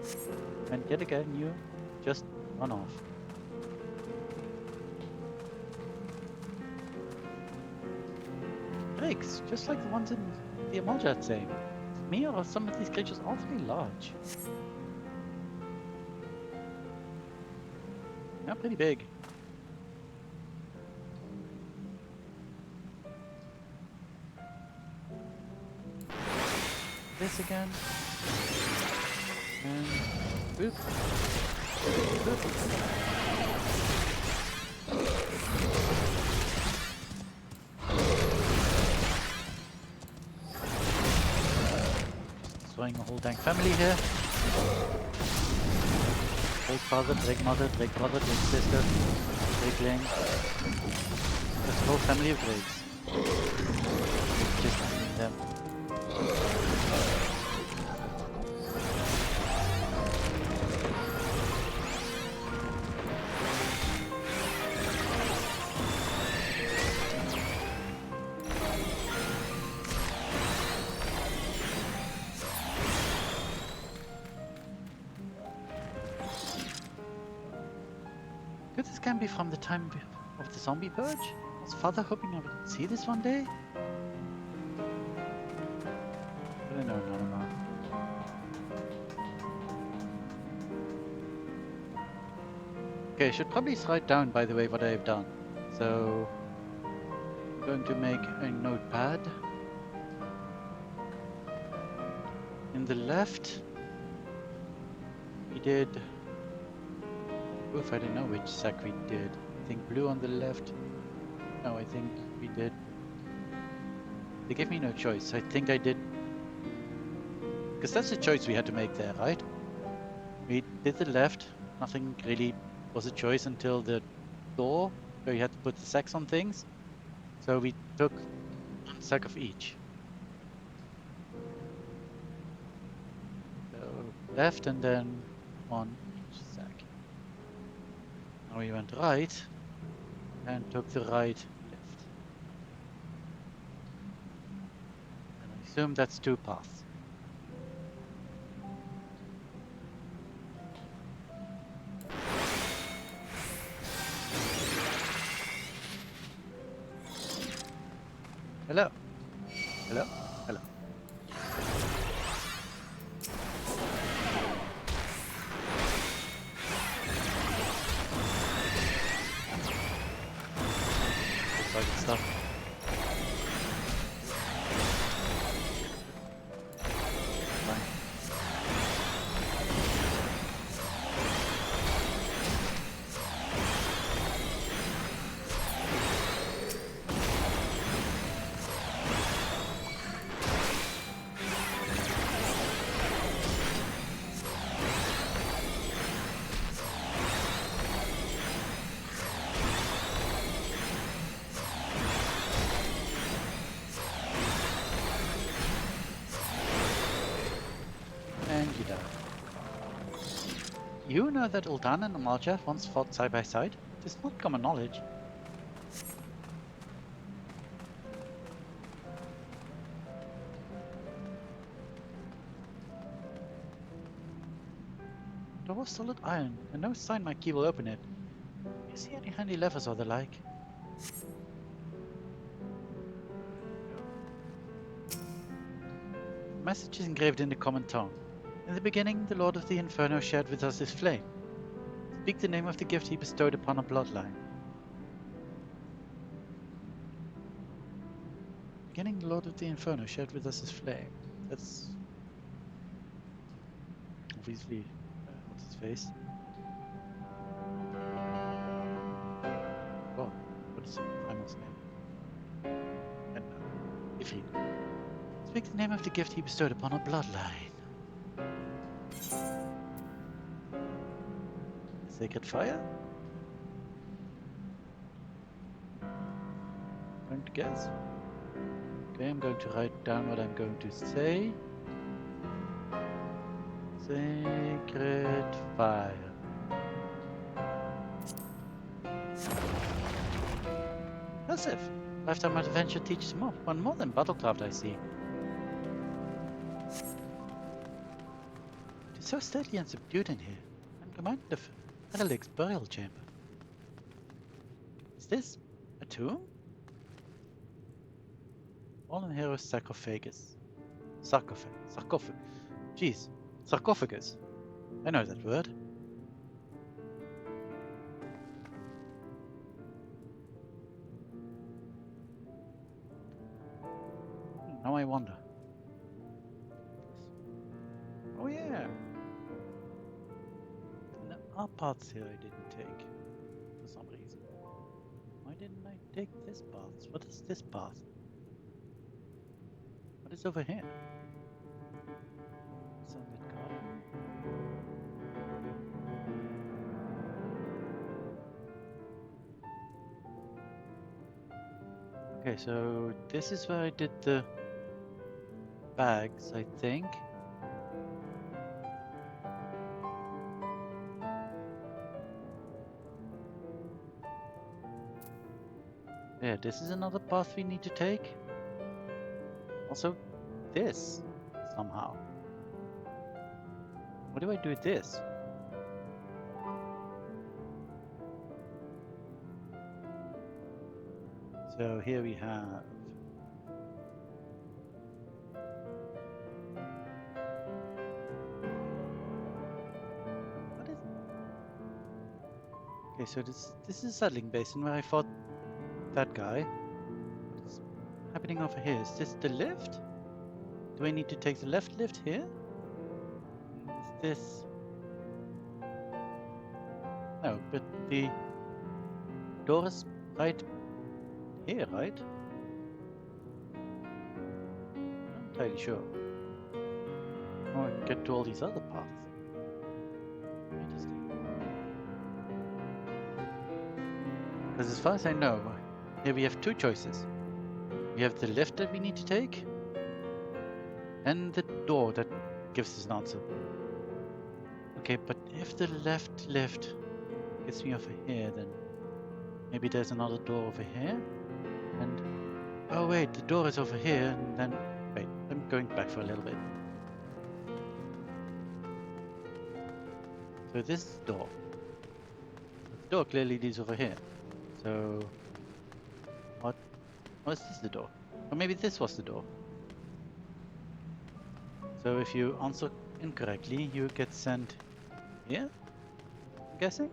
And yet again, you just run off. Drakes, just like the ones in the Amalja, I'd say. Me or some of these creatures awfully large. Yeah, pretty big. This again. And boop. Boop. Destroying a whole dang family here. Drake father, Drake mother, Drake brother, Drake sister, Drakeling. That's a whole family of Drakes. Just eating them. Could this can be from the time of the zombie purge? Was father hoping I would see this one day? But I know none about. Okay, I should probably write down, by the way, what I've done. So, I'm going to make a notepad. In the left, we did... Oof, I don't know which sack we did. I think blue on the left. No, I think we did... They gave me no choice. I think I did... Because that's the choice we had to make there, right? We did the left. Nothing really was a choice until the door, where you had to put the sacks on things. So we took one sack of each. left and then one each sec. Now we went right and took the right left. And I assume that's 2 paths. Hello. Hello. Hello. Target stuff. Fine. And you die. You know that Ul'dan and Amalja once fought side by side? It is not common knowledge. There was solid iron, and no sign my key will open it. Do you see any handy levers or the like? The message is engraved in the common tongue. In the beginning, the Lord of the Inferno shared with us his flame. Speak the name of the gift he bestowed upon a bloodline. Beginning, the Lord of the Inferno shared with us his flame. That's obviously what's his face. Oh, what is Primal's name? And Ifrit. Speak the name of the gift he bestowed upon a bloodline. Sacred fire? Going to guess. Okay, I'm going to write down what I'm going to say. Sacred fire. Impressive. Lifetime adventure teaches one more than battlecraft, I see. It is so steady and subdued in here. I'm reminded of Menelik's burial chamber. Is this a tomb? Fallen hero's sarcophagus. Sarcophagus. Jeez, sarcophagus. I know that word. Now I wonder. Oh yeah. There are parts here I didn't take for some reason. Why didn't I take this path? What is this path? What is over here? Sunlit garden. Okay, so this is where I did the bags, I think. Yeah, this is another path we need to take. Also, this, somehow. What do I do with this? So here we have... What is... Okay, so this is a settling basin where I fought that guy. What is happening over here? Is this the lift? Do I need to take the left lift here? Is this... No, but the door is right here, right? I'm not entirely sure. Oh, I can get to all these other paths. Interesting. Because as far as I know, here we have 2 choices. We have the lift that we need to take, and the door that gives us an answer. Okay, but if the left lift gets me over here, then maybe there's another door over here. And oh wait, the door is over here, and then wait, I'm going back for a little bit. So this is the door. The door clearly leads over here. So what? Was this the door? Or maybe this was the door. So if you answer incorrectly, you get sent here, I'm guessing?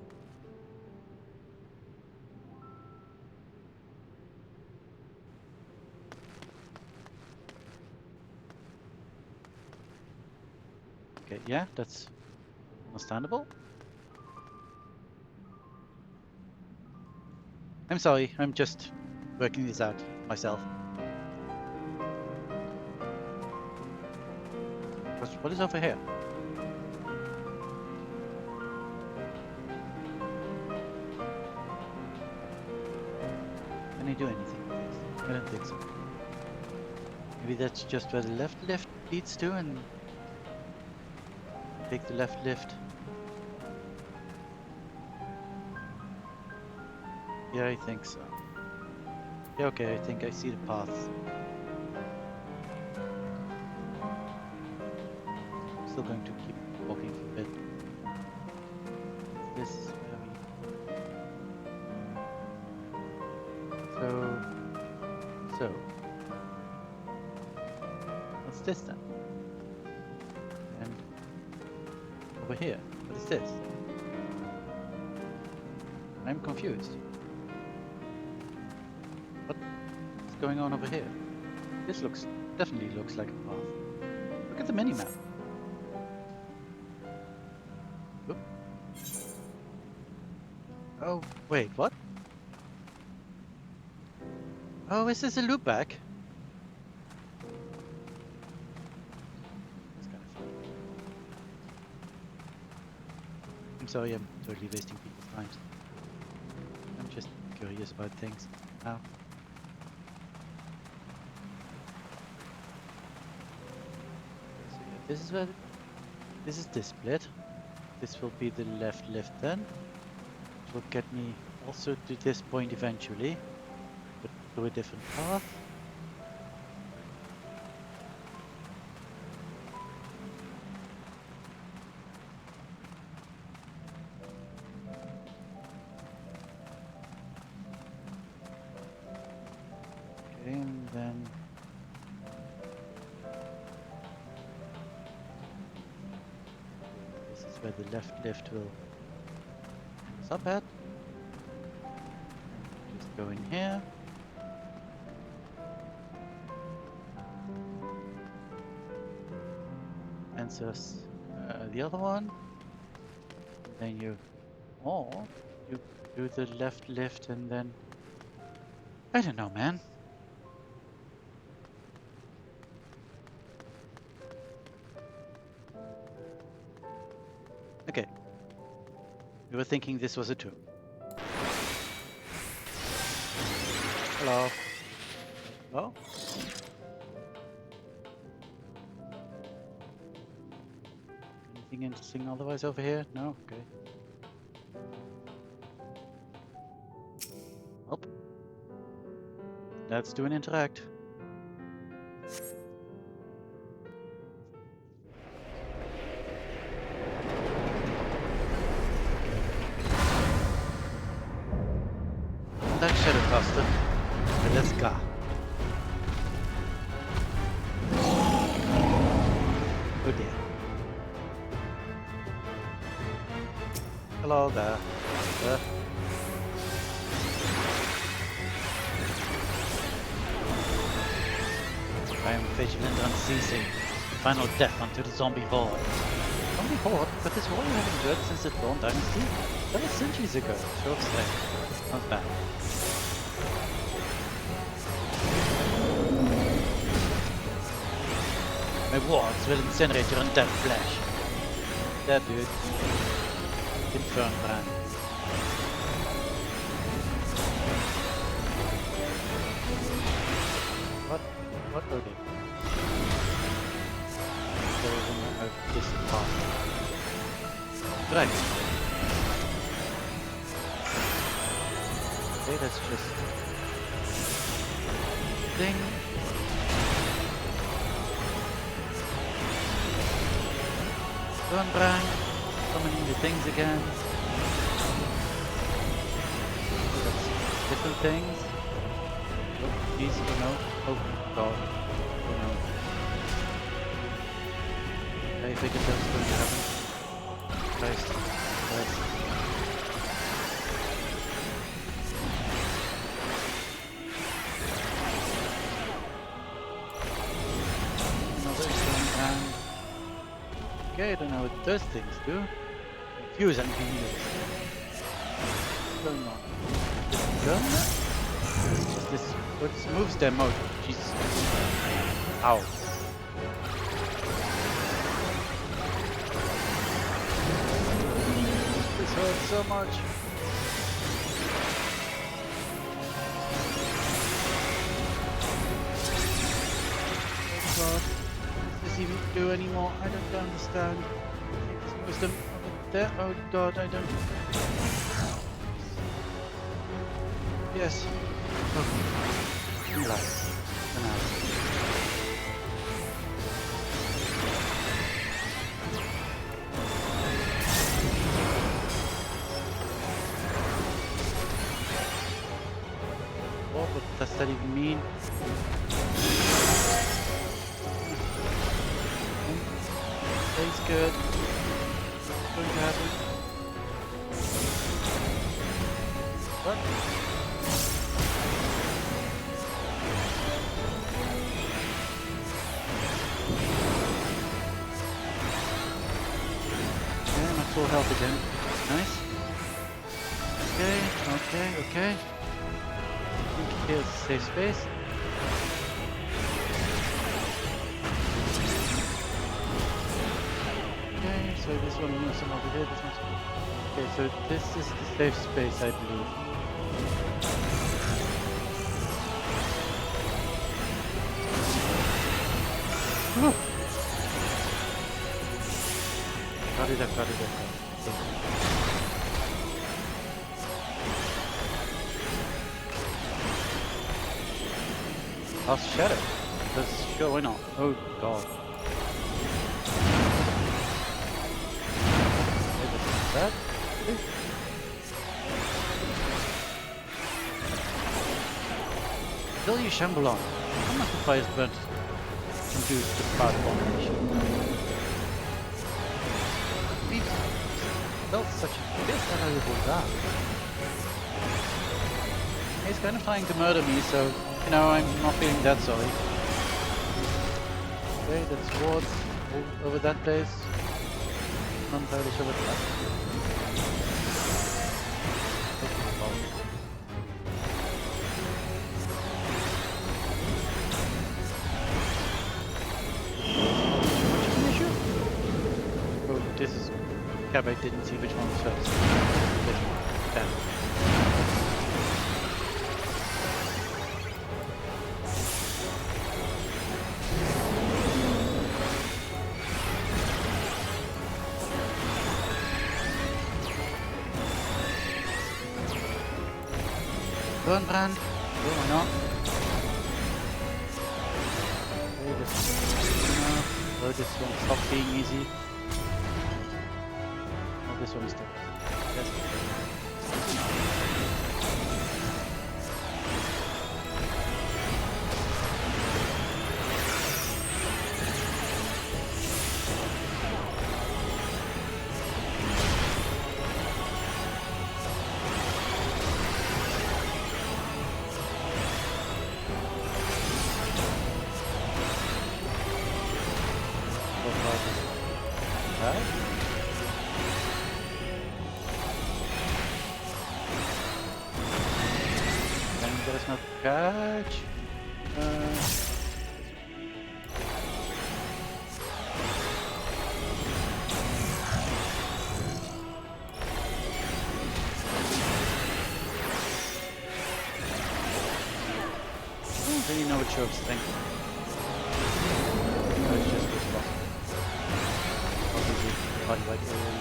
Okay, yeah, that's understandable. I'm sorry, I'm just working this out myself. What is over here? Can I do anything with this? I don't think so. Maybe that's just where the left lift leads to, and take the left lift. Yeah, I think so. Yeah, okay, I think I see the path. I'm still going to keep walking for a bit. This is where we... So... What's this then? And... over here, what is this? I'm confused. What's going on over here? This definitely looks like a path. Look at the mini-map. Oop. Oh, wait, what? Oh, is this a loop back? That's kind of fun. I'm sorry, I'm totally wasting people's time. I'm just curious about things. Now. So yeah, this is where... This is this split. This will be the left lift then. Which will get me also to this point eventually. But through a different path. Okay, and then... This is where the left lift will stop at. Just go in here. Answers the other one. Then you... Or you do the left lift and then... I don't know, man. Okay. We were thinking this was a tomb. Hello. Oh? Anything interesting otherwise over here? No? Okay. Well. Let's do an interact. That shadow cluster. And let's go. Oh dear. Hello there. I am vigilant unceasing. Final death unto the zombie horde. Zombie horde? But this warrior having endured since the Dawn Dynasty? That was centuries ago. Short strength. Not bad. My wards will incinerate your undead flesh. Dead, dude. Infern brand. What are they? There is this path. dragon. Okay, that's just thing. Burn, summoning the things again. That's different things. Oh, these, oh no. Oh god. Oh no. I figured that was going to happen. Christ. Another stone and... Okay, I don't know what those things do. Fuse and heals. What's going on? Gun? This what moves their mode. Jesus. Ow. This hurts so much. Oh god. What does this even do anymore? I don't understand. There's wisdom over there. Oh god, I don't. Yes. Oh. Relax. For now. What does that even mean? Stays good. What's going to happen? What? Okay, I'm at full health again. Nice. Okay. Here's a safe space. Okay, so this one moves some over here, this one's... Okay, so this is the safe space, I believe. Whew. Got it up. Okay. I'll shadow. Let's sure, why not? Oh god. That? Still you Shambhalon. How much the fire's burnt induce the cloud formation? We've built such a big valuable that. He's kind of trying to murder me, so you know, I'm not feeling that sorry. Okay, that's wards over that place. Not entirely sure what that is. Oh, this is... Yeah, but I didn't see which one was first. Which one? That. Burn brand. Oh, why not? Okay, this is enough. Oh, this one stopped being easy. Oh, this one is still. Yes. There's no catch. I don't really know what Choke's thinking. No, it's just this boss. Obviously, body like alien.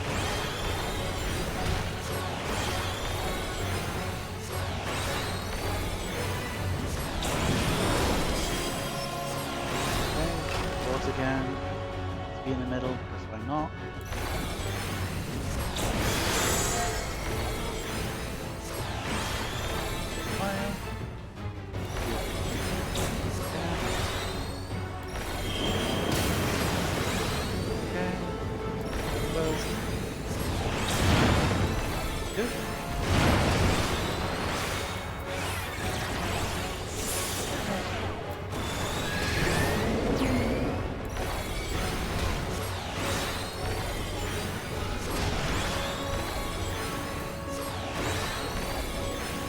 be in the middle, because why not? Fire. Okay. Close. Good.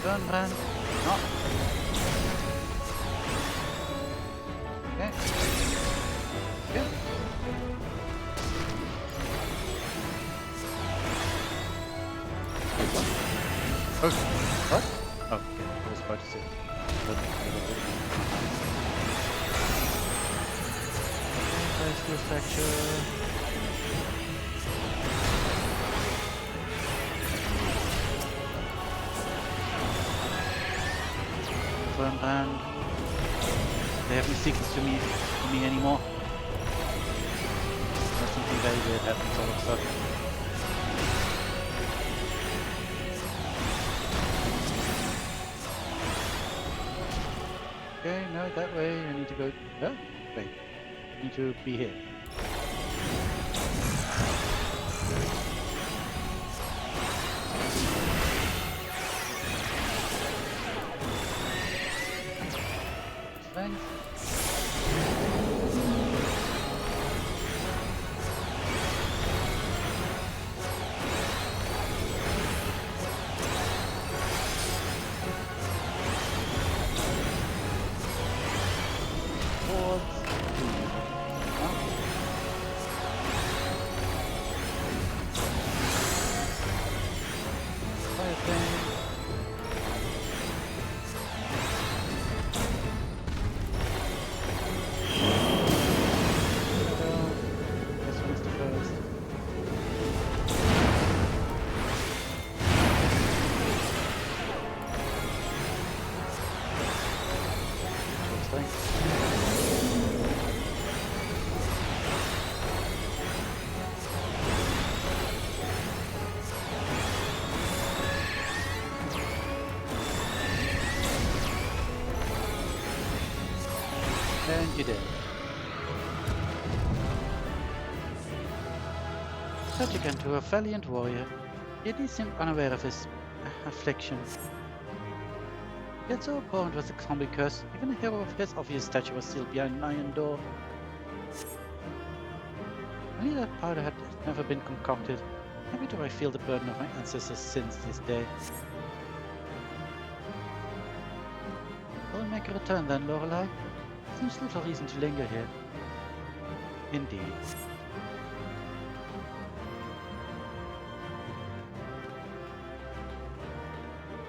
Turn, Brand. No. Okay. Good. Oh, what? Oh, okay. I was about to say. Nice skill fracture. And they have no secrets to me anymore. That's something very weird happens all of a sudden. Okay, no, that way. I need to go. Oh, wait. I need to be here. Thanks. And you did. Such again to a valiant warrior, yet he seemed unaware of his affliction. Yet so abhorrent was the zombie curse, even a hero of his obvious stature was still behind an iron door. Only that powder had never been concocted. Maybe do I feel the burden of my ancestors' sins this day. Will make a return then, Lorelei? Seems little reason to linger here. Indeed.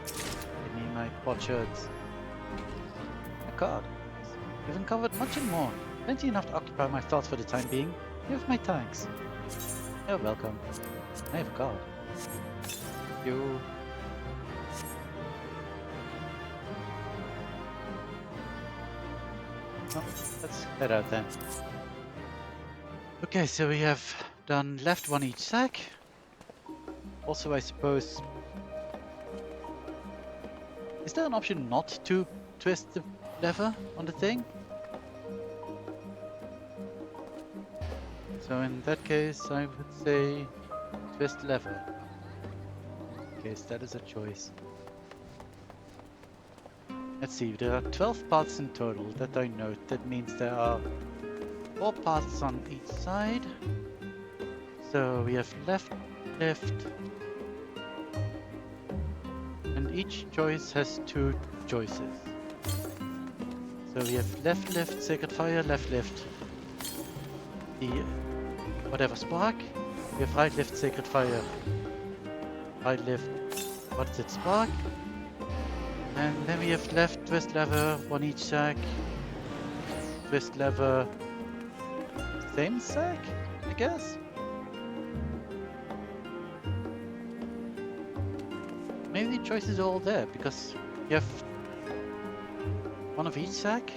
Give me my potsherds. My card. You've uncovered much and more. Plenty enough to occupy my thoughts for the time being. You have my thanks. You're welcome. I have a card. You. Oh, let's head out then. Okay, so we have done left one each sack. Also, I suppose... Is there an option not to twist the lever on the thing? So in that case, I would say twist lever. In case that is a choice. Let's see, there are 12 paths in total that I note. That means there are 4 paths on each side. So we have left, left. And each choice has 2 choices. So we have left, left, sacred fire, left, left. The whatever spark. We have right, left, sacred fire. Right, left, what is it, spark? And then we have left, twist lever, one each sack. Twist lever, same sack, I guess? Maybe the choices are all there, because you have one of each sack,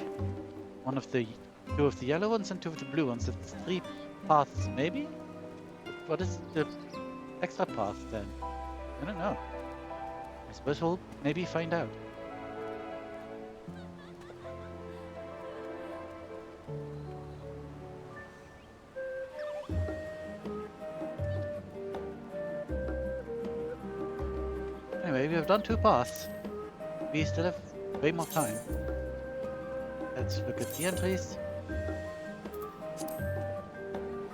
one of the 2 of the yellow ones and 2 of the blue ones. That's 3 paths, maybe? What is the extra path then? I don't know. I suppose we'll maybe find out. Anyway, we have done 2 paths. We still have way more time. Let's look at the entries.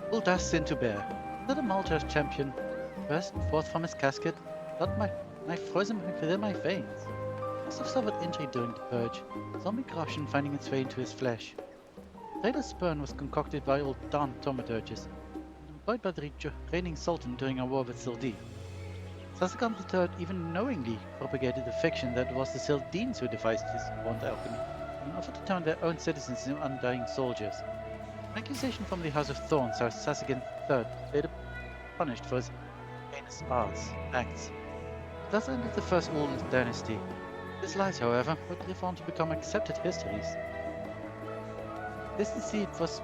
Full dash sin to bear. Little Maltese champion burst forth from his casket, felt my knife frozen within my veins. Must have suffered injury during the purge, zombie corruption finding its way into his flesh. Raider's sperm was concocted by old Don thaumaturgist, and employed by the reigning sultan during our war with Sildee. Sasagan III even knowingly propagated the fiction that it was the Sildeans who devised his wand alchemy, and offered to turn their own citizens into undying soldiers. An accusation from the House of Thorns how Sasagan III later punished for his heinous acts. Thus ended the first Old Dynasty. These lies, however, would live on to become accepted histories. This deceit was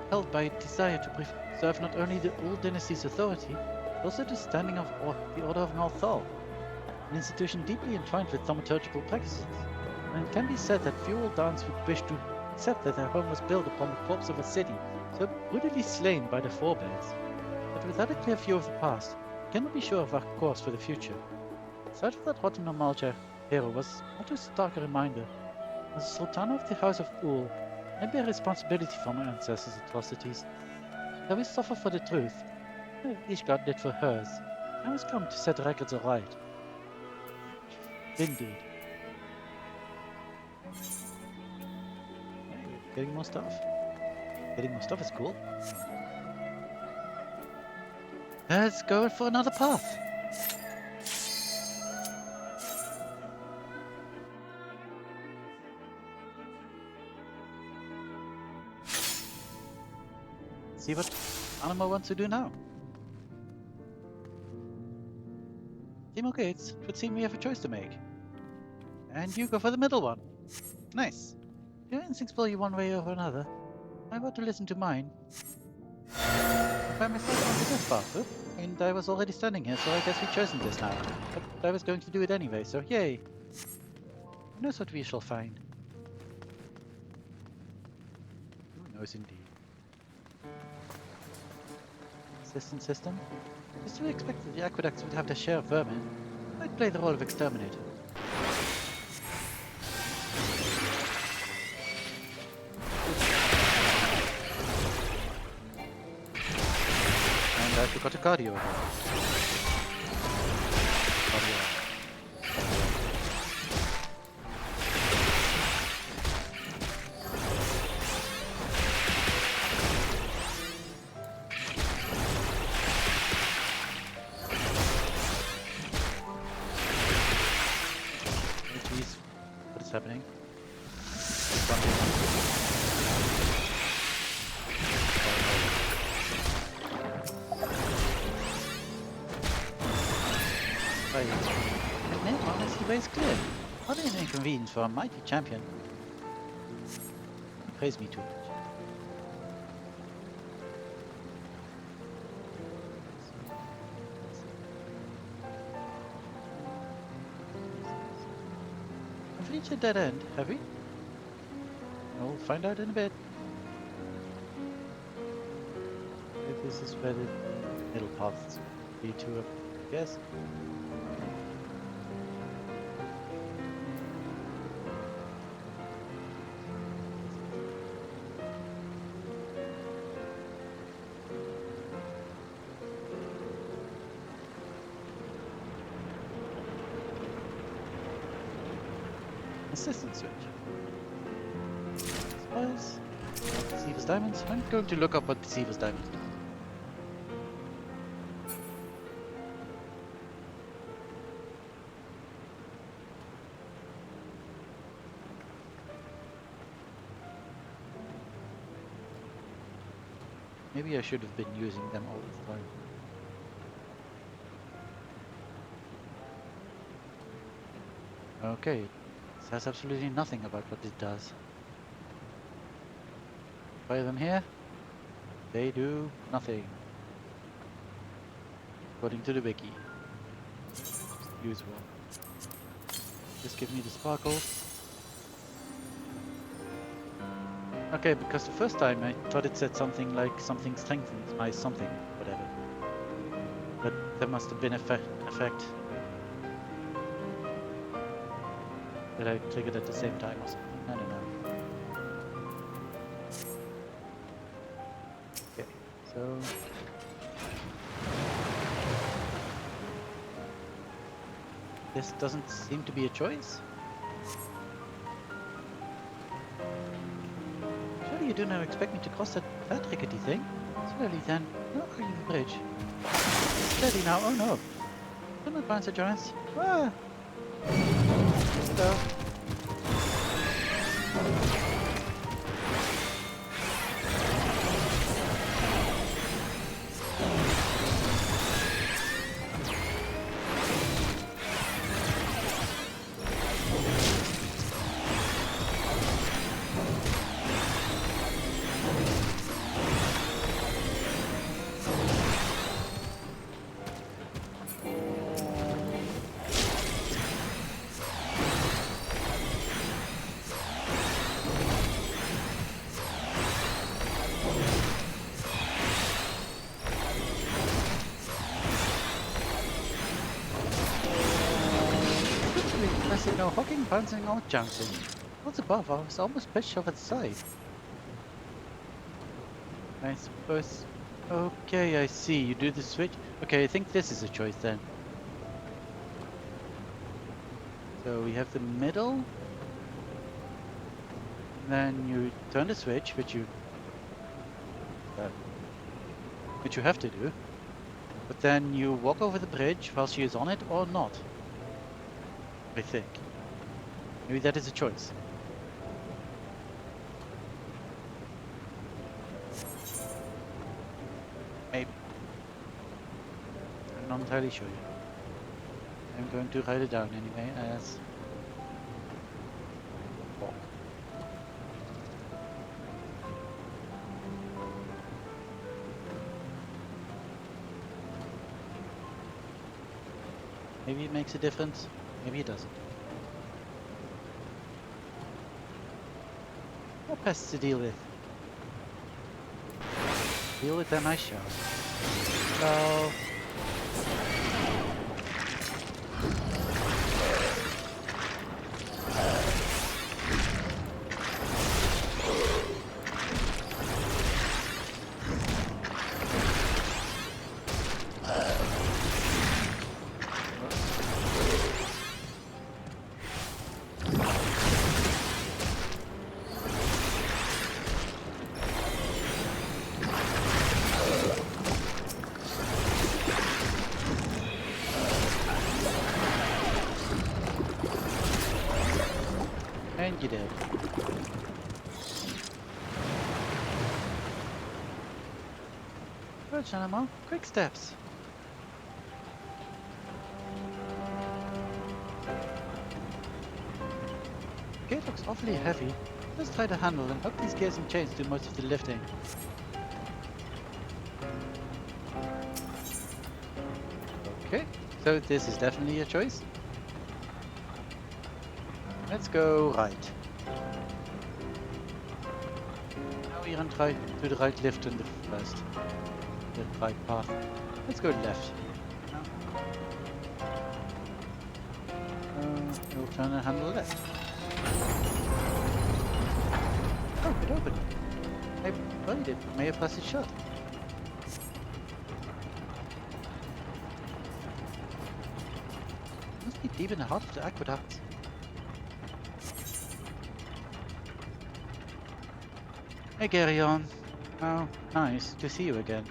held by a desire to preserve not only the Old Dynasty's authority, but also the standing of the Order of Malthal, an institution deeply entwined with thaumaturgical practices. And it can be said that few old Dans would wish to accept that their home was built upon the corpse of a city so brutally slain by their forebears. But without a clear view of the past, we cannot be sure of our course for the future. The sight of that rotten Amalja hero was not too stark a reminder. As a Sultana of the House of Ul, I bear responsibility for my ancestors' atrocities. Shall we suffer for the truth? Ishgard did for hers. I was come to set the records aright. Indeed. Getting more stuff. Getting more stuff is cool. Let's go for another path. See what Anima wants to do now. Team okay, it would seem we have a choice to make. And you go for the middle one. Nice. Your instincts pull you one way or another. I want to listen to mine. I find myself on this path, and I was already standing here, so I guess we've chosen this now. But I was going to do it anyway, so yay. Who knows what we shall find? Who knows indeed. System? I still expect that the aqueducts would have their share of vermin. I'd play the role of exterminator. And I forgot a cardio again. Happening. Right. Honestly, way is clear. What an inconvenience for a mighty champion. Praise me too much. Reached a dead end, have we? We'll find out in a bit. If this is where the middle paths lead to, I guess. Assistant switch. Spoils. Deceiver's diamonds. I'm going to look up what Deceiver's diamonds do. Maybe I should have been using them all the time. Okay. Says absolutely nothing about what it does. Fire them here. They do nothing. According to the wiki. Usual. Just give me the sparkles. Okay, because the first time I thought it said something like something strengthens my something, whatever. But there must have been an effect that I triggered at the same time or something. I don't know. Okay, so this doesn't seem to be a choice. Surely you do not expect me to cross that rickety thing? Slowly then. No, are you the bridge? Steady now. Oh no. Do not bounce at giants. Ah! Hello. I see no hooking, bouncing, or jumping. What's above? I was almost pitched over the side. I suppose. Okay, I see. You do the switch. Okay, I think this is a choice then. So we have the middle. Then you turn the switch, which you have to do. But then you walk over the bridge while she is on it, or not. I think. Maybe that is a choice. Maybe. I'm not entirely sure yet. I'm going to write it down anyway as walk. Maybe it makes a difference. Maybe it doesn't. More pests to deal with. Deal with them I shall. So... And you did. Good, Shanama. Quick steps. The gate looks awfully heavy. Let's try the handle and hope these gears and chains do most of the lifting. Okay, so this is definitely a choice. Let's go right. Now we're on try to the right lift in the first. The right path. Let's go left. We'll turn and handle left. Oh, it opened. I buried it. May have pressed it shut. Must be deep in the heart of the aqueduct. Hey Garyon. Oh, nice to see you again.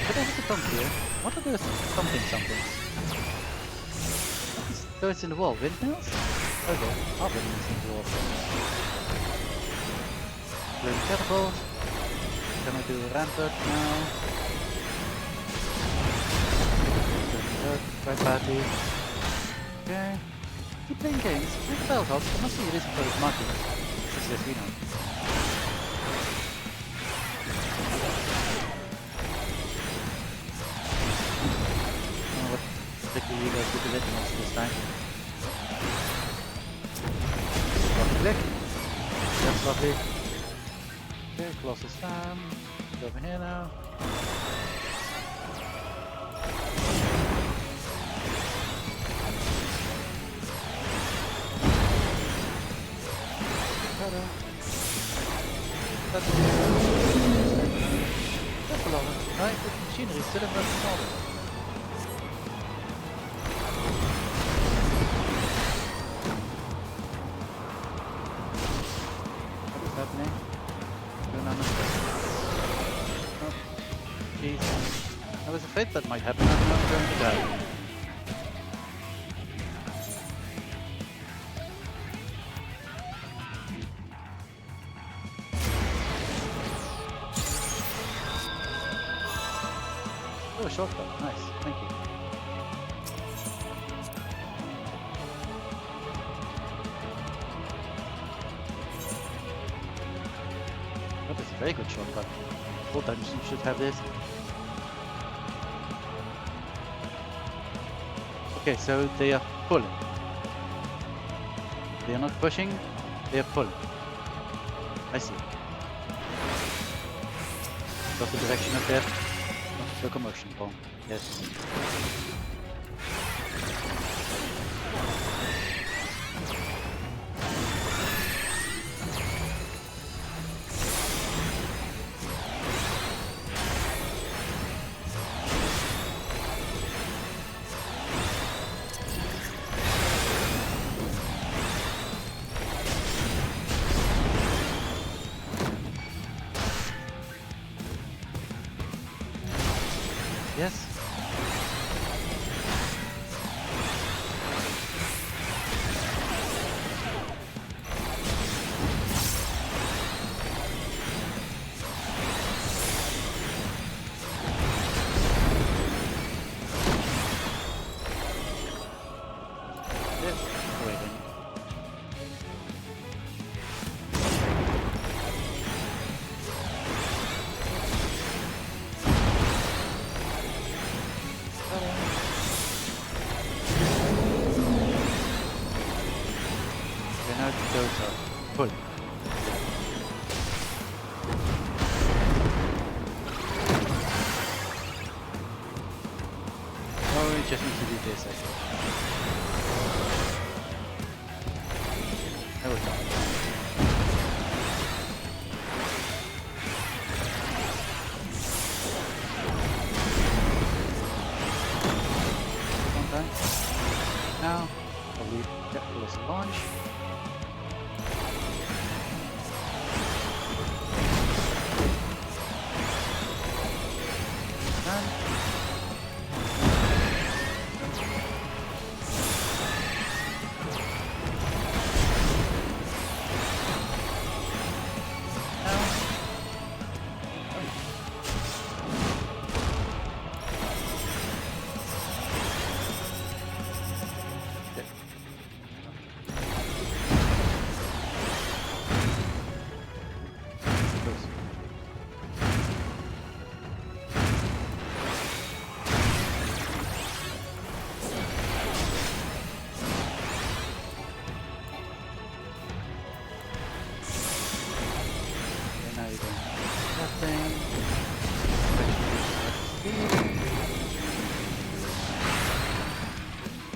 But I have to come here. What are those something? Those in the wall? Windmills? Okay, are windmills in the wall. Doing catapult. Gonna do a rampart now. hurt quite badly. Okay. Keep playing games. Make the bell top. There must be a reason for his marking. Yes, we know. What particularly you guys with the litmus this time? Lovely click. That's lovely. Okay, Colossus Fan. Go over here now. That's verloren. Right, the machinery is still in working order. What is happening? Oh, jeez. I was afraid that might happen. I'm not going to die. Oh, a shortcut. Nice. Thank you. That is a very good shortcut. All dungeons should have this. Okay, so they are pulling. They are not pushing, they are pulling. I see. Got the direction of their locomotion pole. Yes. Yes. Yes. Waiting. Now those are pulling. Oh, we just need to do this, I think. That was done. One time. Now, probably get close to launch.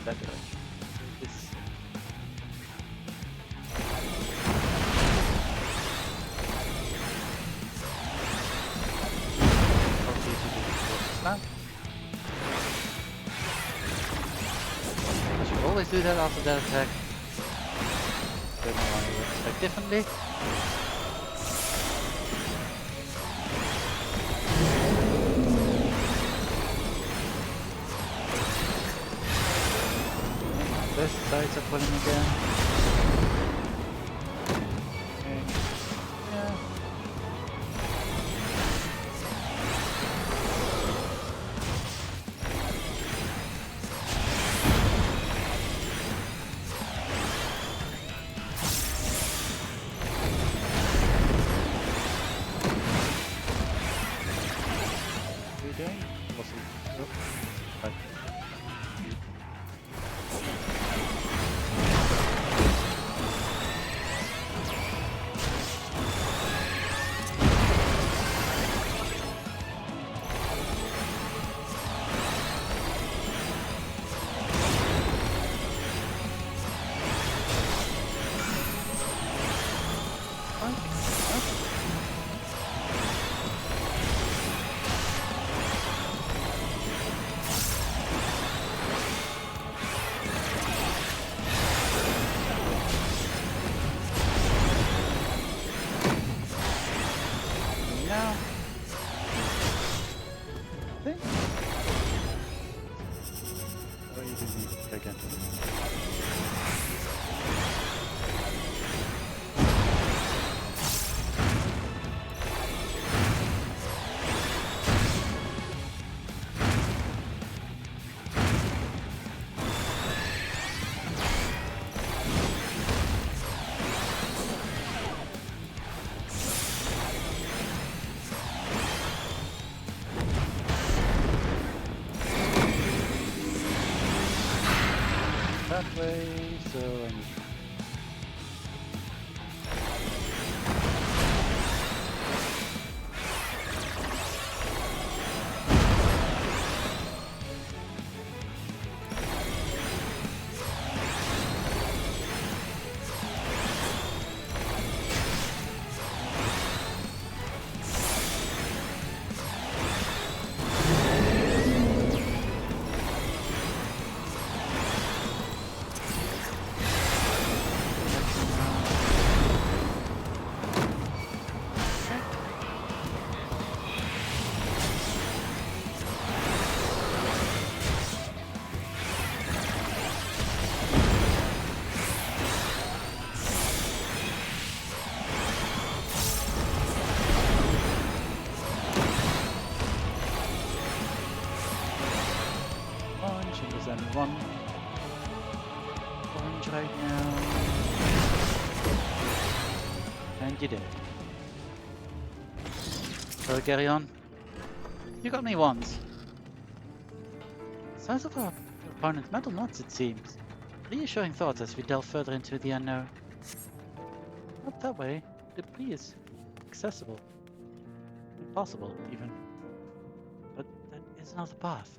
That direction. This. Okay, to do this now. I should always do that after that attack. Don't know why you expect differently. Both sides are pulling again. Okay. Yeah. now. I think. Oh, you do need gigantic. That way, so I need. There's only one orange right now. And you did. So carry on. You got me once. Size of our opponent's metal knots, it seems. Reassuring thoughts as we delve further into the unknown. Not that way. Debris is accessible. Impossible, even. But that is another path.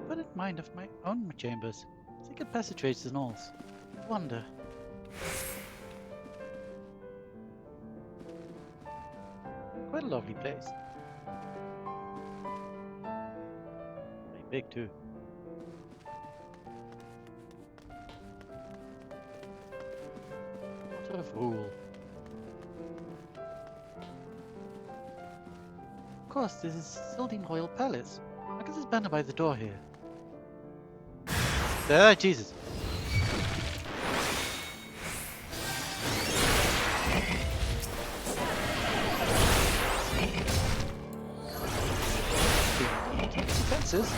But in mind of my own chambers, secret passageways and all. I wonder. Quite a lovely place. Very big too. What sort of rule? Of course, this is still the Royal Palace. Look at this banner by the door here. Ah, Jesus. Defenses.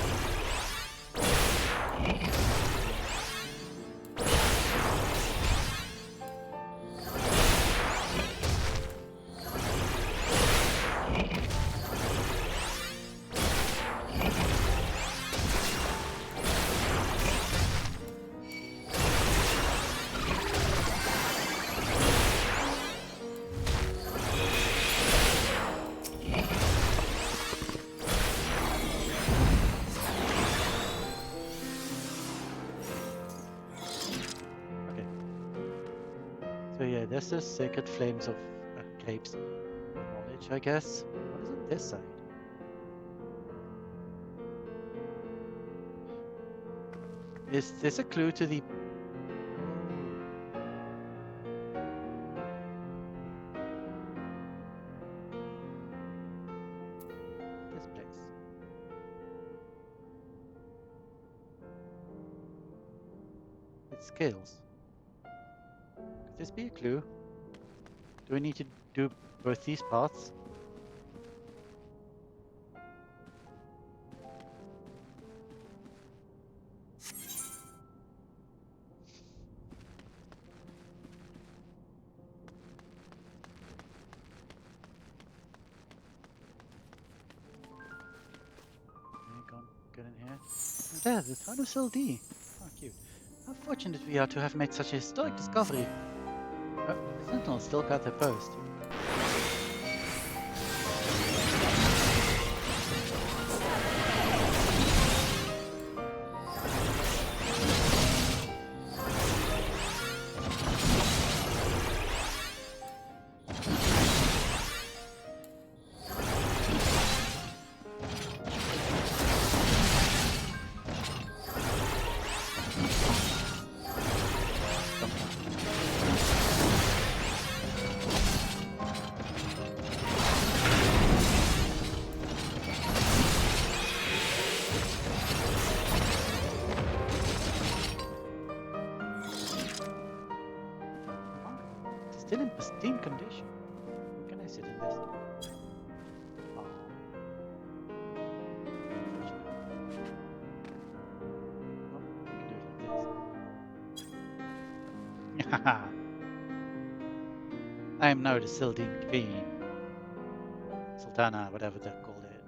So yeah, there's the sacred flames of capes. Knowledge, I guess. What is on this side? Is this a clue to the... this place? It scales. Could this be a clue? Do we need to do both these paths? Get in here. And there, the throne of Sildee. Oh, cute. How fortunate we are to have made such a historic discovery. The Sentinels still got their post. this. Oh. Oh, we can do it like this. Haha. I am now the Sildine Queen. Sultana, whatever they're called it.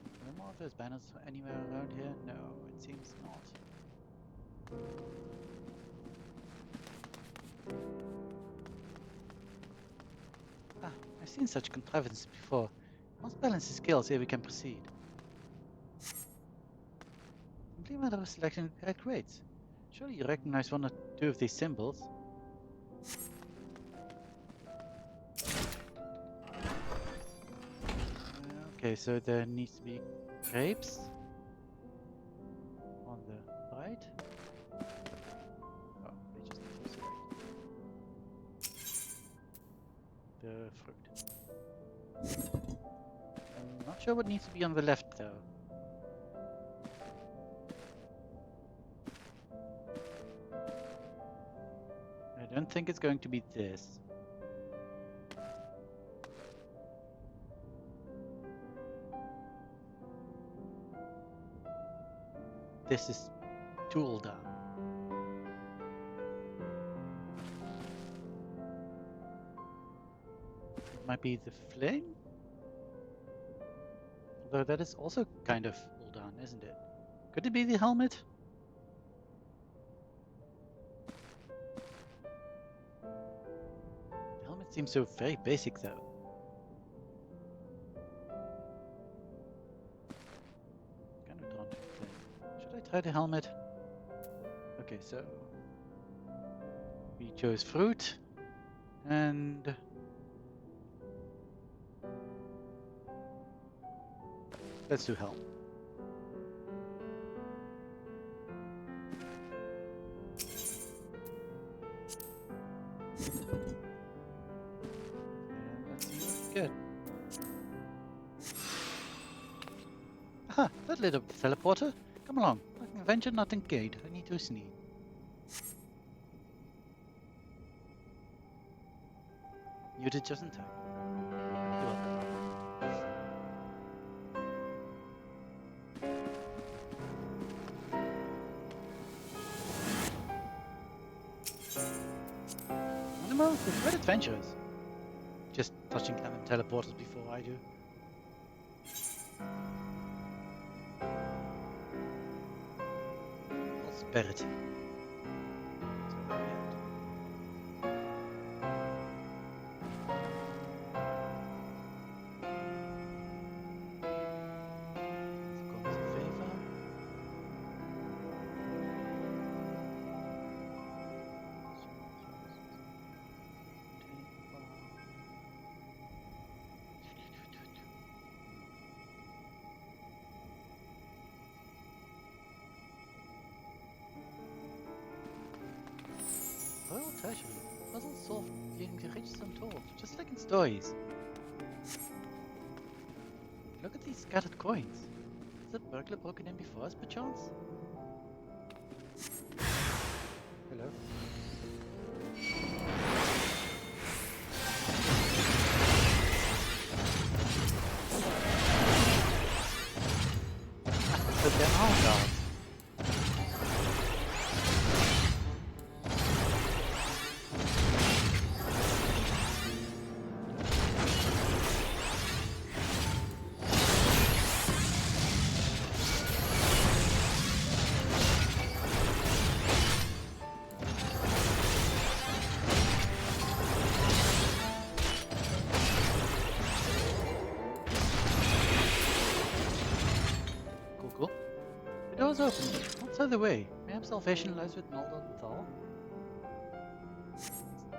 Are there more of those banners anywhere around here? No, it seems not. Ah, I've seen such contrivances before. Must balance the scales here we can proceed. Simply a matter of selecting the correct weights. Surely you recognize one or two of these symbols. Okay, so there needs to be grapes on the right. Oh, they just need to select the fruit. I'm not sure what needs to be on the left though. I don't think it's going to be this. This is tool done. It might be the fling? Although that is also kind of all done, isn't it? Could it be the helmet? The helmet seems so very basic though. Kind of drawn to the fling. Should I try the helmet? Okay, so we chose fruit and let's do helm. Let's see what we get. Aha, that lit up the teleporter. Come along. I can venture not engaged. I need to sneeze. You did just in time. You're welcome. Animals with great adventures. Just touching them and teleporters before I do. Fae'ret. So where are we at? Comes a favor. Royal treasury. Puzzle solved leading to riches untold, just like in stories. Look at these scattered coins. Has the burglar broken in before us, perchance? Hello. Put them on guards. Cool. The door's open. What's other way? Maybe salvation lies with Noldor and Thal? Is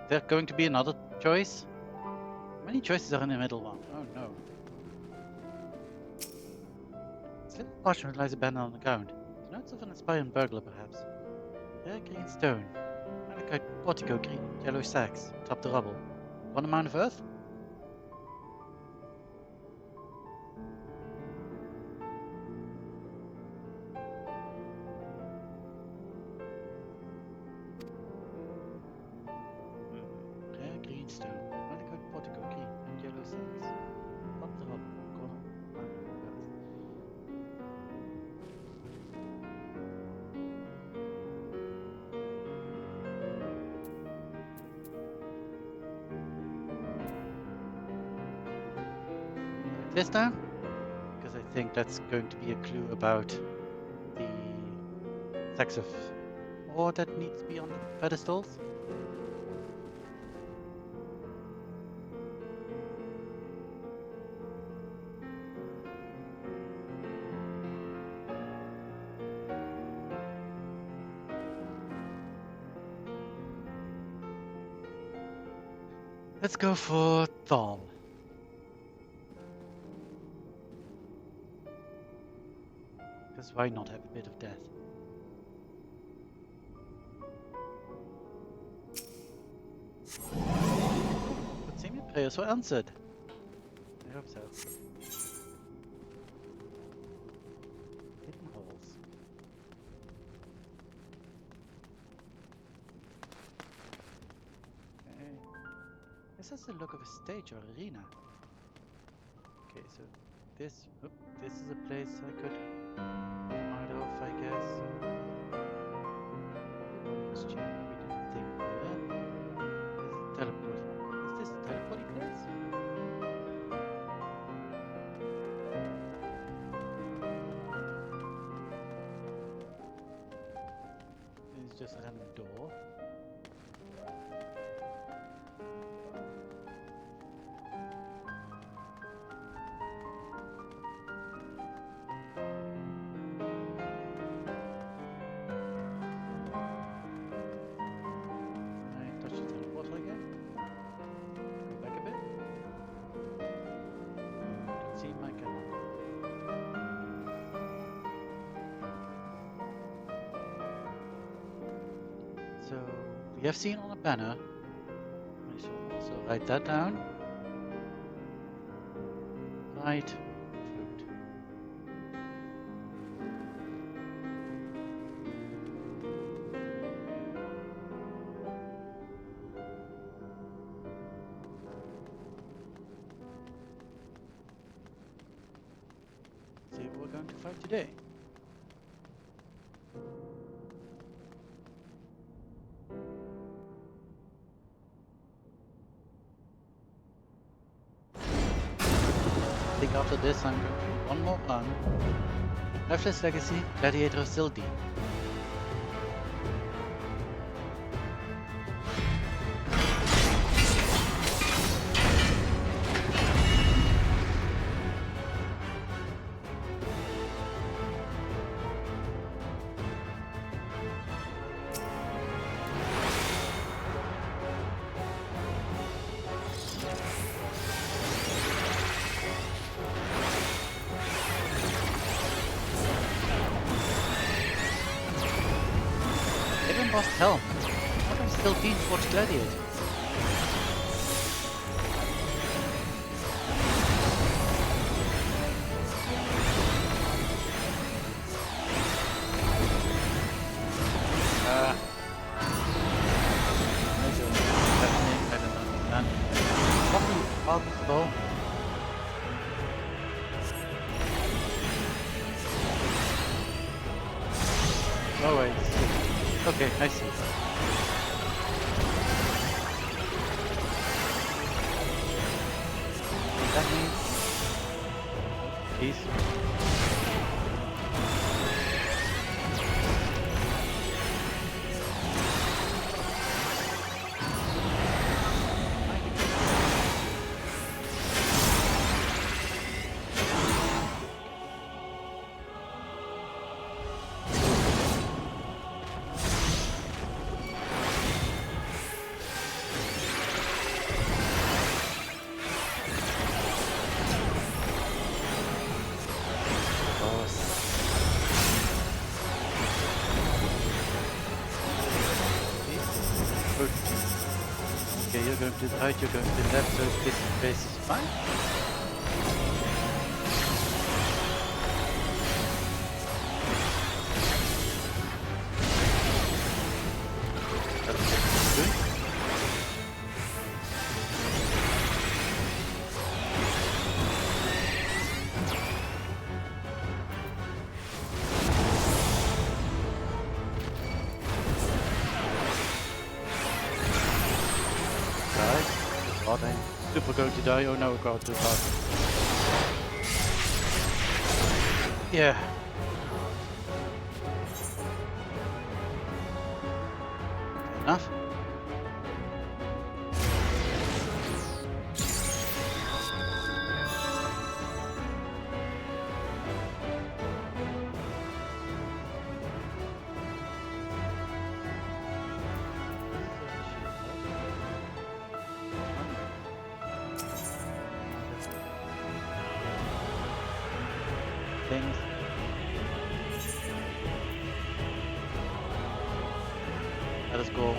there going to be another choice? How many choices are in the middle one? Oh no. This little parchment lies abandoned on the ground. The notes of an aspiring burglar, perhaps. Rare green stone. Malachite portico green and yellow sacks atop the rubble. One amount of earth? Redstone, Monaco portico key, and yellow cells. Top the hub, corner, path. Like this now, because I think that's going to be a clue about the stacks of ore that needs to be on the pedestals. Let's go for Thal. Because why not have a bit of death? But seems your prayers were answered. I hope so. Hidden holes. Okay. This has the look of a stage or arena. Okay, so this is a place I could hide off, I guess. Let's check. We did a thing there. This is teleport. Is this a teleporting place? It's just a random door. So we have seen on a banner. I shall also write that down. Right. Fruit. See what we're going to fight today. I think after this I'm going to do one more run. Lifeless Legacy, Gladiator still deep. Lost helm. What am still being towards Gladiator? I don't understand. Possible. Oh wait. Okay, I see. That means peace. Okay, you're going to the right, you're going to the left, so this base is fine. That's good. die. God, I'm super going to die. Oh no, God, too fast. Yeah. Enough. Things. Let us go.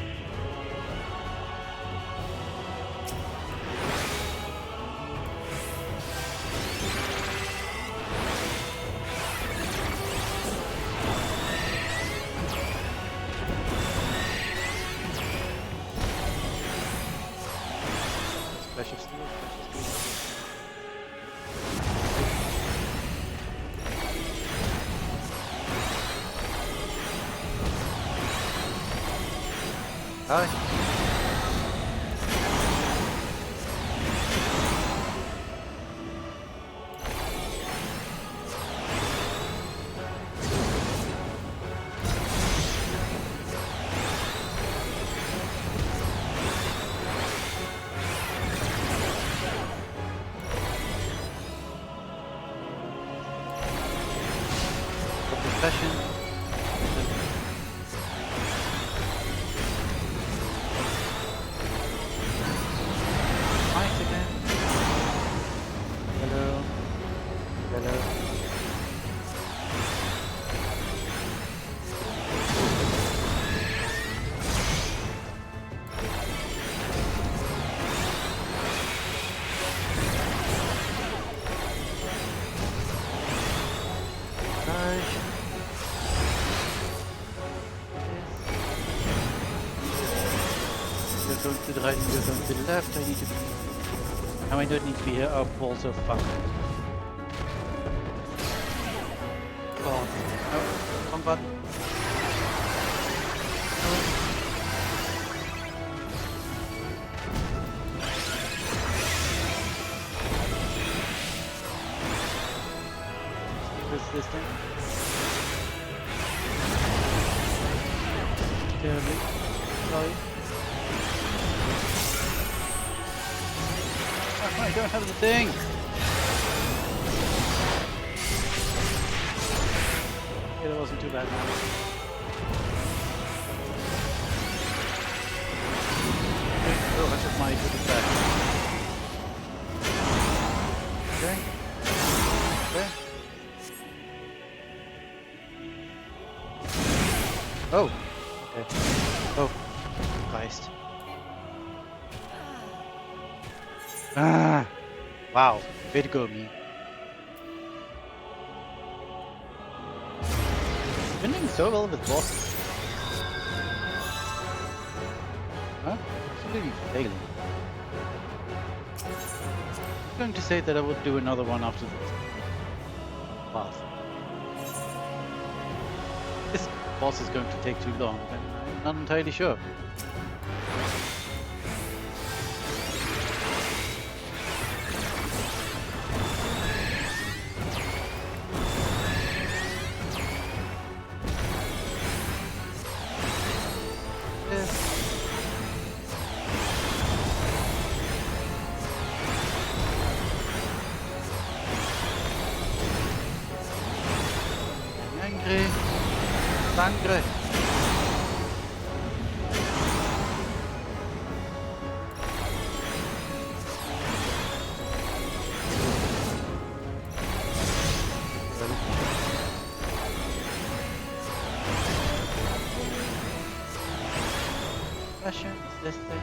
Splash of steel, splash of steel. Hi. Session. Nice again. Hello. Hello. Nice. You're going to the right and you're going to the left. I need to be... No, I don't need to be here. Oh, balls of fuck. God. No, wrong button. This thing. Terribly. Sorry. Oh, I don't have the thing! Yeah, that wasn't too bad now. Oh, that's just my good attack. Okay. Okay. Oh! Okay. Oh. Christ. Ah! Wow. Way to go, me. You're doing so well with bosses. Huh? Absolutely failing. I'm going to say that I would do another one after this. Path. This boss is going to take too long, but I'm not entirely sure. Angry. Sangre. Passion is this thing.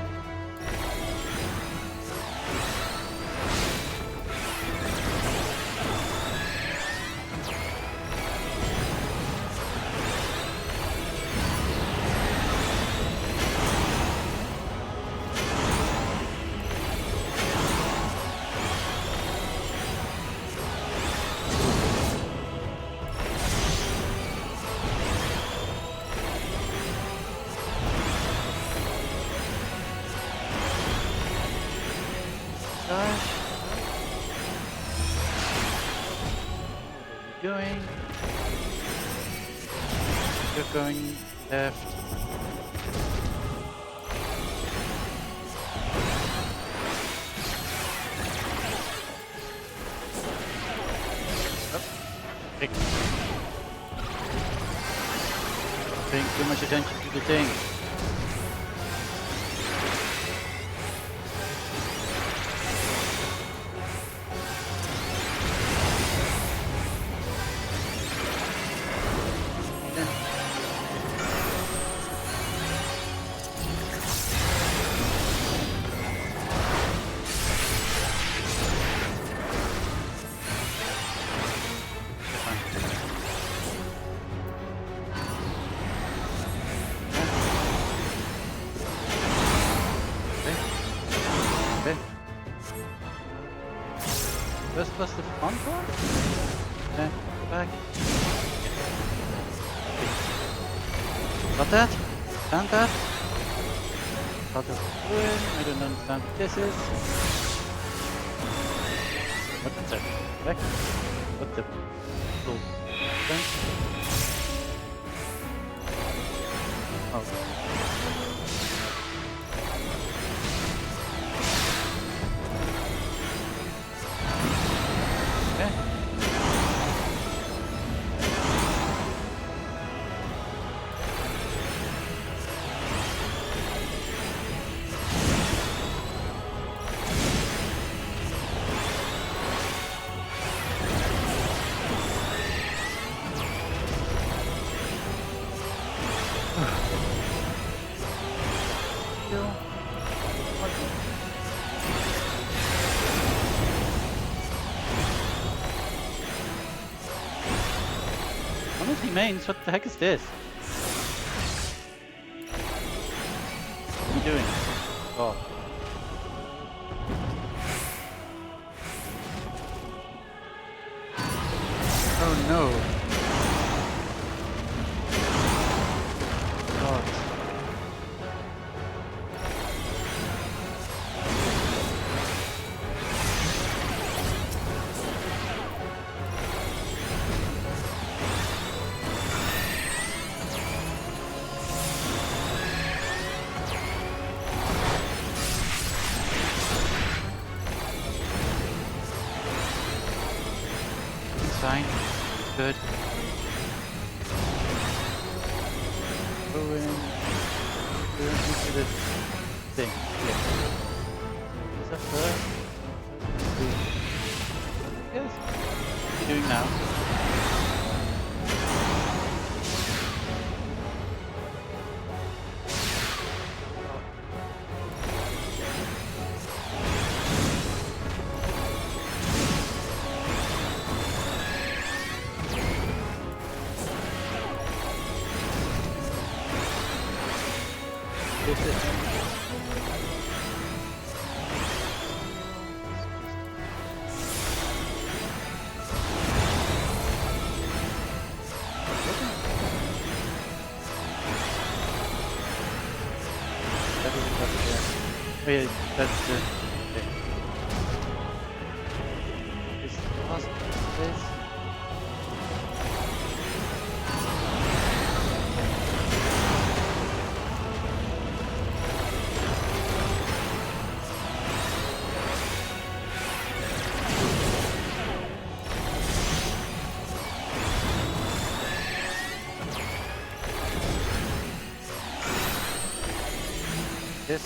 gosh. What are you doing? You're going left. Paying too much attention to the thing. This was the front one? Then go back. Got that? Stand that? Got the ruin. I don't understand what this is. What's that? Back? What the? Cool. Then? Oh. Honestly, mains, what the heck is this? What are you doing? Oh. Oh no. God. Fine. Good. Go in. Go into the thing. Yeah. Is that first? Yes. What are you doing now? This is yeah, that's the okay. Is the last place? This.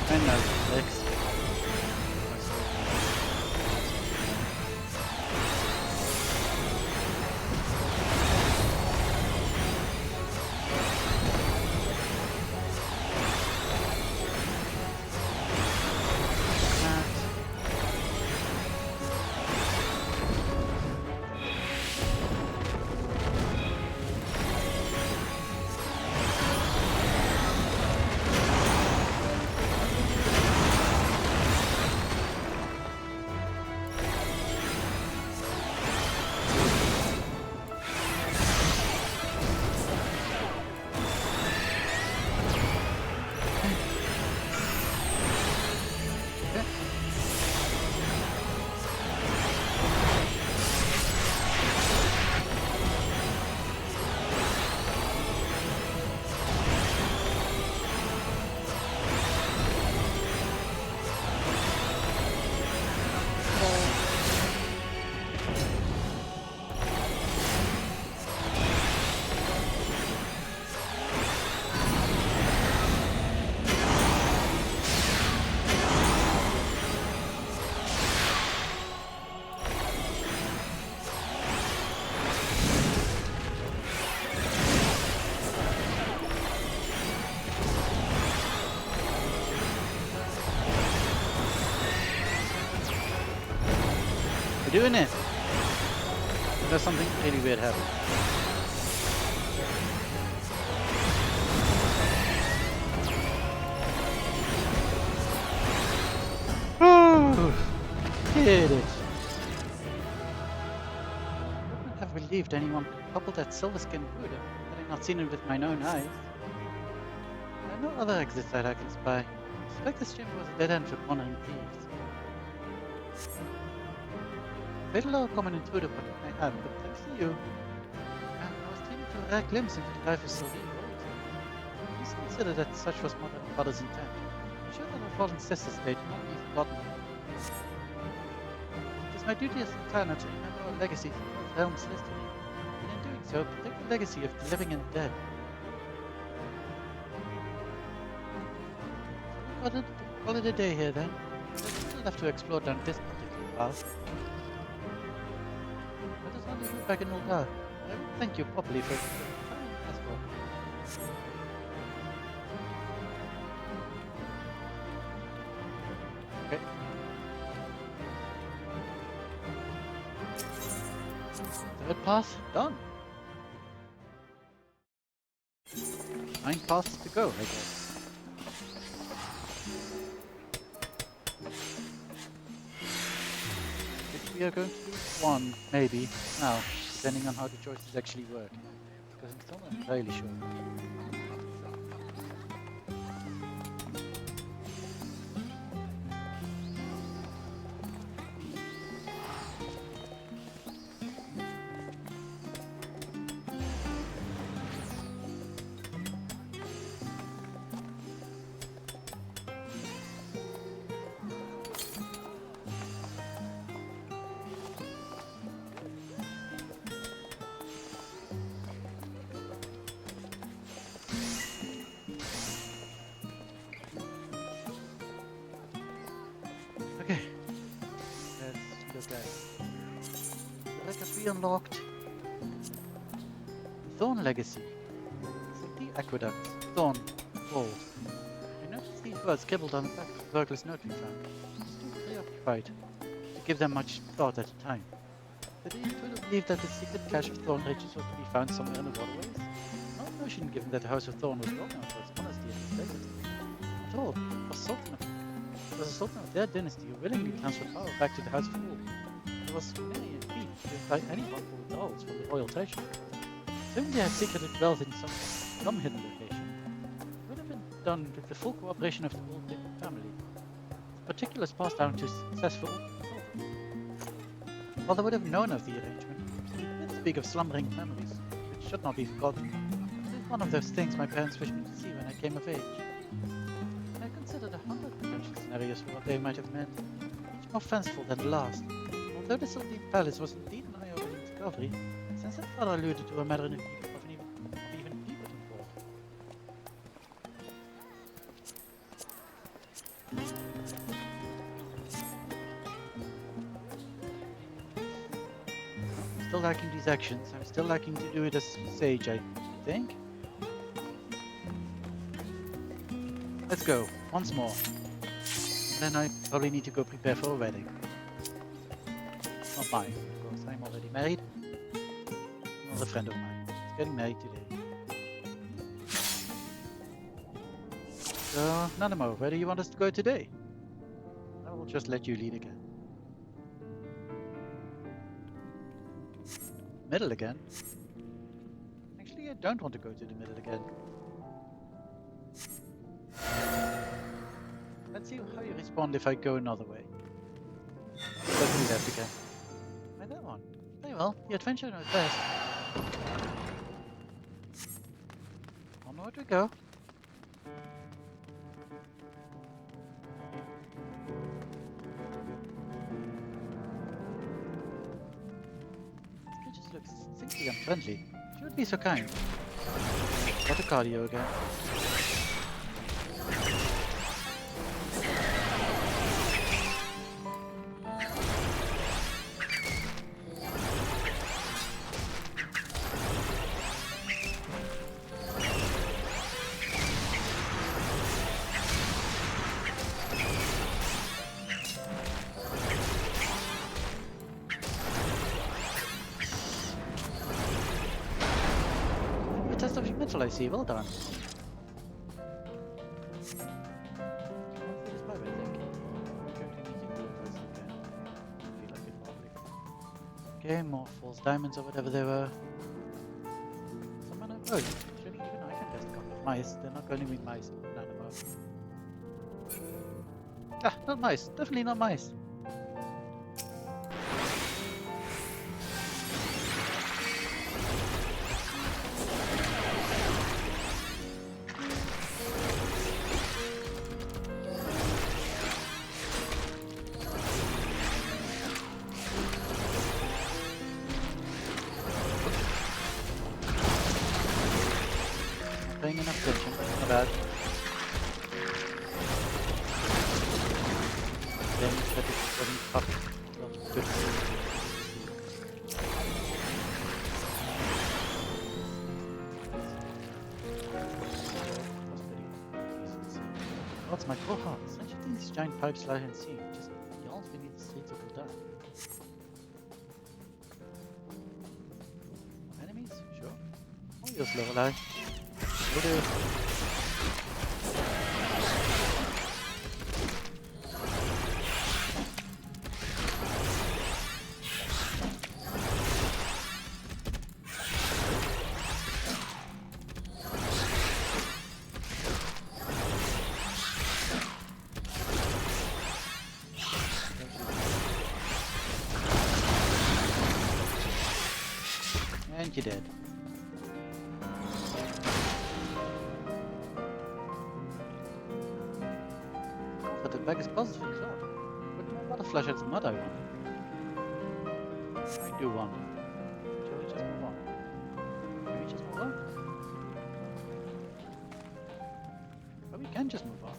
I know, Lex. doing it. There's something really weird happening. Did it. I wouldn't have believed anyone could couple that silver-skinned Buddha had I not seen it with my own eyes. There are no other exits that I can spy. I suspect this chamber was a dead end for wandering thieves. Fatal or common intruder put in my hand, but thanks to you, I was taken to a rare glimpse into the life of Sylvie royalty. Please consider that such was Mother and Father's intent. I'm sure that our fallen sister's fate will not be forgotten. It is my duty as Sultana to remember our legacy through the realm's history, and in doing so, protect the legacy of the living and dead. So we call it a day here then. There's still left to explore down this particular path. Let us rendezvous back in Uldar. I will thank you properly for trying to ask for. Okay. Third path done. 9 paths to go, I guess. Which we are going to do 1, maybe, now, depending on how the choices actually work. Because I'm still not entirely sure. Okay, let's look at record re-unlocked. Thorn Legacy. City Aqueduct. Thorn. Vault. I noticed these words scribbled on the back of the burglar's note we found. I was too preoccupied to give them much thought at the time. Did the intruder believe that the secret cache of Thorn riches was to be found somewhere in the waterways? No notion, given that the House of Thorn was well known for its honesty and integrity. After all, it was a sultan of their dynasty who willingly transferred power back to the House of Wool. It was merely a feat to imply any wrongful withdrawals from the royal treasure. Assuming they had secreted wealth in some hidden location, it would have been done with the full cooperation of the whole family. The particulars passed down to successful sultan. While they would have known of the arrangement, they did speak of slumbering memories, which should not be forgotten. It is one of those things my parents wished me to see when I came of age. I considered 100 potential scenarios for what they might have meant, each more fanciful than the last. Although the Sylvie Palace was indeed an eye-opening discovery, since that father alluded to a matter of even deeper import. I'm still lacking these actions. I'm still lacking to do it as Sage, I think. Let's go, once more. Then I probably need to go prepare for a wedding. Not mine, of course, I'm already married. Another friend of mine is getting married today. So, Nanamo, where do you want us to go today? I will just let you lead again. Middle again? Actually, I don't want to go to the middle again. Let's see how you respond if I go another way. Go to the left again. Try that one. Very well, the adventure knows best. Onward we go. This kid just looks simply unfriendly. She would be so kind. Got a cardio again. castle, I see. Well done. Okay, more false diamonds or whatever they were. Someone oh, surely even I can test a couple of mice. They're not going to be mice anymore. Ah, not mice. Definitely not mice. Paying enough attention, not bad. Then that it doesn't pop. Good. What's my core heart? Such a thing, these giant pipes lie in sea. Just yawns beneath the streets of the dark. Enemies? Sure. Oh, you're Lorelei. Will do. And you're dead. But the bag is positively clogged. But more water flush as mud I want. I do want. Shall we just move on? Can we just move on? But we can just move on.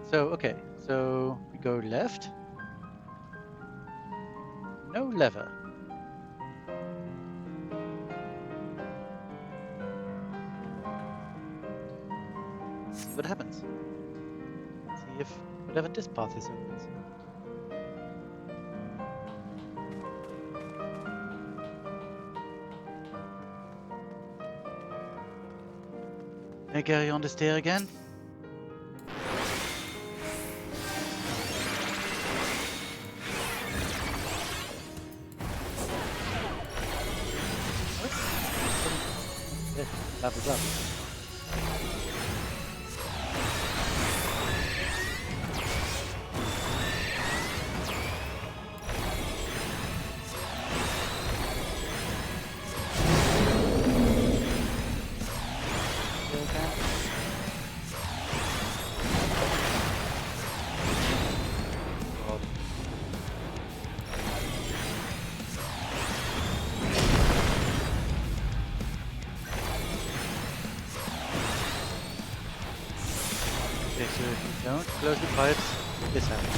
So, okay. So, we go left. No lever. See what happens. See if whatever this path is opens. Can I carry on the stair again? Levels up. Okay, so if you don't close the pipes, this happens.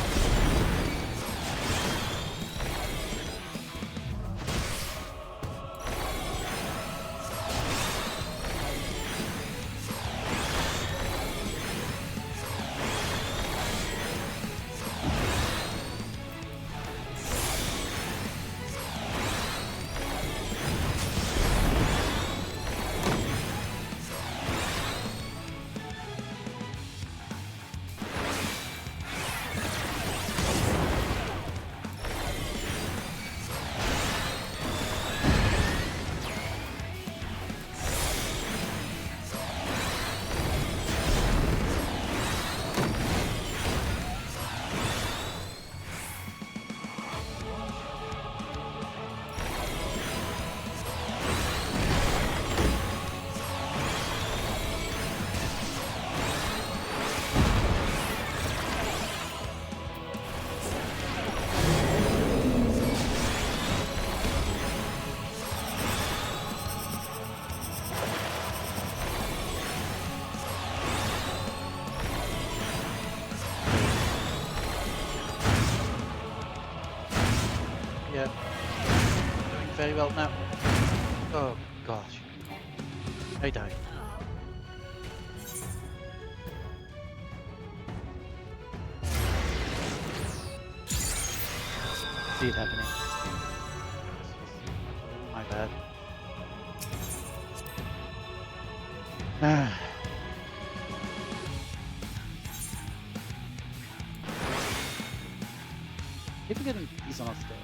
Yeah. Doing very well now. Oh gosh. I died. See it happening. My bad. Keep getting these on our stairs.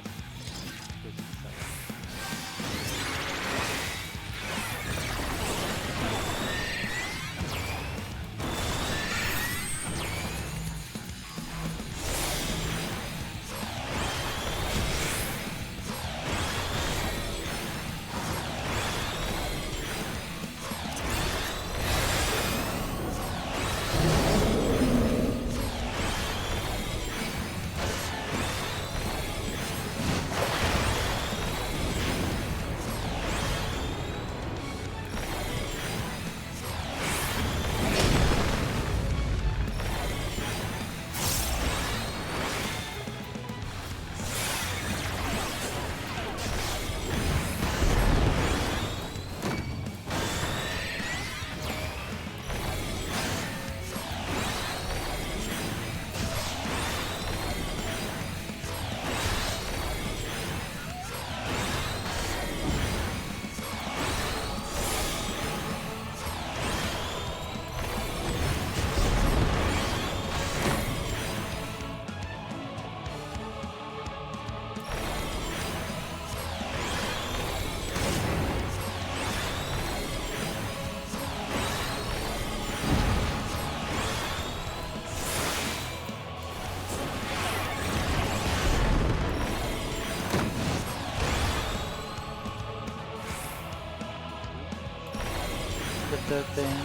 The thing.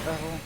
Travel.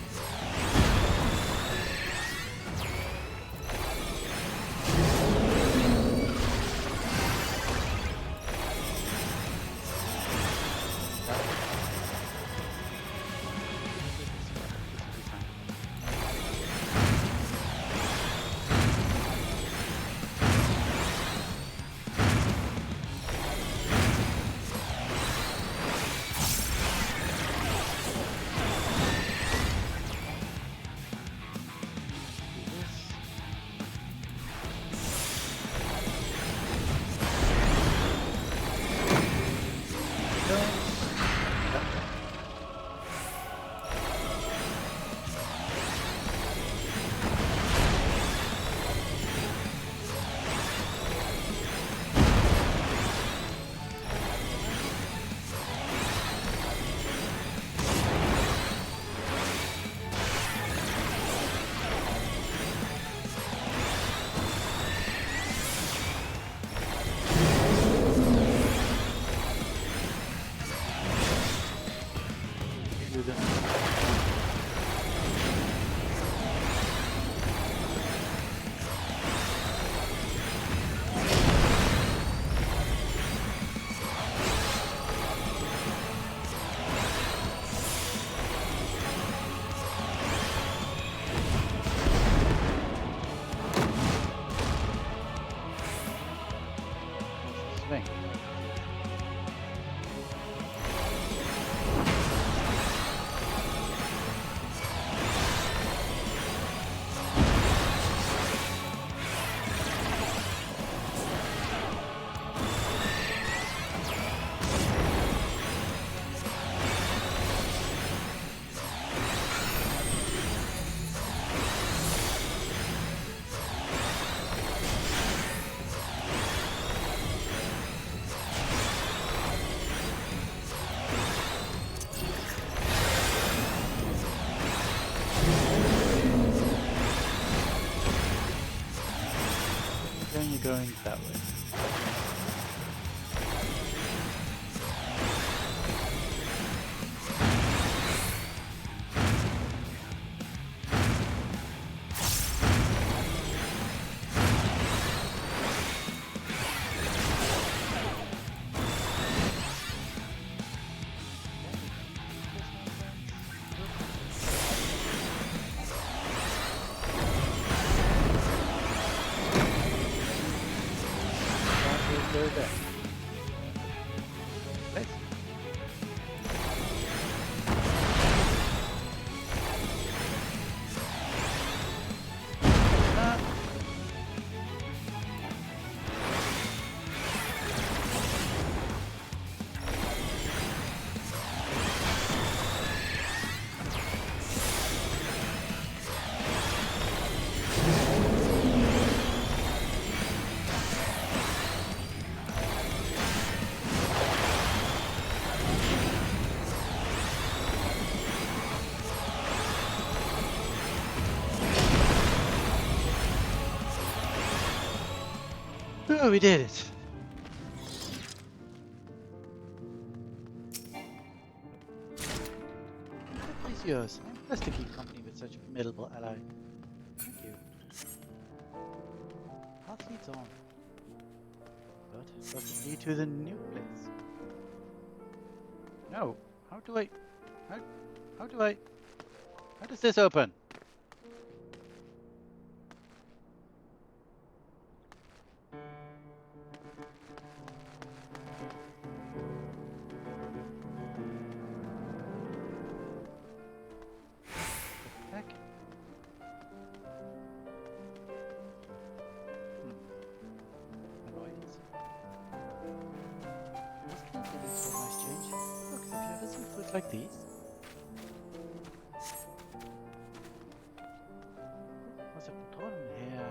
Going that way. There. Nice. Oh, we did it. What is yours? I'm blessed to keep company with such a formidable ally. Thank you. Path leads on. But does it lead to the new place? No. How do I... How does this open? Heck? Annoyance. This can't be a nice change. Look, have you ever seen fruit like these? What's a button here?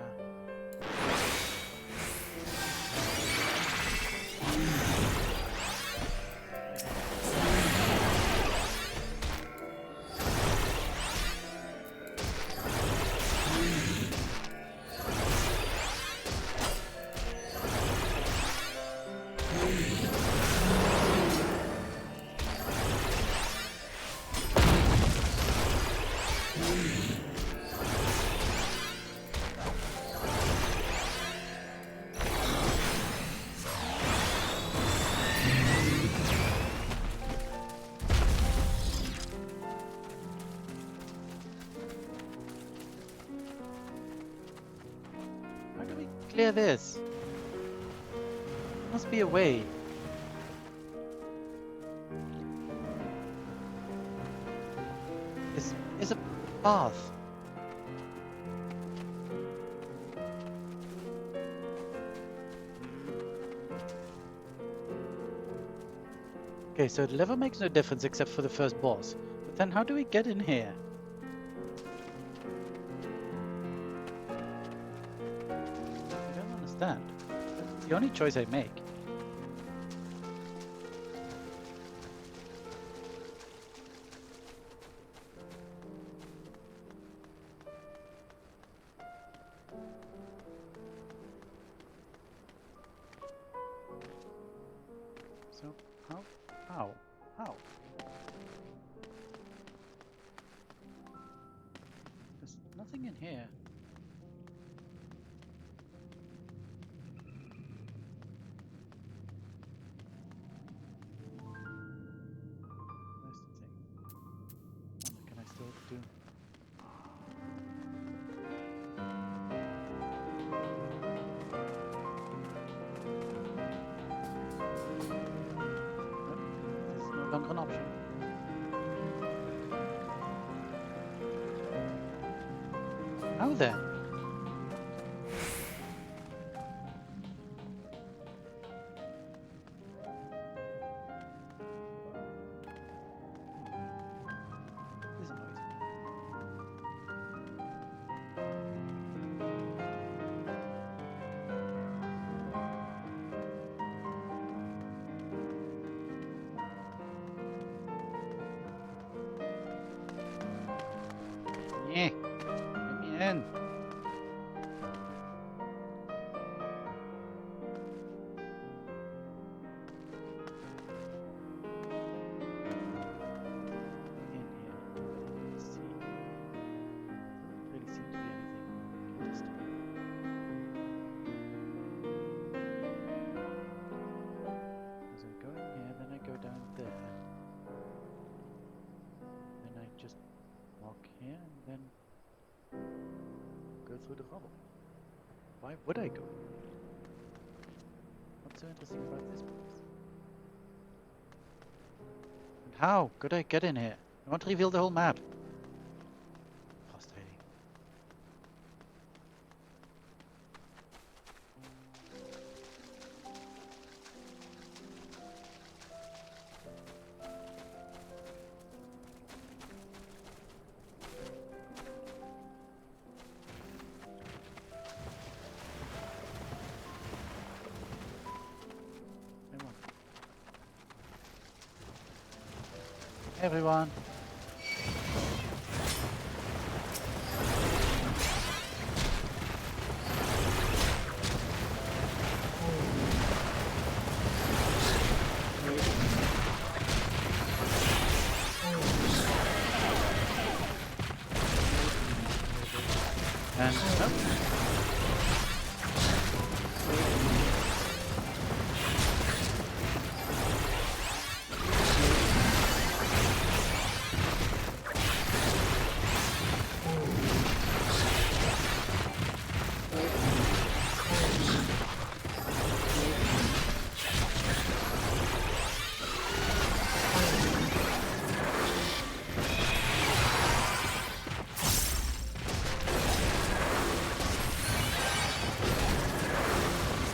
How do we clear this? Must be a way. This is a path. Okay, so the level makes no difference except for the first boss. But then how do we get in here? I don't understand. That's the only choice I make. So, how? There's nothing in here. Where's the thing? What can I still do? This is no longer an option. How then? This annoys me. Yeah, let me in. In here. Let's see. Doesn't really seem to be anything. Just as I go in here, then I go down there. Then I just walk here and then go through the rubble. Why would I go? What's so interesting about this place? And how could I get in here? I want to reveal the whole map. Frustrating. Everyone. Everyone. And nope.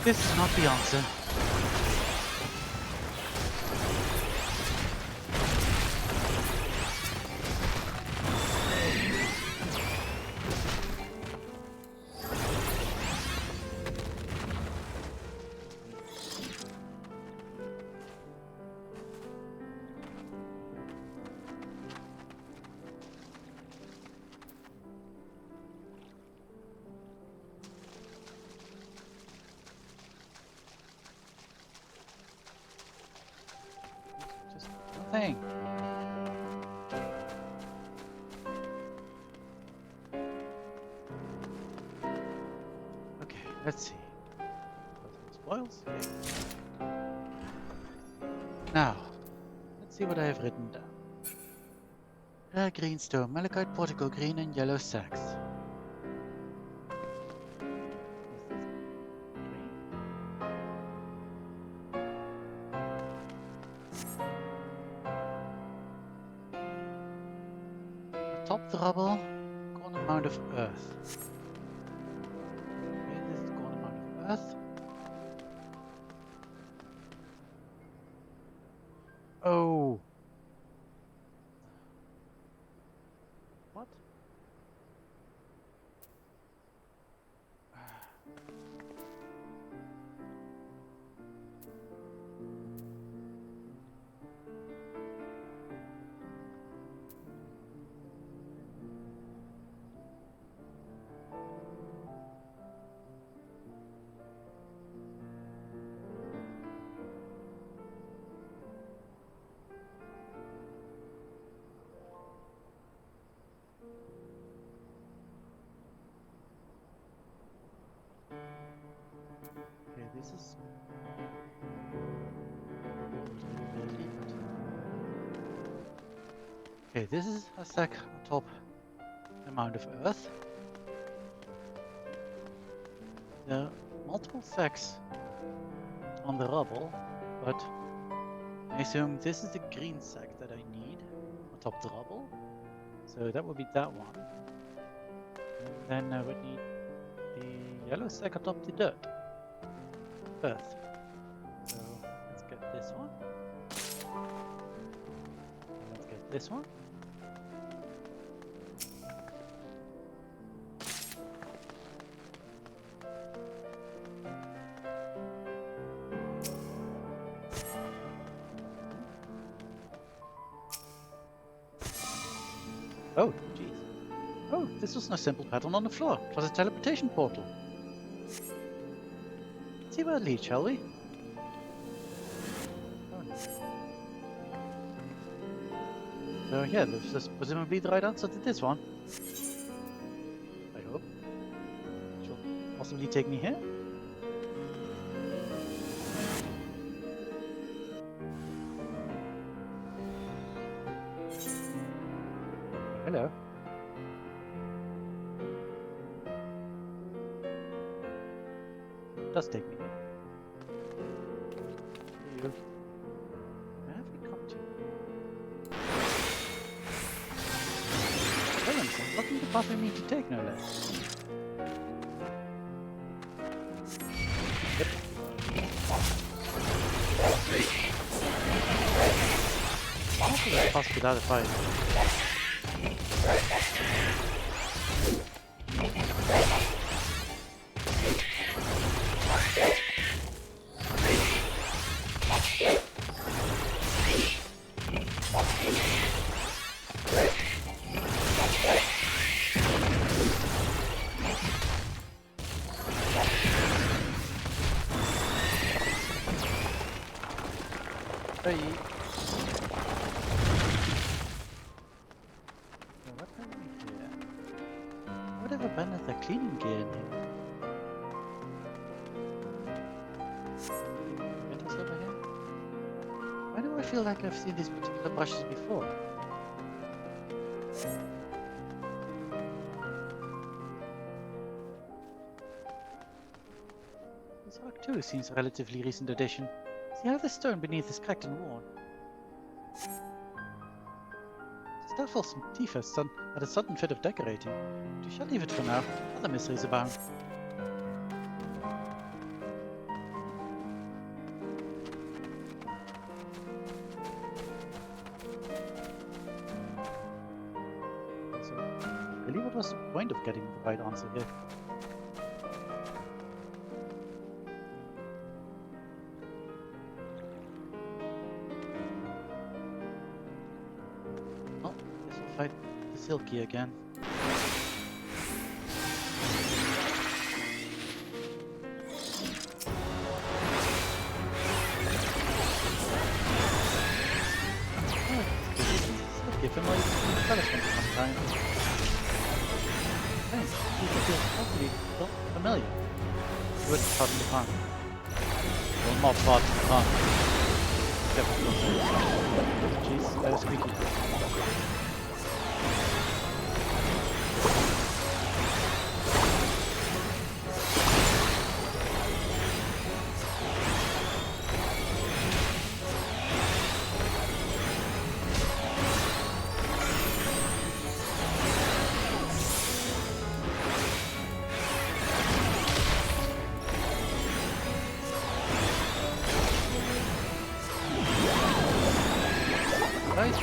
This is not the answer. Thing. Okay, let's see. Spoils? Okay. Now, let's see what I have written down. Rare green stone, malachite, portico green, and yellow sacks. Top the rubble, corner mound of earth. Okay, this is the corner mound of earth. Oh. What? Okay, this is okay, this is a sack atop a mound of earth. There are multiple sacks on the rubble, but I assume this is the green sack that I need atop the rubble. So that would be that one. And then I would need the yellow sack atop the dirt. Earth. So let's get this one. Let's get this one. Oh, jeez. Oh, this was no simple pattern on the floor. It was a teleportation portal. Let's see where it leads, shall we? Oh, no. So yeah, this is presumably the right answer to this one. I hope. It will possibly take me here. Hello. It does take me there. Where have we come to? Heavens, I'm blocking the path I need to take, no less. Yep. Hopefully I'll pass without a fight. Hey. So what have we here? I would have abandoned their cleaning gear in here. Windows over here? Why do I feel like I've seen these particular brushes before? This rock too seems a relatively recent addition. See how the stone beneath is cracked and worn? Starfall's motif has had a sudden fit of decorating, but we shall leave it for now. Other mysteries abound. So, really, what was the point of getting the right answer here? Oh, guess we'll fight the Silky again. Give him like punishment sometime. Thanks, he feels totally familiar. You wouldn't pardon the pun. Will not pardon the pun. Jeez, that was squeaky. Right.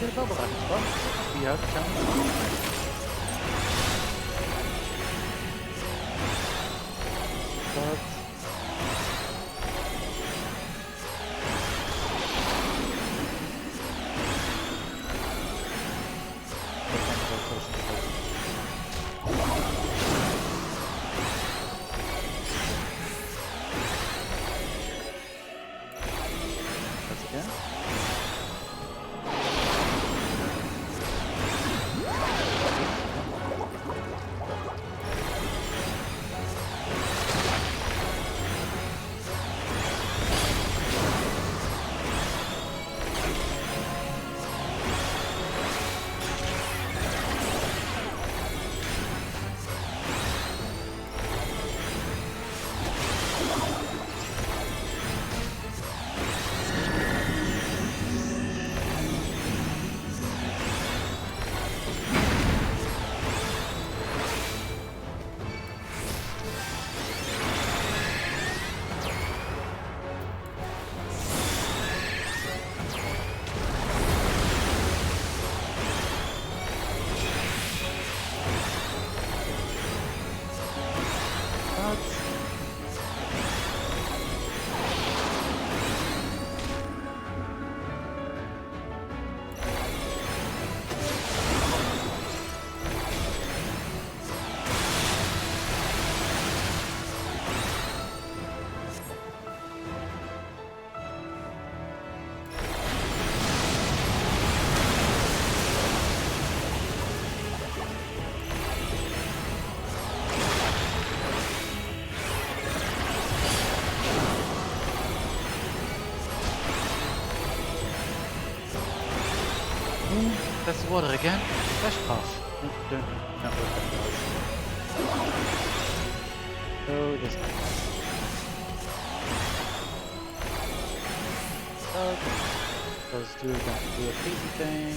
Get a bubble out as well. We have challenge. That's the water again. Flash path. Don't know what that does. Oh, this way. Those two are going to do a crazy thing.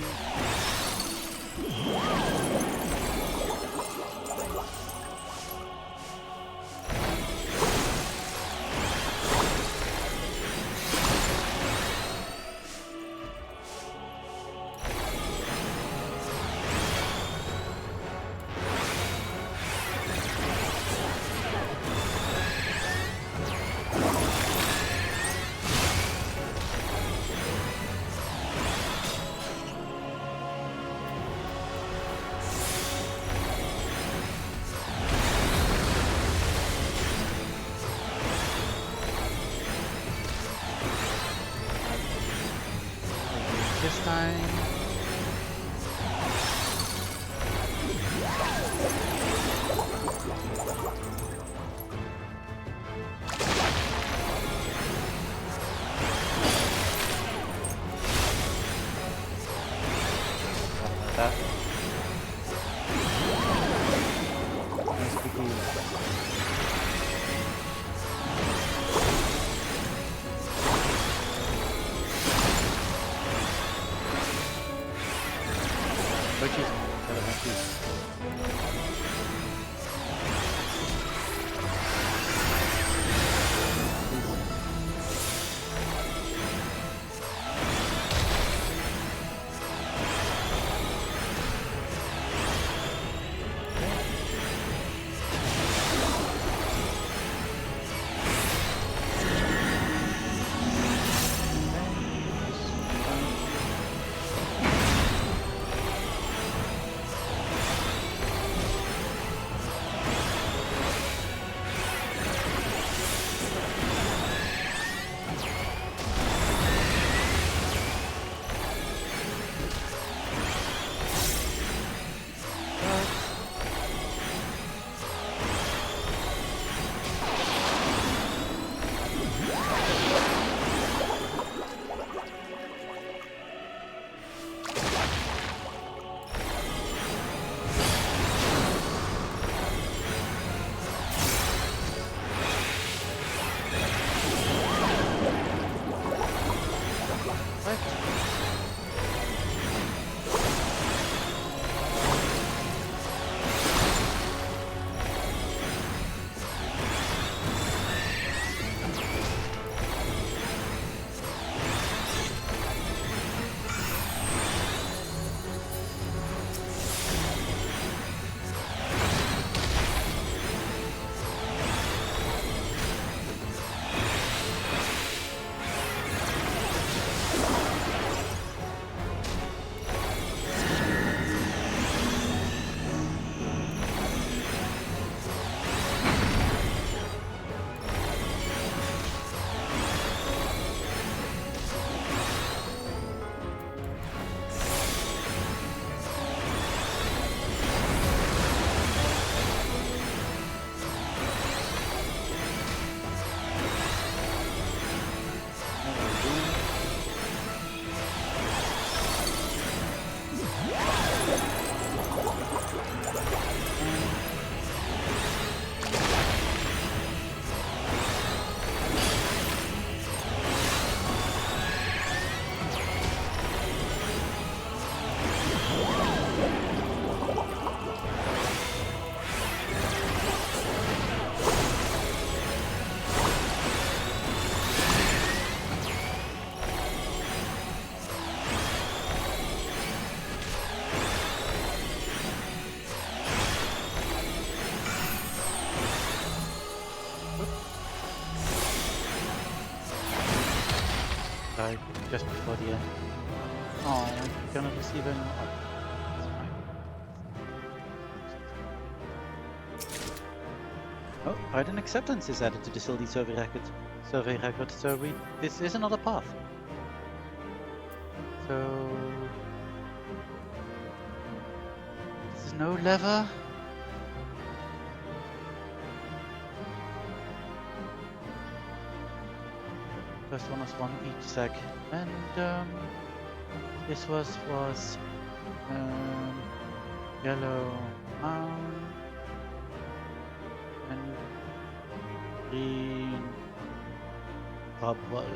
that. Nice quickly. Died just before the end. Oh, I cannot receive any. Oh, that's fine. Oh, pardon acceptance is added to the Sildy survey record. So this is another path. So this is no lever. First one was one each sec, and this was yellow mound and green bubble.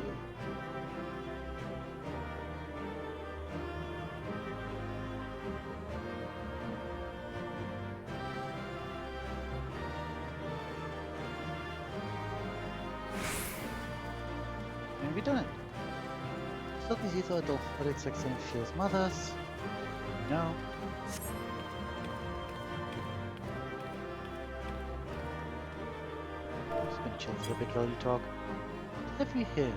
And we done it. Still easy to adult Fae'ret section shields mothers. No. I'm just gonna chill for a bit while you talk. What have we here?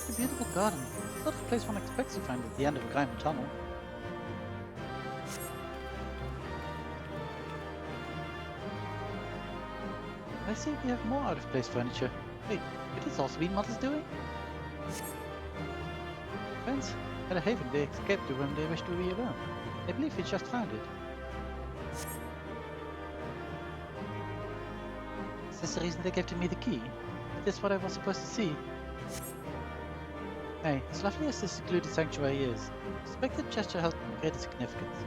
A beautiful garden. Not a place one expects to find at the end of a grimy tunnel. I see we have more out-of-place furniture. Wait, could this also be Mother's doing? Friends, at a haven they escaped the room they wish to be alone. I believe we just found it. Is this the reason they gave to me the key? Is this what I was supposed to see? Hey, as lovely as this secluded sanctuary is, I suspect the gesture has greater significance.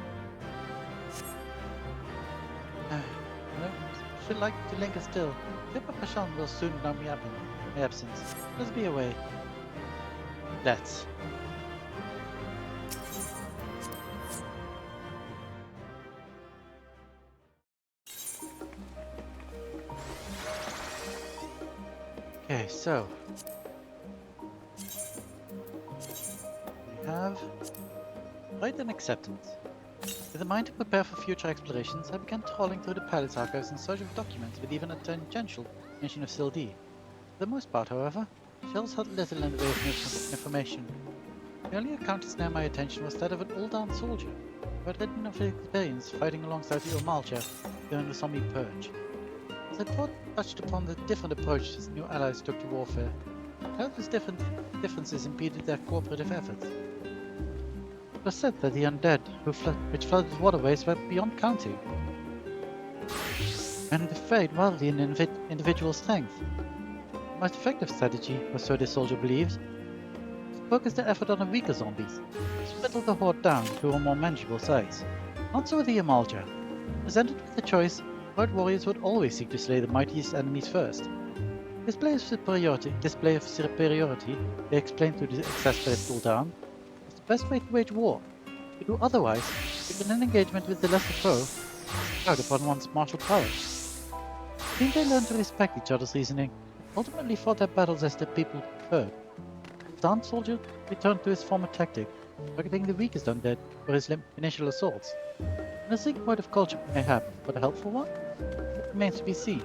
No, should like to linger still. Pippa Pashon will soon know me up in my absence. Let's be away. Let's. Okay, so we have right and acceptance. With a mind to prepare for future explorations, I began trawling through the palace archives in search of documents with even a tangential mention of Sildee. For the most part, however, shelves held little in the way of information. The only account to snare my attention was that of an old-armed soldier who had written of his experience fighting alongside the Omalja during the zombie purge. As I touched upon the different approaches new allies took to warfare, countless differences impeded their cooperative efforts. It was said that the undead which flooded waterways were beyond counting, and varied wildly in individual strength. The most effective strategy, or so the soldier believed, was to focus their effort on the weaker zombies, which whittled the horde down to a more manageable size. Not so the Amalja. Presented with the choice, horde warriors would always seek to slay the mightiest enemies first. Display of superiority, they explained to the exasperated Uldan, was the best way to wage war. To do otherwise, in an engagement with the lesser foe, out upon one's martial powers. I think they learned to respect each other's reasoning, ultimately fought their battles as the people preferred. The Uldan soldier returned to his former tactic, targeting the weakest undead for his initial assaults. And a single point of culture mayhap, but a helpful one? It remains to be seen.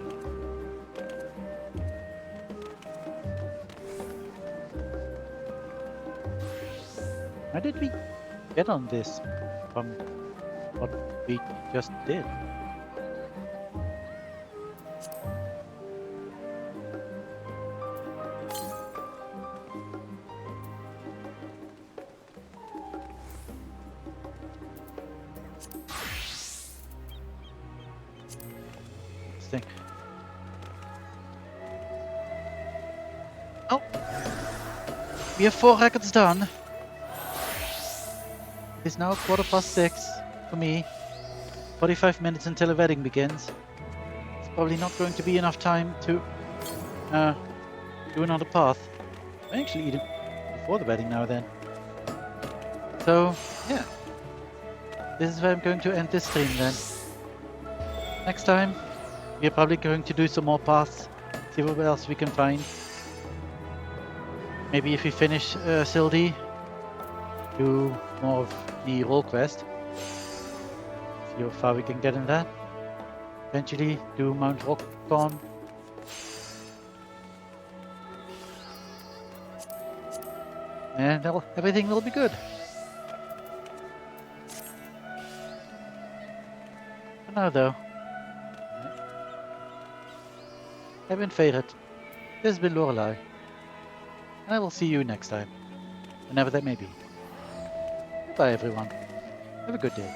How did we get on this from what we just did? Interesting. Oh! We have 4 records done. It is now 6:15 for me. 45 minutes until the wedding begins. It's probably not going to be enough time to do another path. I actually eat it before the wedding now then. So yeah, this is where I'm going to end this stream then. Next time we're probably going to do some more paths, see what else we can find. Maybe if we finish Sildee, do more of the role quest. See how far we can get in that. Eventually do Mount Rockthorn. And everything will be good. For now though, I've been Fae'ret. This has been Lorelei. And I will see you next time, whenever that may be. Goodbye everyone. Have a good day.